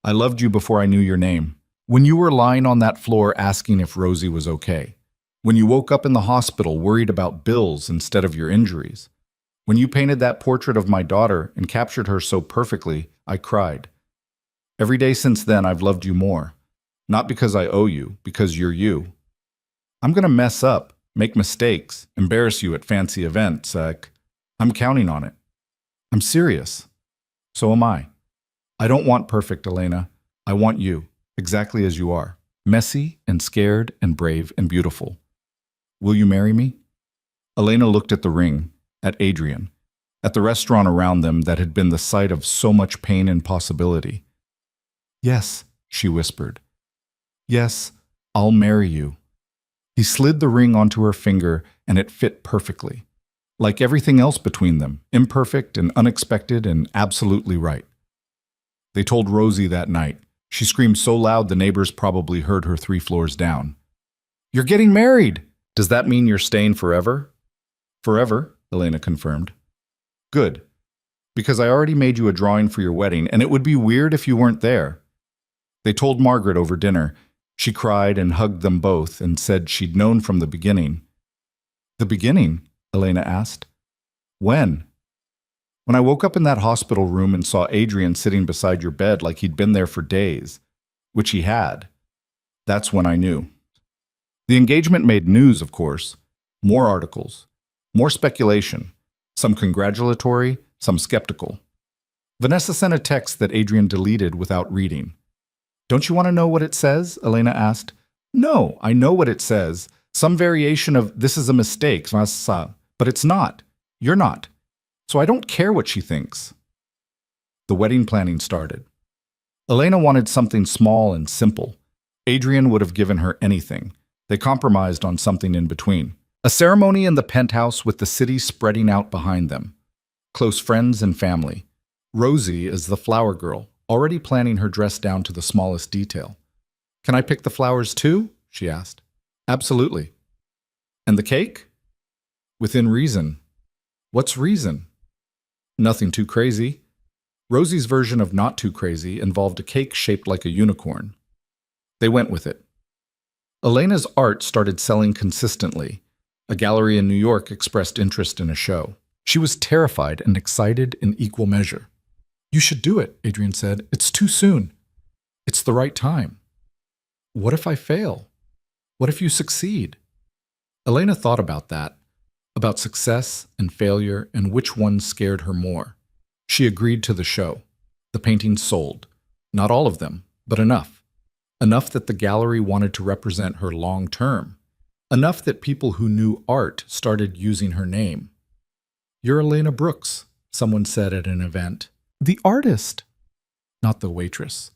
"I loved you before I knew your name. When you were lying on that floor asking if Rosie was okay. When you woke up in the hospital worried about bills instead of your injuries. When you painted that portrait of my daughter and captured her so perfectly, I cried. Every day since then, I've loved you more. Not because I owe you, because you're you. I'm going to mess up, make mistakes, embarrass you at fancy events. I'm counting on it. I'm serious. So am I. I don't want perfect, Elena. I want you, exactly as you are. Messy and scared and brave and beautiful. Will you marry me? Elena looked at the ring, at Adrian, at the restaurant around them that had been the site of so much pain and possibility. Yes, she whispered. Yes, I'll marry you. He slid the ring onto her finger, and it fit perfectly. Like everything else between them, imperfect and unexpected and absolutely right. They told Rosie that night. She screamed so loud the neighbors probably heard her 3 floors down. You're getting married! Does that mean you're staying forever? Forever, Elena confirmed. Good. Because I already made you a drawing for your wedding, and it would be weird if you weren't there. They told Margaret over dinner. She cried and hugged them both and said she'd known from the beginning. The beginning? Elena asked. When? When I woke up in that hospital room and saw Adrian sitting beside your bed like he'd been there for days, which he had. That's when I knew. The engagement made news, of course. More articles. More speculation. Some congratulatory, some skeptical. Vanessa sent a text that Adrian deleted without reading. Don't you want to know what it says? Elena asked. No, I know what it says. Some variation of this is a mistake, but it's not. You're not. So I don't care what she thinks. The wedding planning started. Elena wanted something small and simple. Adrian would have given her anything. They compromised on something in between. A ceremony in the penthouse with the city spreading out behind them. Close friends and family. Rosie is the flower girl, already planning her dress down to the smallest detail. Can I pick the flowers too? She asked. Absolutely. And the cake? Within reason. What's reason? Nothing too crazy. Rosie's version of not too crazy involved a cake shaped like a unicorn. They went with it. Elena's art started selling consistently. A gallery in New York expressed interest in a show. She was terrified and excited in equal measure. You should do it, Adrian said. It's too soon. It's the right time. What if I fail? What if you succeed? Elena thought about that, about success and failure and which one scared her more. She agreed to the show. The paintings sold. Not all of them, but enough. Enough that the gallery wanted to represent her long term. Enough that people who knew art started using her name. You're Elena Brooks, someone said at an event. The artist. Not the waitress.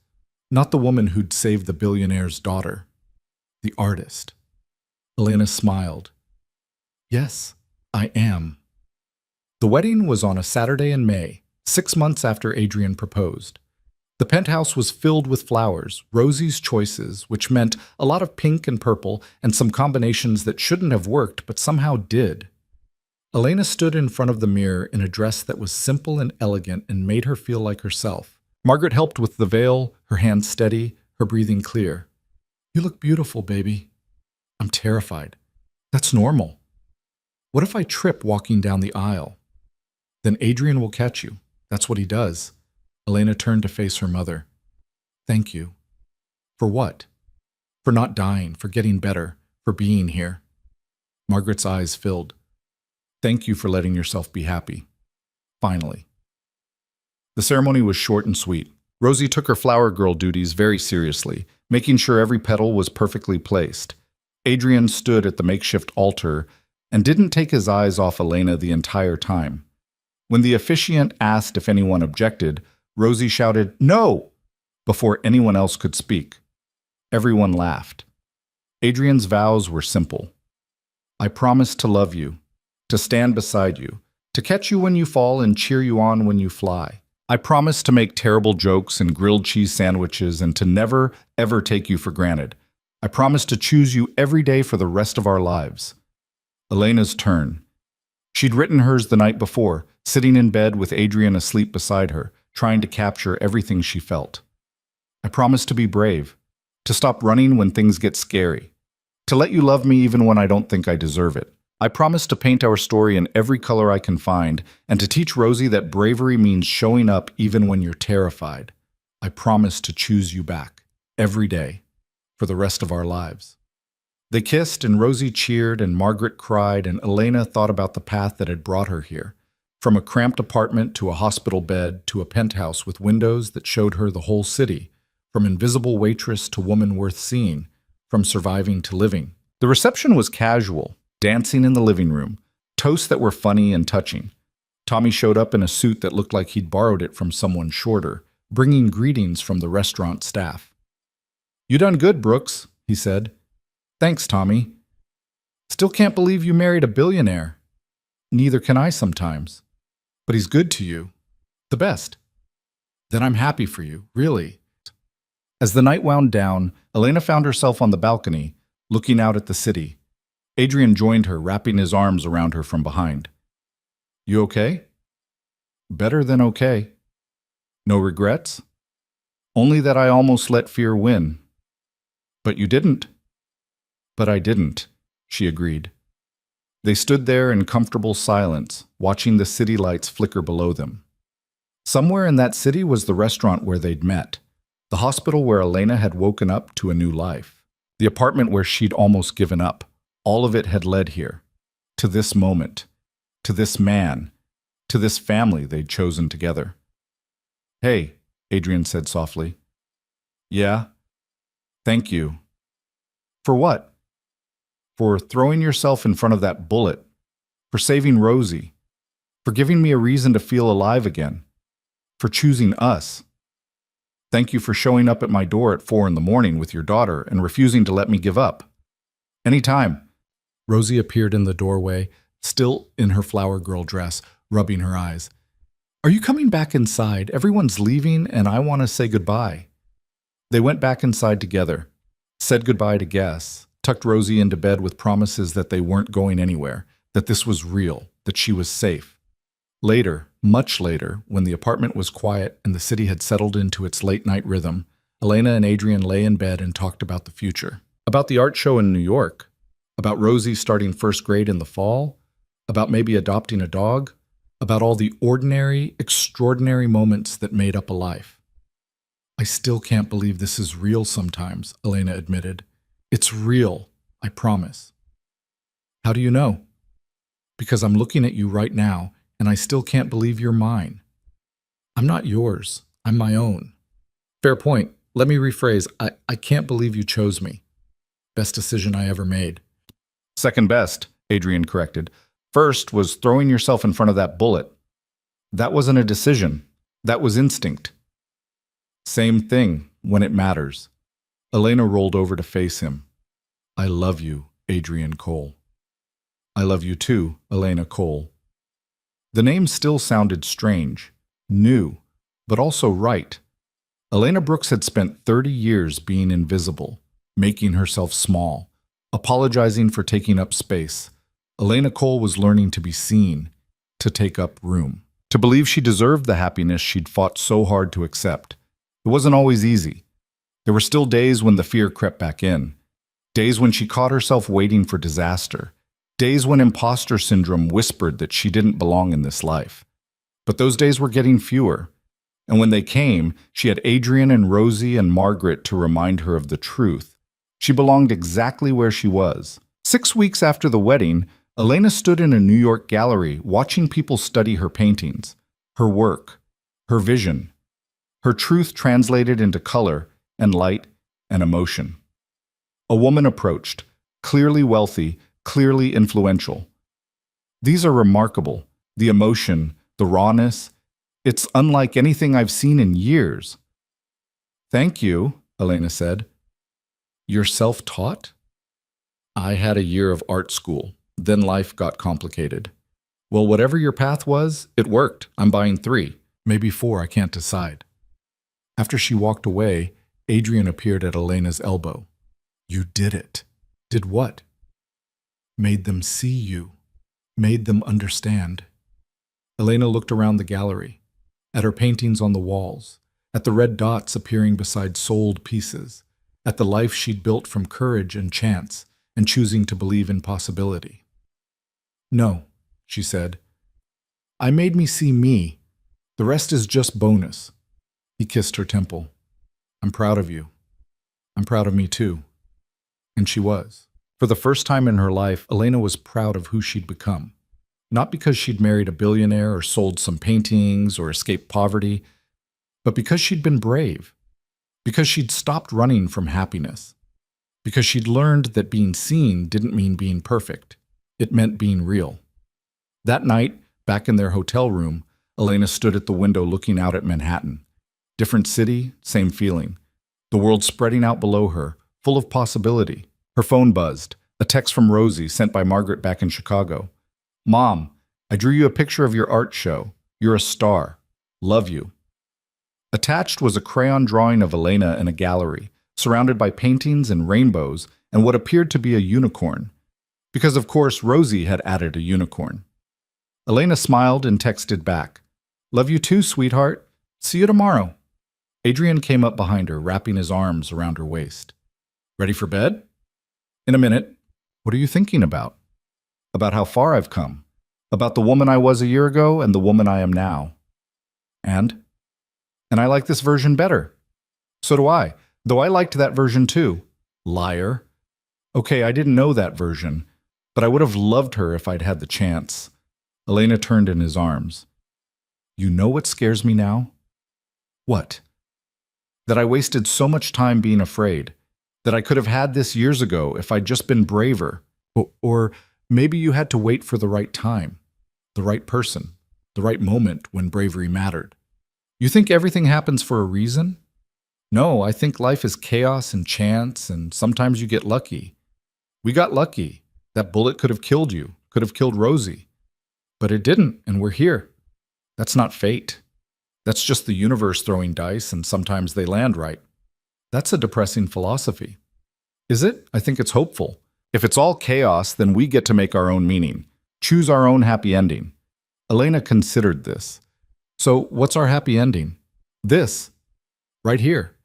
Not the woman who'd saved the billionaire's daughter. The artist. Elena smiled. Yes, I am. The wedding was on a Saturday in May, 6 months after Adrian proposed. The penthouse was filled with flowers, Rosie's choices, which meant a lot of pink and purple and some combinations that shouldn't have worked but somehow did. Elena stood in front of the mirror in a dress that was simple and elegant and made her feel like herself. Margaret helped with the veil, her hands steady, her breathing clear. You look beautiful, baby. I'm terrified. That's normal. What if I trip walking down the aisle? Then Adrian will catch you. That's what he does. Elena turned to face her mother. Thank you. For what? For not dying, for getting better, for being here. Margaret's eyes filled. Thank you for letting yourself be happy. Finally. The ceremony was short and sweet. Rosie took her flower girl duties very seriously, making sure every petal was perfectly placed. Adrian stood at the makeshift altar and didn't take his eyes off Elena the entire time. When the officiant asked if anyone objected, Rosie shouted, "No!" before anyone else could speak. Everyone laughed. Adrian's vows were simple. I promise to love you, to stand beside you, to catch you when you fall and cheer you on when you fly. I promise to make terrible jokes and grilled cheese sandwiches and to never, ever take you for granted. I promise to choose you every day for the rest of our lives. Elena's turn. She'd written hers the night before, sitting in bed with Adrian asleep beside her, trying to capture everything she felt. I promise to be brave, to stop running when things get scary, to let you love me even when I don't think I deserve it. I promise to paint our story in every color I can find and to teach Rosie that bravery means showing up even when you're terrified. I promise to choose you back, every day, for the rest of our lives. They kissed and Rosie cheered and Margaret cried and Elena thought about the path that had brought her here. From a cramped apartment to a hospital bed to a penthouse with windows that showed her the whole city. From invisible waitress to woman worth seeing. From surviving to living. The reception was casual. Dancing in the living room, toasts that were funny and touching. Tommy showed up in a suit that looked like he'd borrowed it from someone shorter, bringing greetings from the restaurant staff. You done good, Brooks, he said. Thanks, Tommy. Still can't believe you married a billionaire. Neither can I sometimes. But he's good to you. The best. Then I'm happy for you, really. As the night wound down, Elena found herself on the balcony, looking out at the city. Adrian joined her, wrapping his arms around her from behind. You okay? Better than okay. No regrets? Only that I almost let fear win. But you didn't. But I didn't, she agreed. They stood there in comfortable silence, watching the city lights flicker below them. Somewhere in that city was the restaurant where they'd met, the hospital where Elena had woken up to a new life, the apartment where she'd almost given up. All of it had led here, to this moment, to this man, to this family they'd chosen together. Hey, Adrian said softly. Yeah? Thank you. For what? For throwing yourself in front of that bullet, for saving Rosie, for giving me a reason to feel alive again, for choosing us. Thank you for showing up at my door at 4 a.m. with your daughter and refusing to let me give up. Anytime. Rosie appeared in the doorway, still in her flower girl dress, rubbing her eyes. Are you coming back inside? Everyone's leaving and I want to say goodbye. They went back inside together, said goodbye to guests, tucked Rosie into bed with promises that they weren't going anywhere, that this was real, that she was safe. Later, much later, when the apartment was quiet and the city had settled into its late-night rhythm, Elena and Adrian lay in bed and talked about the future. About the art show in New York. About Rosie starting first grade in the fall, about maybe adopting a dog, about all the ordinary, extraordinary moments that made up a life. I still can't believe this is real sometimes, Elena admitted. It's real, I promise. How do you know? Because I'm looking at you right now, and I still can't believe you're mine. I'm not yours, I'm my own. Fair point. Let me rephrase. I can't believe you chose me. Best decision I ever made. Second best, Adrian corrected. First was throwing yourself in front of that bullet. That wasn't a decision. That was instinct. Same thing when it matters. Elena rolled over to face him. I love you, Adrian Cole. I love you too, Elena Cole. The name still sounded strange, new, but also right. Elena Brooks had spent 30 years being invisible, making herself small, apologizing for taking up space. Elena Cole was learning to be seen, to take up room, to believe she deserved the happiness she'd fought so hard to accept. It wasn't always easy. There were still days when the fear crept back in, days when she caught herself waiting for disaster, days when imposter syndrome whispered that she didn't belong in this life. But those days were getting fewer, and when they came, she had Adrian and Rosie and Margaret to remind her of the truth. She belonged exactly where she was. 6 weeks after the wedding, Elena stood in a New York gallery watching people study her paintings, her work, her vision, her truth translated into color and light and emotion. A woman approached, clearly wealthy, clearly influential. These are remarkable. The emotion, the rawness, it's unlike anything I've seen in years. Thank you, Elena said. You're self-taught? I had a year of art school. Then life got complicated. Well, whatever your path was, it worked. I'm buying 3, maybe 4, I can't decide. After she walked away, Adrian appeared at Elena's elbow. You did it. Did what? Made them see you. Made them understand. Elena looked around the gallery, at her paintings on the walls, at the red dots appearing beside sold pieces, at the life she'd built from courage and chance and choosing to believe in possibility. No, she said. I made me see me. The rest is just bonus. He kissed her temple. I'm proud of you. I'm proud of me too. And she was. For the first time in her life, Elena was proud of who she'd become. Not because she'd married a billionaire or sold some paintings or escaped poverty, but because she'd been brave. Because she'd stopped running from happiness. Because she'd learned that being seen didn't mean being perfect. It meant being real. That night, back in their hotel room, Elena stood at the window looking out at Manhattan. Different city, same feeling. The world spreading out below her, full of possibility. Her phone buzzed, a text from Rosie sent by Margaret back in Chicago. Mom, I drew you a picture of your art show. You're a star. Love you. Attached was a crayon drawing of Elena in a gallery, surrounded by paintings and rainbows and what appeared to be a unicorn. Because, of course, Rosie had added a unicorn. Elena smiled and texted back. Love you too, sweetheart. See you tomorrow. Adrian came up behind her, wrapping his arms around her waist. Ready for bed? In a minute. What are you thinking about? About how far I've come. About the woman I was a year ago and the woman I am now. And I like this version better. So do I, though I liked that version too. Liar. Okay, I didn't know that version, but I would have loved her if I'd had the chance. Elena turned in his arms. You know what scares me now? What? That I wasted so much time being afraid. That I could have had this years ago if I'd just been braver. Or maybe you had to wait for the right time, the right person, the right moment when bravery mattered. You think everything happens for a reason? No, I think life is chaos and chance, and sometimes you get lucky. We got lucky. That bullet could have killed you, could have killed Rosie. But it didn't, and we're here. That's not fate. That's just the universe throwing dice, and sometimes they land right. That's a depressing philosophy. Is it? I think it's hopeful. If it's all chaos, then we get to make our own meaning, choose our own happy ending. Elena considered this. So what's our happy ending? This. Right here.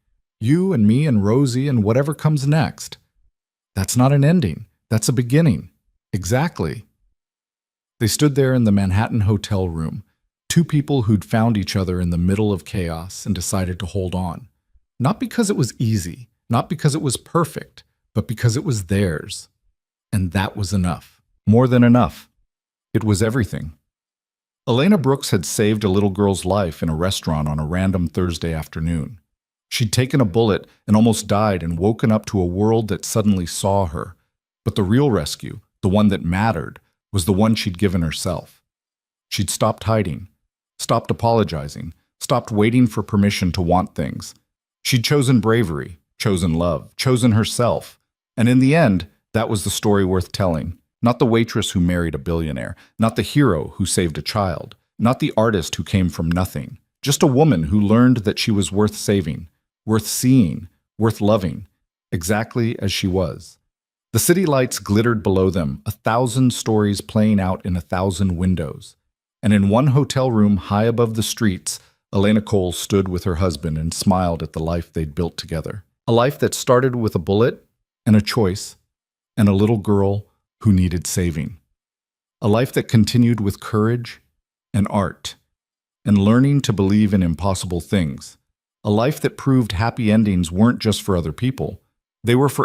You and me and Rosie and whatever comes next. That's not an ending. That's a beginning. Exactly. They stood there in the Manhattan hotel room, 2 people who'd found each other in the middle of chaos and decided to hold on. Not because it was easy, not because it was perfect, but because it was theirs. And that was enough. More than enough. It was everything. Elena Brooks had saved a little girl's life in a restaurant on a random Thursday afternoon. She'd taken a bullet and almost died and woken up to a world that suddenly saw her. But the real rescue, the one that mattered, was the one she'd given herself. She'd stopped hiding, stopped apologizing, stopped waiting for permission to want things. She'd chosen bravery, chosen love, chosen herself. And in the end, that was the story worth telling. Not the waitress who married a billionaire, not the hero who saved a child, not the artist who came from nothing. Just a woman who learned that she was worth saving, worth seeing, worth loving, exactly as she was. The city lights glittered below them, 1,000 stories playing out in 1,000 windows. And in one hotel room high above the streets, Elena Cole stood with her husband and smiled at the life they'd built together. A life that started with a bullet and a choice and a little girl who needed saving. A life that continued with courage and art and learning to believe in impossible things. A life that proved happy endings weren't just for other people. They were for